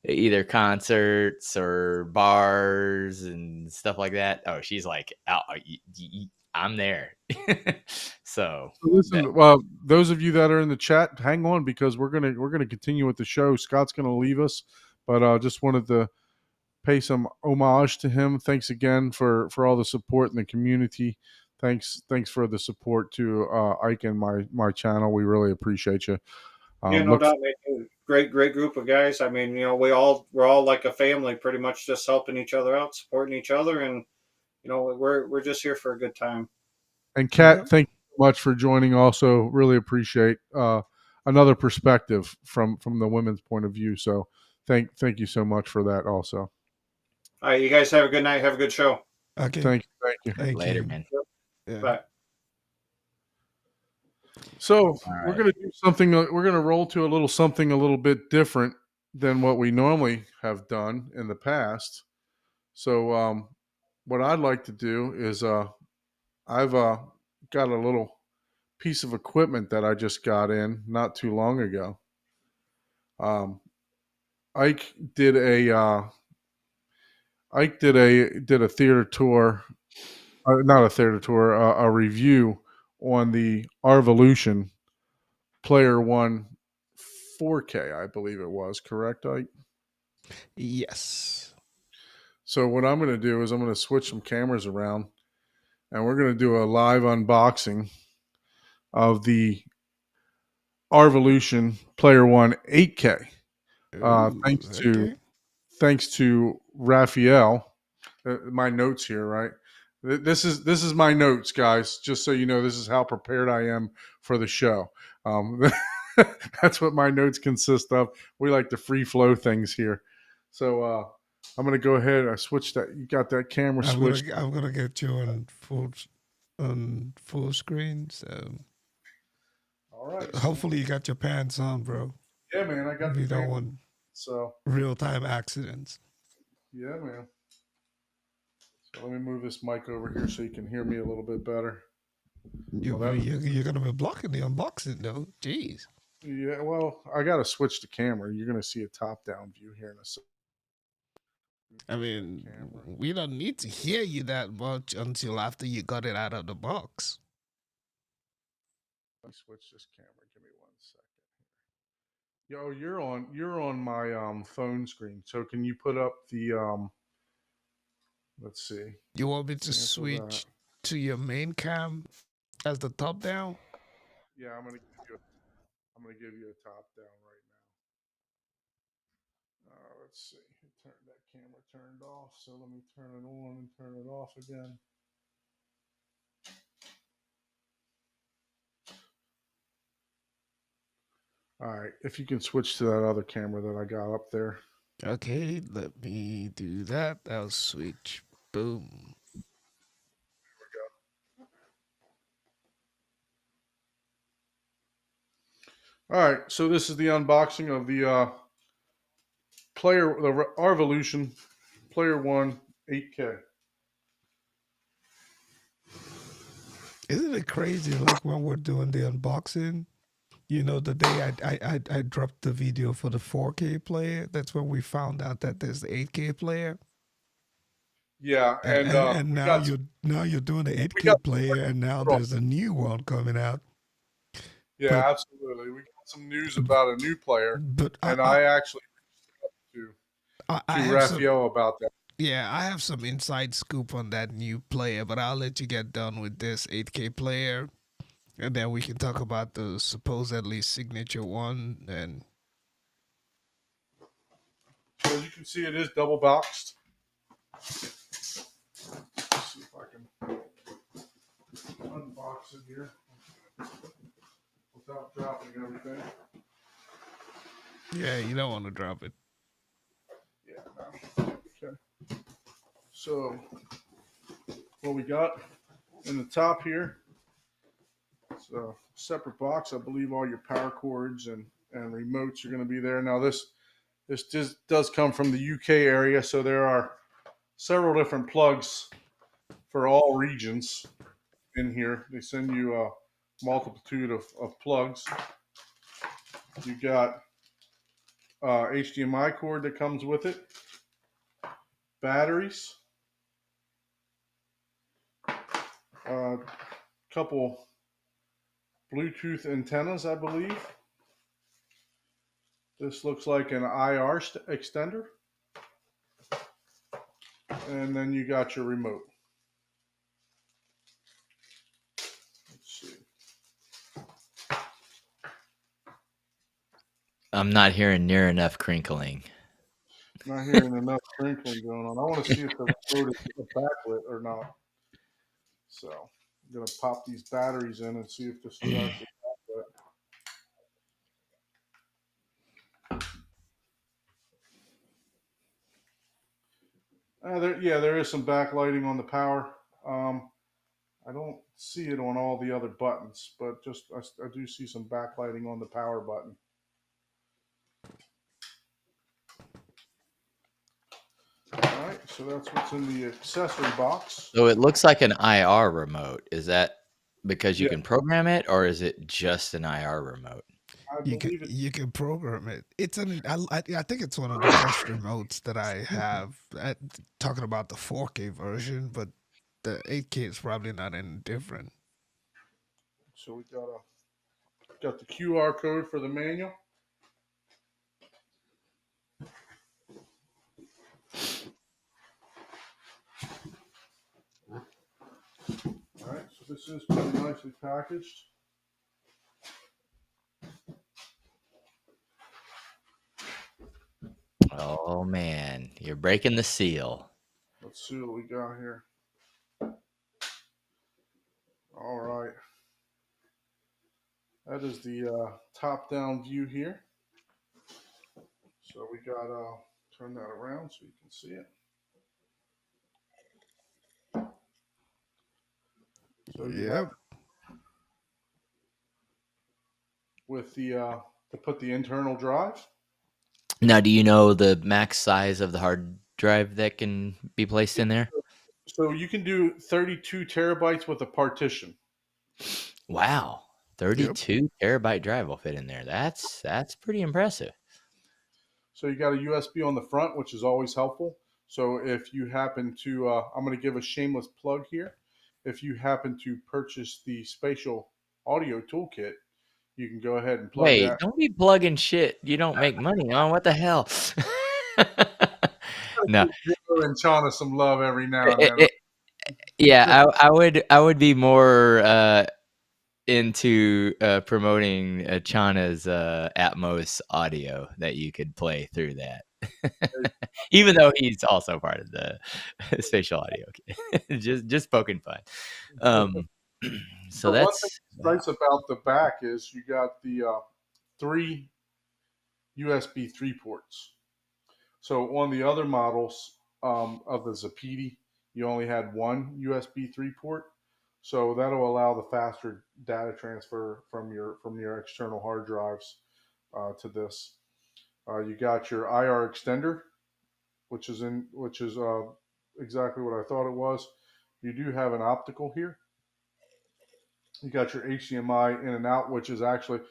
either concerts or bars and stuff like that, oh, she's like, oh, I'm there. So So that, listen, those of you that are in the chat, hang on because we're gonna continue with the show. Scott's gonna leave us, but just wanted to pay some homage to him. Thanks again for all the support in the community. Thanks for the support to Ike and my channel. We really appreciate you. Yeah, no Look, doubt, man. Great group of guys. I mean, we're all like a family, pretty much just helping each other out, supporting each other, and we're just here for a good time. and Yeah. Katt, thank you so much for joining. Also, really appreciate another perspective from the women's point of view. So thank you so much for that. Also, All right, you guys have a good night. Have a good show. Okay. thank you. Thank later, you. man. Yeah. Bye. So All we're right. gonna do something. We're gonna roll to something a little bit different than what we normally have done in the past. So what I'd like to do is I've got a little piece of equipment that I just got in not too long ago. Um, Ike did a theater tour, not a theater tour, a review on the Arvolution Player One 4K, I believe it was. Correct, Ike? Yes. So what I'm going to do is I'm going to switch some cameras around, and we're going to do a live unboxing of the Arvolution Player One 8K. Ooh, Thanks okay. to Raphael. My notes here, right? This is my notes, guys. Just so you know, this is how prepared I am for the show. That's what my notes consist of. We like to free flow things here. So I'm gonna go ahead. I switched that. You got that camera switched. I'm gonna get you on full screen. So All right. So, hopefully you got your pants on, bro. yeah, man. I got the We don't camera. want So real time accidents. yeah, man. So let me move this mic over here so you can hear me a little bit better. You're gonna be blocking the unboxing though. Jeez. Yeah, well, I got to switch the camera. You're going to see a top-down view here in a second. I mean, we don't need to hear you that much until after you got it out of the box. Let me switch this camera. Give me 1 second. Yo, you're on my phone screen. So can you put up the let's see. You want me to Cancel switch that. to your main cam as the top down? Yeah, I'm going to give you a top down right now. Let's see. That camera turned off. So let me turn it on and turn it off again. All right, if you can switch to that other camera that I got up there. Okay, let me do that. I'll switch. Boom. All right, so this is the unboxing of the Arvolution Player One 8K. Isn't it crazy? Like when we're doing the unboxing, the day I dropped the video for the 4K player, that's when we found out that there's the 8K player. Yeah, And now you're doing the 8K player, and now there's a new one coming out. Yeah, But absolutely. We got some news about a new player, but and I actually reached out I to have some Raphael about that. Yeah, I have some inside scoop on that new player, but I'll let you get done with this 8K player, and then we can talk about the supposedly signature one. And So as you can see, it is double boxed. Let's see if I can unbox it here without dropping everything. yeah, you don't want to drop it. Yeah. No. Okay. So what we got in the top here, it's a separate box. I believe all your power cords and remotes are going to be there. Now this just does come from the UK area, so there are several different plugs for all regions in here. They send you a multitude of plugs. You got HDMI cord that comes with it, batteries, a couple Bluetooth antennas, I believe. This looks like an IR extender. And then you got your remote. Let's see. I'm not hearing near enough crinkling. Not hearing enough crinkling going on. I want to see if the remote is backlit or not. So I'm going to pop these batteries in and see if this is actually backlit. There is some backlighting on the power. I don't see it on all the other buttons, but just I do see some backlighting on the power button. All right, so that's what's in the accessory box. So it looks like an IR remote. Is that because you Yeah. can program it, or is it just an IR remote? I You believe you can program it. It's I think it's one of the best remotes that I have. Talking about the 4K version, but the 8K is probably not any different. so. We got the QR code for the manual. All right, so this is pretty nicely packaged. Oh man, you're breaking the seal. Let's see what we got here. All right. That is the top-down view here. So we got turn that around so you can see it. So you have Yep. with the to put the internal drive. Now, do you know the max size of the hard drive that can be placed in there? So you can do 32 terabytes with a partition. Wow, 32 terabyte drive will fit in there. That's pretty impressive. So you got a USB on the front, which is always helpful. So if you happen to, I'm going to give a shameless plug here. If you happen to purchase the Spatial Audio Toolkit, you can go ahead and plug Wait, that. don't be plugging shit you don't make money on. What the hell? No. And Chana some love every now and then. Yeah, I would be more into promoting Chana's Atmos audio that you could play through that. Even though he's also part of the spatial audio. just poking fun. So One that's thing that's nice about the back is you got the 3 USB 3 ports. So on the other models of the Zapidi, you only had one USB 3 port. So that'll allow the faster data transfer from your external hard drives to this. You got your IR extender, which is exactly what I thought it was. You do have an optical here. You got your HDMI in and out, which is actually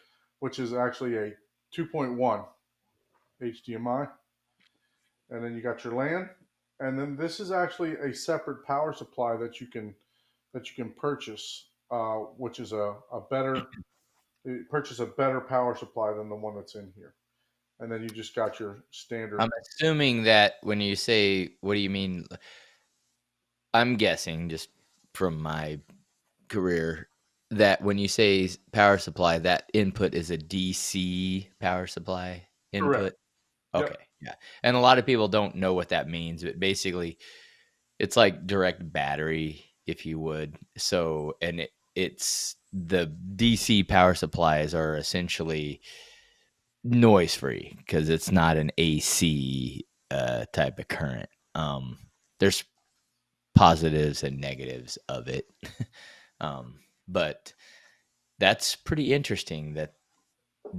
a 2.1 HDMI, and then you got your LAN, and then this is actually a separate power supply that you can purchase, which is purchase a better power supply than the one that's in here, and then you just got your standard. I'm assuming that when you say, what do you mean? I'm guessing just from my career that when you say power supply, that input is a DC power supply input. Correct. Okay. Yep. Yeah. And a lot of people don't know what that means, but basically it's like direct battery, if you would. So, and it's the DC power supplies are essentially noise free because it's not an AC type of current. There's positives and negatives of it. But that's pretty interesting that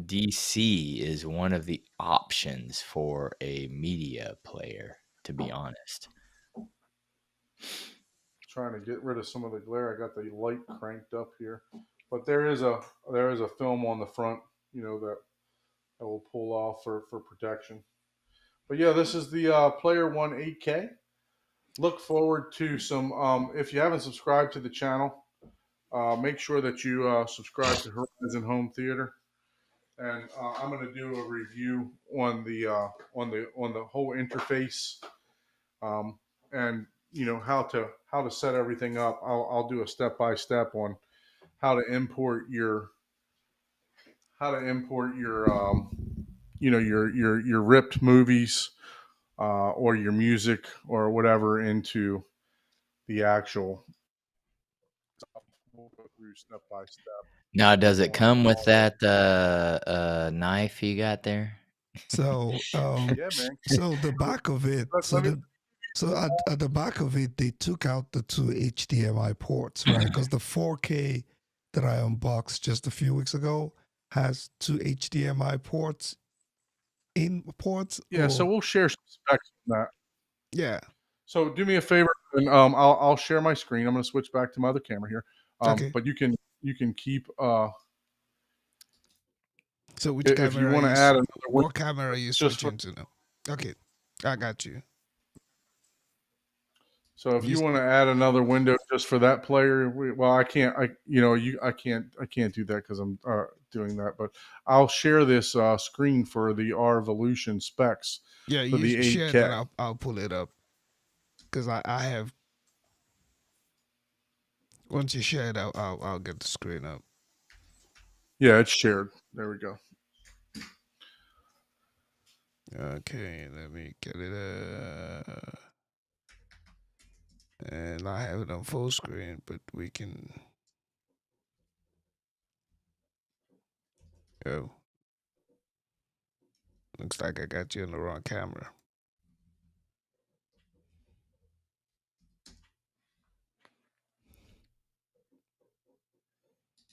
DC is one of the options for a media player, to be honest. Trying to get rid of some of the glare. I got the light cranked up here, but there is a film on the front, that will pull off for protection. But yeah, this is the Player One 8K. Look forward to some. If you haven't subscribed to the channel, make sure that you subscribe to Horizon Home Theater, and I'm going to do a review on the whole interface, and how to set everything up. I'll do a step by step on how to import your your ripped movies, or your music or whatever into the actual. We'll go through step by step. Now, does it come with that knife you got there? So, Yeah, man. so the back of it, at the back of it, they took out the two HDMI ports, right? Because the 4K that I unboxed just a few weeks ago has two HDMI ports in ports. Yeah, so we'll share some specs on that. Yeah. So do me a favor, and I'll share my screen. I'm going to switch back to my other camera here. Okay. But you can keep. So which if camera you want to are add another what camera are you just switching to now? Okay, I got you. So if you want to add another window just for that player, I can't. I can't do that because I'm doing that. But I'll share this screen for the Arvolution specs. Yeah, for you the share 8K. that. I'll pull it up because I have. Once you share it, I'll get the screen up. Yeah, it's shared. There we go. Okay, let me get it. And I have it on full screen, but we can. Oh, looks like I got you on the wrong camera.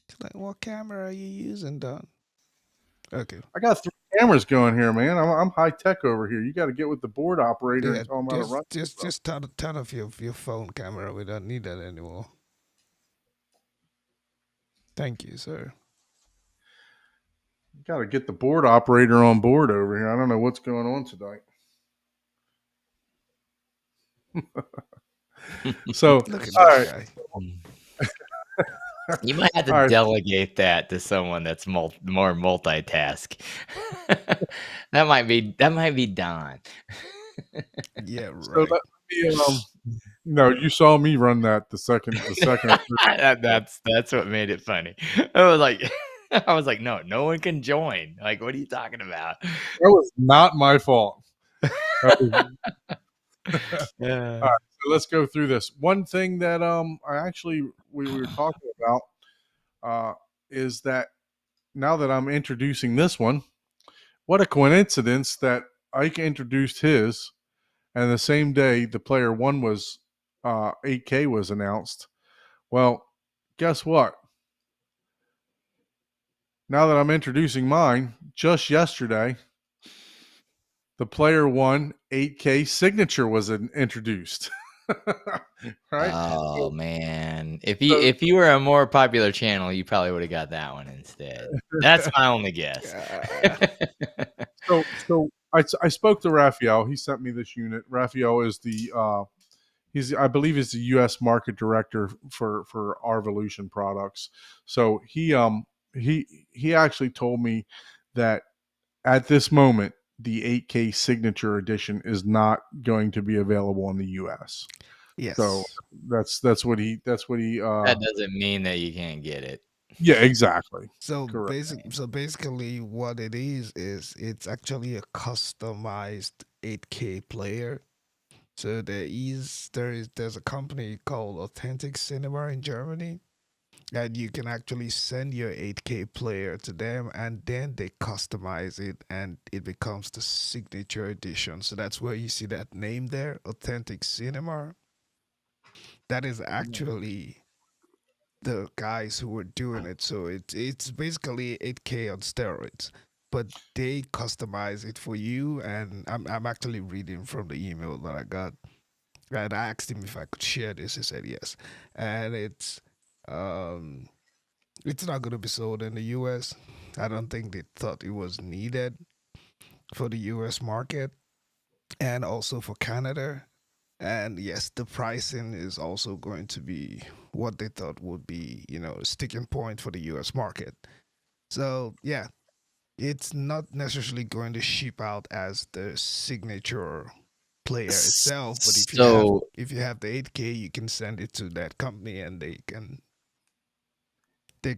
It's like, what camera are you using, Don? Okay. I got 3 cameras going here, man. I'm high tech over here. You got to get with the board operator and tell them how to run. Just turn off your phone camera. We don't need that anymore. Thank you, sir. You got to get the board operator on board over here. I don't know what's going on tonight. So, Look at all this right. guy. You might have to All right. delegate that to someone that's more multitask. that might be Don. Yeah, So right. let me, no, you saw me run that the second. That's what made it funny. I was like, no one can join. Like, what are you talking about? That was not my fault. Yeah. All right, so let's go through this. One thing that we were talking about is that now that I'm introducing this one, what a coincidence that Ike introduced his, and the same day the Player One was 8K was announced. Well, guess what? Now that I'm introducing mine, just yesterday, the Player One 8K signature was introduced. Right? Oh man, if you were a more popular channel, you probably would have got that one instead. That's my only guess. So I spoke to Raphael. He sent me this unit. Raphael is I believe he's the U.S. market director for Arvolution products. So he actually told me that at this moment the 8K signature edition is not going to be available in the U.S. Yes. So that's what he That doesn't mean that you can't get it. Yeah, exactly. So Correct. basically what it is it's actually a customized 8K player. So there's a company called Authentic Cinema in Germany, and you can actually send your 8K player to them, and then they customize it, and it becomes the signature edition. So that's where you see that name there, Authentic Cinema. that is actually the guys who were doing it. So it's basically 8K on steroids, but they customize it for you. And I'm actually reading from the email that I got. And I asked him if I could share this. He said yes. And um it's not gonna be sold in the US. I don't think they thought it was needed for the US market and also for Canada. And yes, the pricing is also going to be what they thought would be, a sticking point for the US market. So, yeah, it's not necessarily going to ship out as the signature player itself, but So if you have the 8K, you can send it to that company and they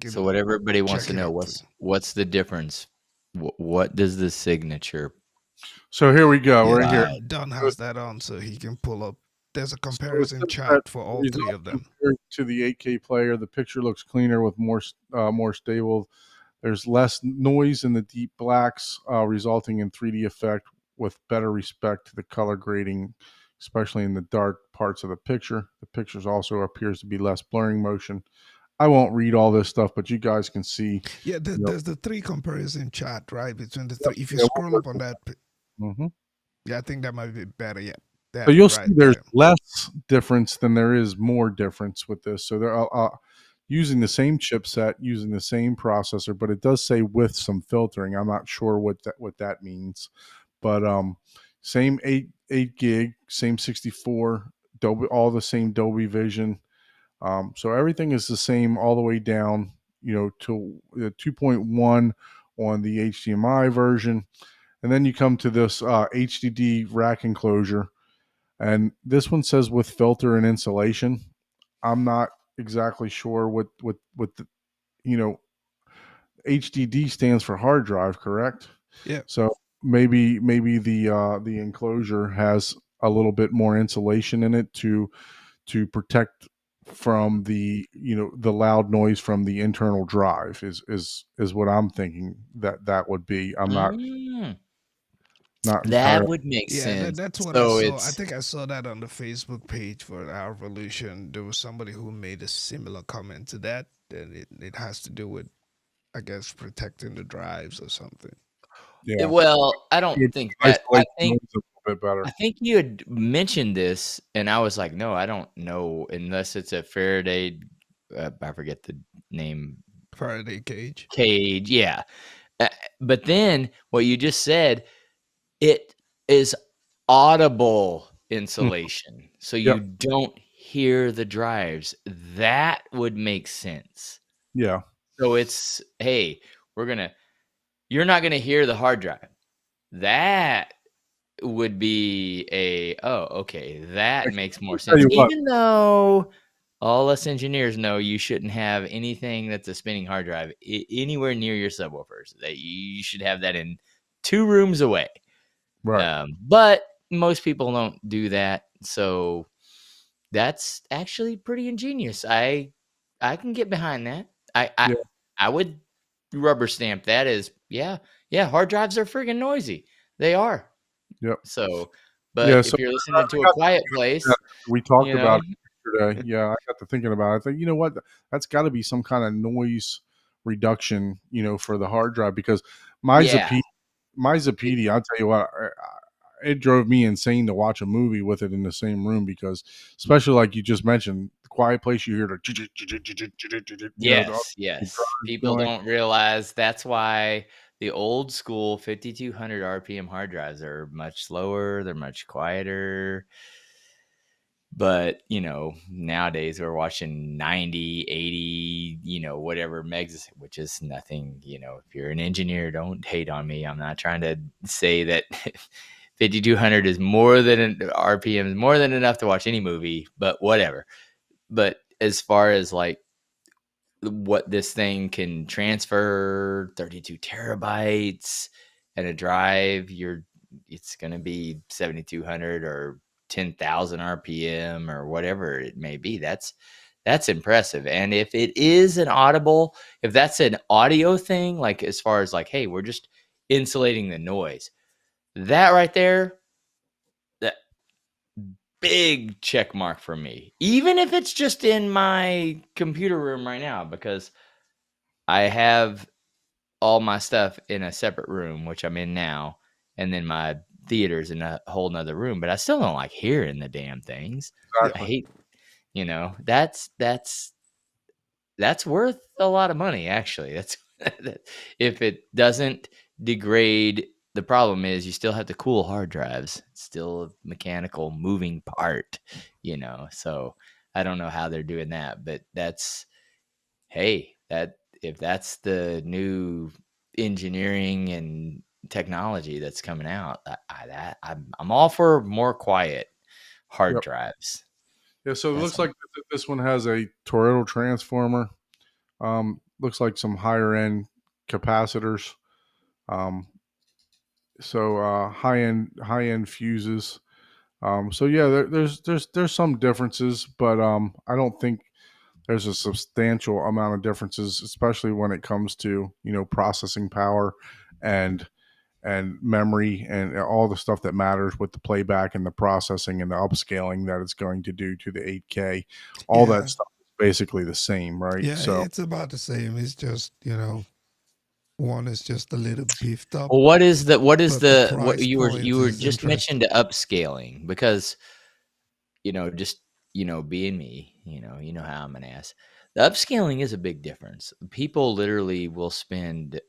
so can what everybody wants check to it know, out for you. what's the difference? What does the signature So here we go. Yeah, We're here. Don has that on, so he can pull up. There's a So it comparison says that chart for all results three of them. compared to the 8K player, the picture looks cleaner with more stable. There's less noise in the deep blacks, resulting in 3D effect with better respect to the color grading, especially in the dark parts of the picture. The pictures also appears to be less blurring motion. I won't read all this stuff, but you guys can see. Yeah, You know, there's the three comparison chart, right, between the yep, three. If you yeah, scroll up on that, mhm. yeah, I think that might be better. Yeah, So that you'll see right there's there. less difference than there is more difference with this. So they're using the same chipset, using the same processor, but it does say with some filtering. I'm not sure what that means, but same eight gig, same 64, Dolby, all the same Dolby Vision. So everything is the same all the way down, to 2.1 on the HDMI version, and then you come to this HDD rack enclosure, and this one says with filter and insulation. I'm not exactly sure what the, you know HDD stands for hard drive, correct? Yeah, So maybe the enclosure has a little bit more insulation in it to protect from the loud noise from the internal drive is what I'm thinking that would be. I'm Mm, not that entirely. would make yeah, sense. that's what I So saw. I it's think I saw that on the Facebook page for Our Revolution. There was somebody who made a similar comment to that. That it has to do with, I guess, protecting the drives or something. Yeah, well, I don't it think that. I isolates think noise a little bit better. I think you had mentioned this, and I was like, no, I don't know unless it's a Faraday. I forget the name. Faraday cage. Cage, yeah. Uh, but then what you just said, it is audible Mm, insulation, so you yep. don't hear the drives. That would make sense. Yeah. So it's, hey, you're not gonna hear the hard drive. That would be okay, that makes more I'll tell sense. you what. Even though all us engineers know you shouldn't have anything that's a spinning hard drive anywhere near your subwoofers. That you should have that in 2 rooms away. Right. But most people don't do that, so that's actually pretty ingenious. I can get behind that. I I Yeah. I would rubber stamp that as yeah, hard drives are friggin' noisy. They are. Yep. So, Yeah. but So if you're I listening to a got quiet that. place, We talked you know, about it yesterday. Yeah, I got to thinking about it. I think, you know what? That's got to be some kind of noise reduction, for the hard drive, because my yeah, Zappy, my Zappidi, I'll tell you what, it drove me insane to watch a movie with it in the same room, because, especially like you just mentioned, the quiet place, you hear the, the yes. drive People going. don't realize that's why the old school 5200 RPM hard drives are much slower, they're much quieter. But, nowadays we're watching 90, 80, whatever megs, which is nothing. If you're an engineer, don't hate on me. I'm not trying to say that 5200 is more than an RPM is more than enough to watch any movie, but whatever. But as far as like what this thing can transfer, 32 terabytes and a drive, it's going to be 7200 or 10,000 RPM or whatever it may be. That's impressive. And if it is if that's an audio thing, like as far as like, hey, we're just insulating the noise, that right there, that big check mark for me, even if it's just in my computer room right now, because I have all my stuff in a separate room, which I'm in now, and then my theater's in a whole nother room, but I still don't like hearing the damn things. Yeah. I hate, that's worth a lot of money, actually. That's if it doesn't degrade. The problem is you still have to cool hard drives. It's still a mechanical moving part, So I don't know how they're doing that, but that if that's the new engineering and technology that's coming out, I'm all for more quiet hard Yep. drives. Yeah. So it That's looks like this one has a Toretto transformer. Looks like some higher end capacitors. High end fuses. So yeah, there's some differences, but I don't think there's a substantial amount of differences, especially when it comes to processing power and memory and all the stuff that matters with the playback and the processing and the upscaling that it's going to do to the 8K. All Yeah. that stuff is basically the same, right? Yeah, So it's about the same. It's just, one is just a little beefed up, Well, what is but what the what price you were point is just mentioned interesting. upscaling, because just being me, you know how I'm an ass. The upscaling is a big difference. People literally will spend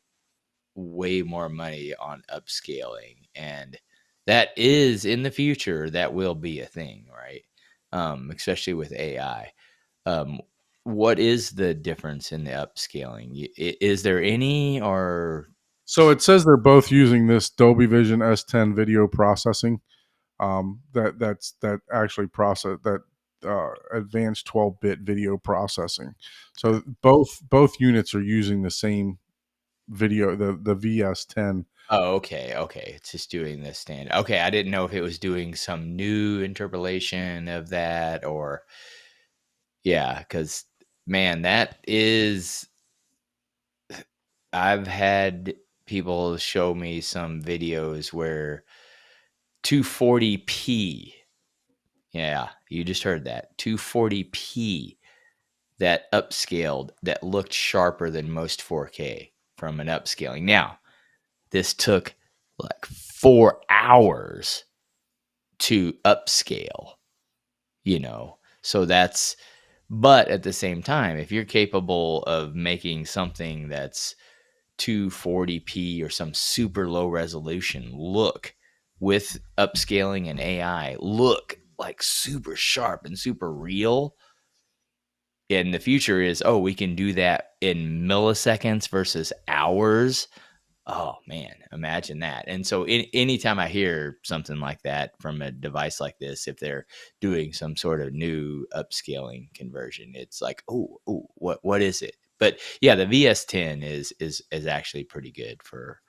way more money on upscaling, and that is in the future, that will be a thing, right? Especially with AI. Um, what is the difference in the upscaling? Is there any, or so it says they're both using this Dolby Vision S10 video processing. That actually process that advanced 12-bit video processing. So both units are using the same video, the VS10. Oh, okay, it's just doing the standard. Okay, I didn't know if it was doing some new interpolation of that, or yeah, because man, that is. I've had people show me some videos where 240p. Yeah, you just heard that, 240p, that upscaled, that looked sharper than most 4K from an upscaling. Now, this took like 4 hours to upscale, so but at the same time, if you're capable of making something that's 240p or some super low resolution look, with upscaling and AI, look like super sharp and super real, and the future is, we can do that in milliseconds versus hours. Oh man, imagine that. And so anytime I hear something like that from a device like this, if they're doing some sort of new upscaling conversion, it's like, what is it? But yeah, the VS10 is actually pretty good for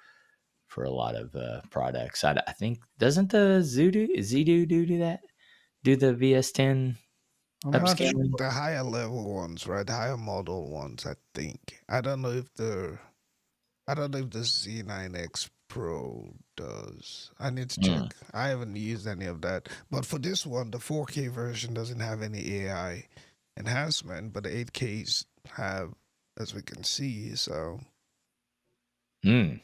a lot of products. I think, doesn't the Zidu do that? Do the VS10 I'm I not sure. think upscaling? the higher level ones, right? The higher model ones, I think. I don't know if the Z9X Pro does. I need to check. Mm. I haven't used any of that. But for this one, the 4K version doesn't have any AI enhancement, but the 8Ks have, as we can see. So, Mm.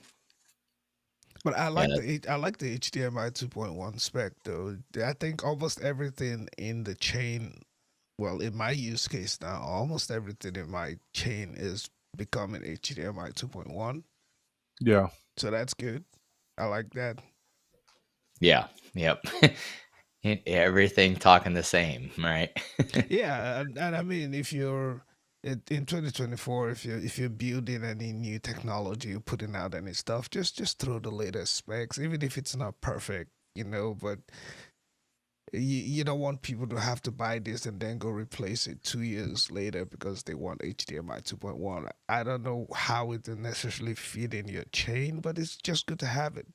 but Yeah. I like the HDMI 2.1 spec though. I think almost everything in the chain, well, in my use case now, almost everything in my chain is becoming HDMI 2.1. Yeah. So that's good. I like that. Yeah. Yep. Everything talking the same, right? Yeah, and I mean, if you're in 2024, if you're building any new technology, you're putting out any stuff, just throw the latest specs, even if it's not perfect, But you don't want people to have to buy this and then go replace it 2 years later because they want HDMI 2.1. I don't know how it will necessarily fit in your chain, but it's just good to have it.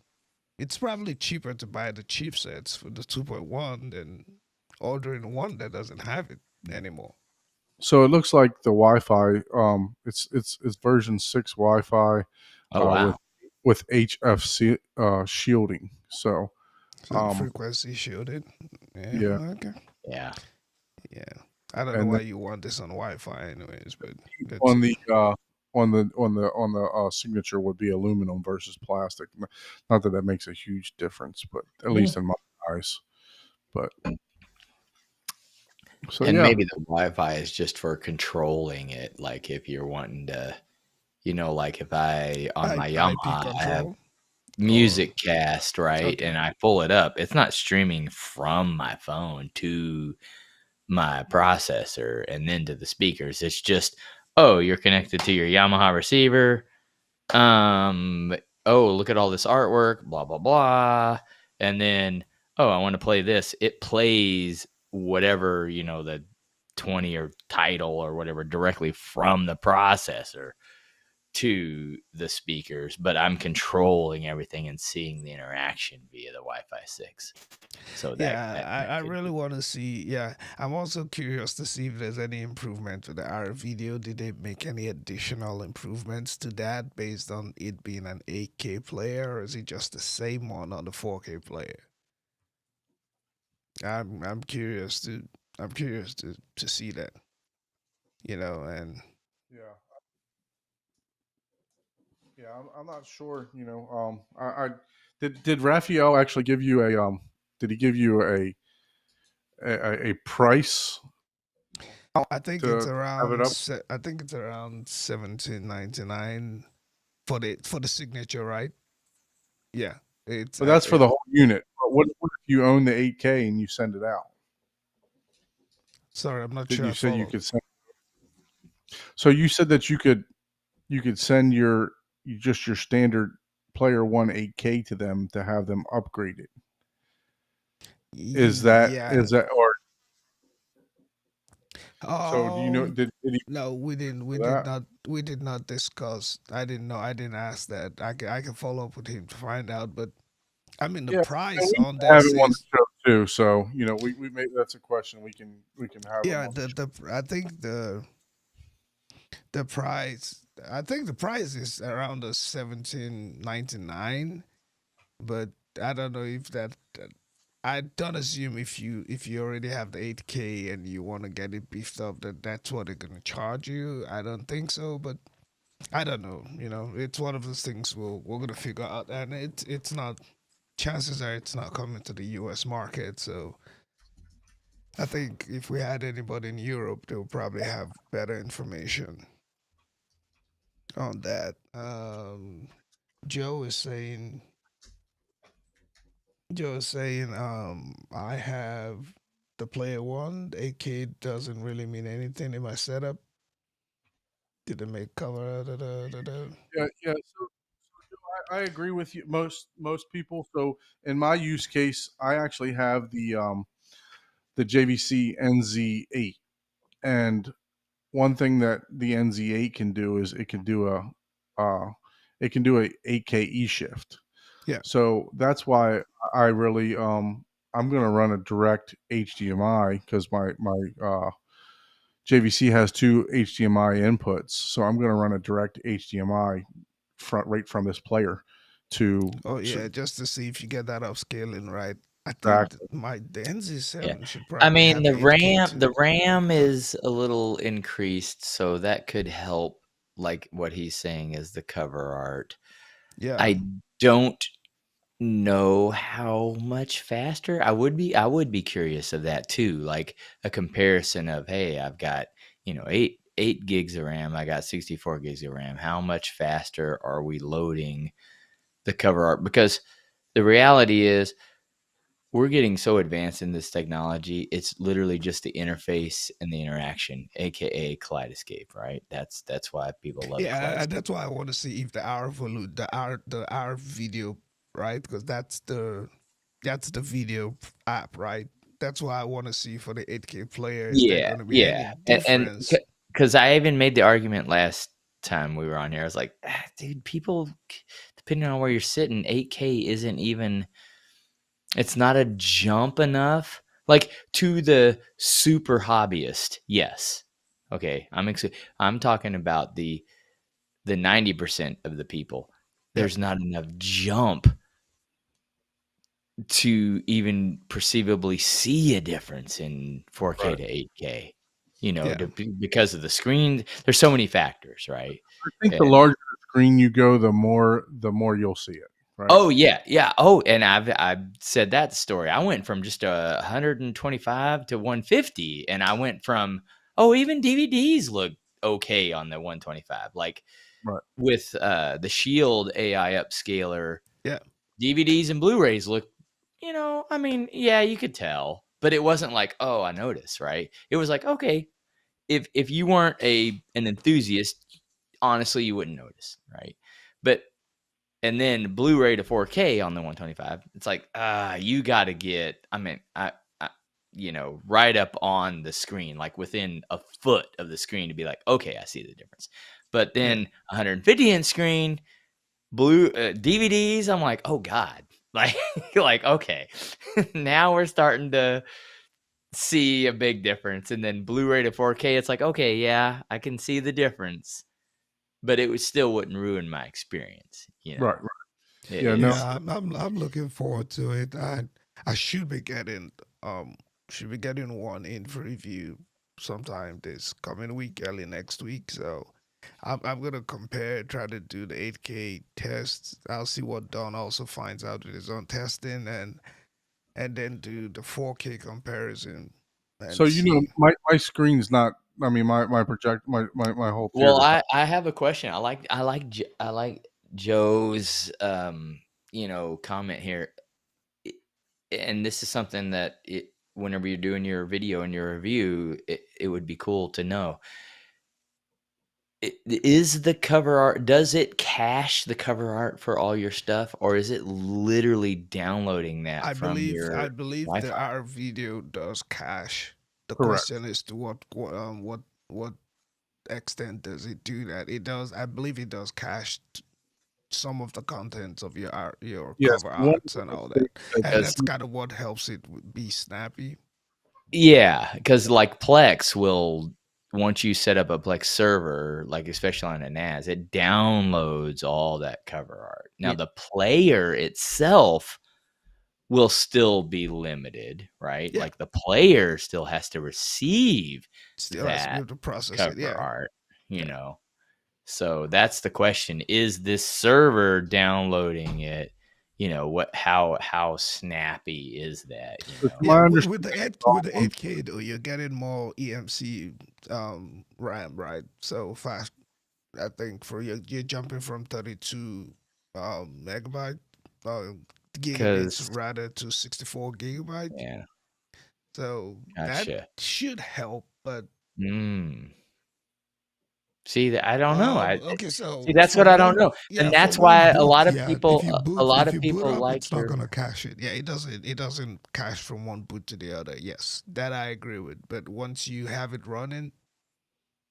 It's probably cheaper to buy the chipsets for the 2.1 than ordering one that doesn't have it anymore. So it looks like the Wi-Fi. It's version 6 Wi-Fi Oh wow. with HFC shielding. So So the Um, frequency shielded. Yeah. yeah, Okay. Yeah. Yeah. I don't know and why then you want this on Wi-Fi, anyways, but let's on see. the signature would be aluminum versus plastic. Not that that makes a huge difference, but at least in my eyes. But so And yeah, maybe the Wi-Fi is just for controlling it. Like if you're wanting to, like if I on my IP Yamaha I have control or music cast, right? okay. And I pull it up. It's not streaming from my phone to my processor and then to the speakers. It's just, oh, you're connected to your Yamaha receiver. Um, oh, look at all this artwork, blah, blah, blah. And then, oh, I want to play this. It plays whatever, the 20 or title or whatever directly from the processor to the speakers, but I'm controlling everything and seeing the interaction via the Wi-Fi 6. So that Yeah, that, I that could really be. want to see. Yeah, I'm also curious to see if there's any improvement to the R video. Did they make any additional improvements to that based on it being an 8K player, or is it just the same one on the 4K player? I'm curious to see that. And yeah, yeah. I'm not sure. I did Raphael actually give you a Did he give you a price I think it's to have it around up? I think it's around 1799 for the signature, right? Yeah, it's But that's for yeah. the whole unit. But what if you own the 8K and you send it out? Sorry, I'm not Didn't sure you I say you followed. could send? So you said that you could send just your standard player one 8K to them to have them upgraded. Yeah. Is that or so? Do you know? Um. Did he No, we didn't. We for did that? not. We did not discuss. I didn't know. I didn't ask that. I can follow up with him to find out. But I mean, the Yeah, price we need on to have this him on the is show too. So we made that's a question we can have him yeah. on the show. I think the price. I think the price is around the 1799. But I don't know if that. I don't assume if you already have the 8K and you want to get it beefed up that that's what they're gonna charge you. I don't think so, but I don't know. It's one of those things we're gonna figure out, and it's not. Chances are it's not coming to the U.S. market. So I think if we had anybody in Europe, they'll probably have better information on that. Joe is saying Joe is saying I have the player one. The 8K doesn't really mean anything in my setup. Did it make cover? Da, da, da, da. Yeah, yeah. So I agree with you. Most people. So in my use case, I actually have the JVC NZ8, and one thing that the NZ8 can do is uh, it can do a 8K E shift. Yeah. So that's why I really I'm going to run a direct HDMI because my JVC has two HDMI inputs, so I'm going to run a direct HDMI right from this player to Oh so yeah, just to see if you get that upscaling right. I think exactly. the Yeah. NZ7 should I probably mean, have the 8K RAM too. the RAM But is a little increased, so that could help, like what he's saying is the cover art. yeah, I don't know how much faster. I would be curious of that too, like a comparison of, hey, I've got, 8 gigs of RAM, I got 64 gigs of RAM. How much faster are we loading the cover art? Because the reality is we're getting so advanced in this technology, it's literally just the interface and the interaction, aka Kaleidoscape, right? That's why people love yeah, Kaleidoscape. that's why I want to see if the R video, right? Because that's the video app, right? That's why I want to see for the 8K player. Is there Yeah, going to be any yeah, and difference? because I even made the argument last time we were on here. I was like, dude, people, depending on where you're sitting, 8K isn't even. It's not a jump enough, like to the super hobbyist. Yes, okay, I'm talking about the 90% of the people. Yeah, There's not enough jump to even perceivably see a difference in 4K Right. to 8K, you know, Yeah. because of the screen. There's so many factors, right? I think the And larger the screen you go, the more you'll see it. Right. oh yeah. Oh, and I've said that story. I went from just 125 to 150, and I went from even DVDs look okay on the 125. Like Right. with the Shield AI upscaler, Yeah. DVDs and Blu-rays look, I mean, yeah, you could tell, but it wasn't like, oh, I noticed, right? It was like, okay, if you weren't an enthusiast, honestly, you wouldn't notice, right? But and then Blu-ray to 4K on the 125, it's like, you got to get, I right up on the screen, like within a foot of the screen to be like, okay, I see the difference. But Yeah. then 150 inch screen, DVDs, I'm like, oh God, like, okay, now we're starting to see a big difference. And then Blu-ray to 4K, it's like, okay, yeah, I can see the difference, but it still wouldn't ruin my experience, Right. Yeah. No. Yeah, I'm looking forward to it. I should be getting one in for review sometime this coming week, early next week. So I'm gonna compare, try to do the 8K tests. I'll see what Don also finds out with his own testing, and then do the 4K comparison So and see. my screen's not. I mean, my project, my whole theater. Well, I have a question. I like Joe's comment here, and this is something that whenever you're doing your video and your review, it would be cool to know. Is the cover art, does it cache the cover art for all your stuff, or is it literally downloading that I from believe your I believe Wi-Fi? our video does cache. The Correct. question is to what extent does it do that? It does. I believe it does cache some of the contents of your art, your Yes. cover One arts of and the all things that, that and Because that's kind of what helps it be snappy. Yeah, because like Plex will, once you set up a Plex server, like especially on a NAS, it downloads all that cover art. Now Yeah. the player itself will still be limited, right? Yeah, Like the player still has to receive still has to be that able to process it. cover Yeah, art, you yeah, know. So that's the question. Is this server downloading it? How snappy is that, so to yeah. my With understanding, the eight all with the on- 8K though, you're getting more EMC RAM, right? So fast. I think for you're jumping from 32 megabyte uh, gigabits because rather to 64 gigabyte. yeah, So that gotcha. should help, but Mm. See that I don't know. okay, See so that's what from I don't one, know, yeah, and from that's one why boot, yeah, a lot if of you boot people up, it's like not your gonna cache it. Yeah, it doesn't cache from one boot to the other. Yes, that I agree with. But once you have it running,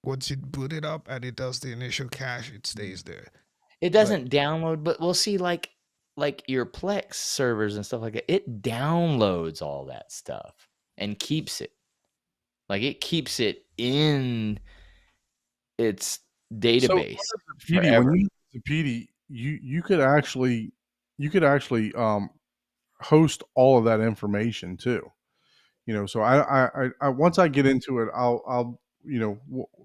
once you boot it up and it does the initial cache, it stays there. it But doesn't download, but we'll see like your Plex servers and stuff like that. It downloads all that stuff and keeps it. Like it keeps it in its so database under the PD, when forever. you use the PD, you could actually host all of that information too. So once I get into it, I'll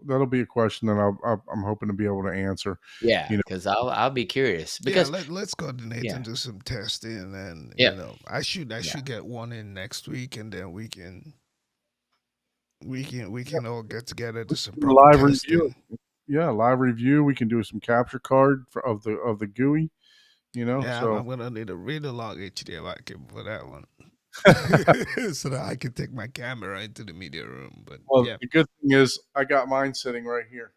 that'll be a question that I'm hoping to be able to answer. Yeah, You know, because I'll be curious yeah, because let's coordinate yeah, and do some testing, and yeah, I yeah. should get one in next week, and then we can all get together we do some can do a proper live review. testing. Yeah, live review. We can do some capture card of the GUI. Yeah, I'm So gonna need a really long HDMI cable for that one, so that I can take my camera into the media room. But well, yeah, the good thing is I got mine sitting right here,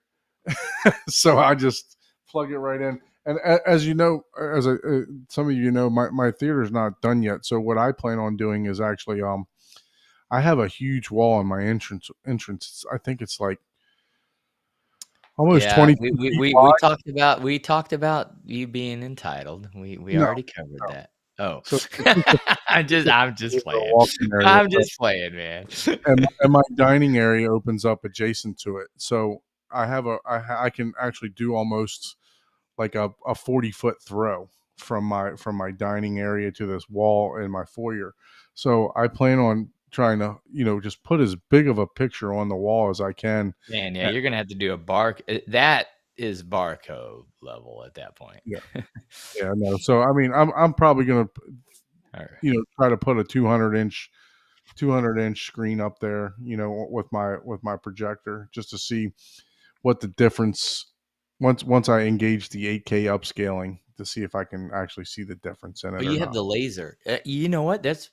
so I just plug it right in. And as you know, some of you know, my theater's not done yet. So what I plan on doing is actually I have a huge wall in my entrance. I think it's like almost Yeah, 22 feet we wide. talked about you being entitled. We No, already covered no. that. Oh, So it's just I'm just a playing. walking area. I'm just playing, man. And my dining area opens up adjacent to it. So I can actually do almost like a 40-foot throw from my dining area to this wall in my foyer. So I plan on trying to, just put as big of a picture on the wall as I can. Man, yeah, you're gonna have to do a that is barcode level at that point. Yeah. Yeah, no. So I mean, I'm probably gonna, try to put a 200-inch screen up there, with my projector, just to see what the difference, once I engage the 8K upscaling, to see if I can actually see the difference in it. But you have the laser. You know what? That's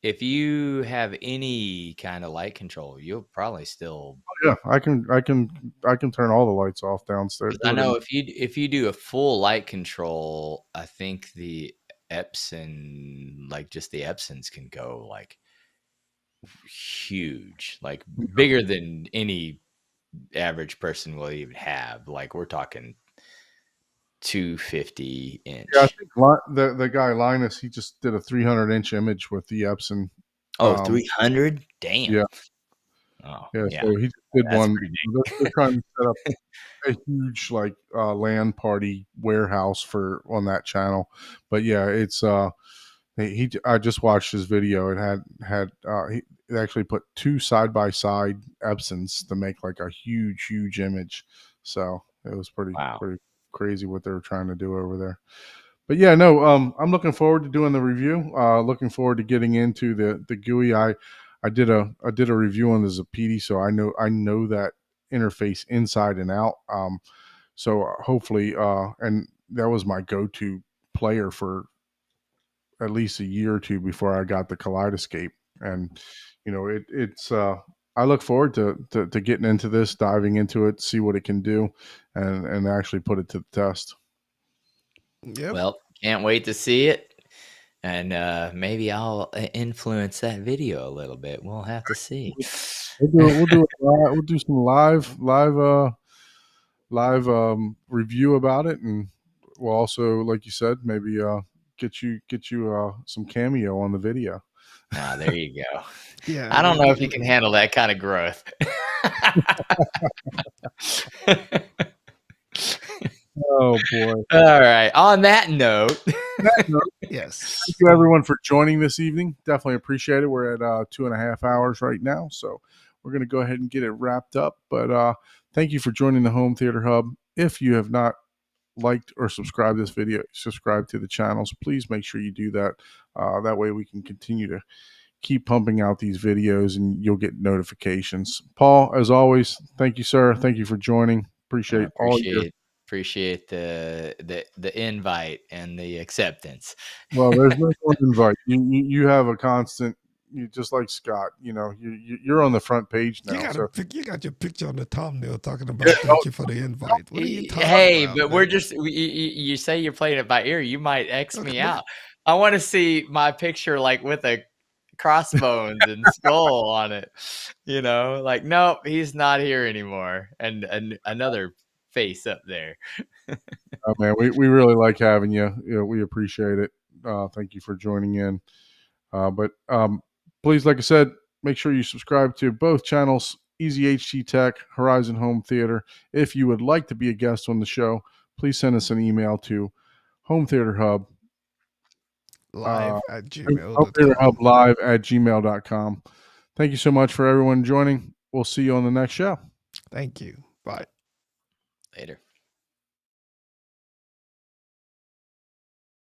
if you have any kind of light control, you'll probably still. Yeah, I can turn all the lights off downstairs. I know if you do a full light control, I think the Epson, like just the Epsons, can go like huge, like bigger than any average person will even have. Like we're talking 250-inch. Yeah, I think the guy Linus, he just did a 300-inch image with the Epson. Oh, 300? Damn. Yeah. Oh, yeah. So he just did That's one. pretty They're trying to set up a huge LAN party warehouse on that channel. But yeah, it's I just watched his video. It had he actually put two side by side Epsons to make like a huge image. So it was pretty crazy what they were trying to do over there. But yeah, no, I'm looking forward to doing the review. Looking forward to getting into the GUI. I did a review on the Zapiti, so I know that interface inside and out. So hopefully, and that was my go-to player for at least a year or two before I got the Kaleidoscape. And it's I look forward to getting into this, diving into it, see what it can do, and actually put it to the test. Yep. Well, can't wait to see it. And maybe I'll influence that video a little bit. We'll have to see. We'll do some live review about it, and we'll also, like you said, maybe get you some cameo on the video. Ah, there you go. Yeah. I don't know if you can handle that kind of growth. Oh boy. All right. On that note. Yes. Thank you everyone for joining this evening. Definitely appreciate it. We're at 2.5 hours right now, so we're going to go ahead and get it wrapped up. But thank you for joining the Home Theater Hub. If you have not liked or subscribed this video, subscribe to the channels. Please make sure you do that. That way we can continue to keep pumping out these videos and you'll get notifications. Paul, as always, thank you, sir. Thank you for joining. Appreciate the invite and the acceptance. Well, there's no invite. You have a constant. You just like Scott. You're on the front page now. You got your picture on the thumbnail talking about thank you for the invite. What are you talking about? But we're just you say you're playing it by ear. You might X me out. I want to see my picture like with a crossbones and skull on it. Like nope, he's not here anymore, and another face up there. Oh man, we really like having you. We appreciate it. Thank you for joining in. But please, like I said, make sure you subscribe to both channels, Easy HT Tech, Horizon Home Theater. If you would like to be a guest on the show, please send us an email to Home Theater Hub live at gmail.com. Home Theater Hub live at gmail.com. Thank you so much for everyone joining. We'll see you on the next show. Thank you. Bye. Later.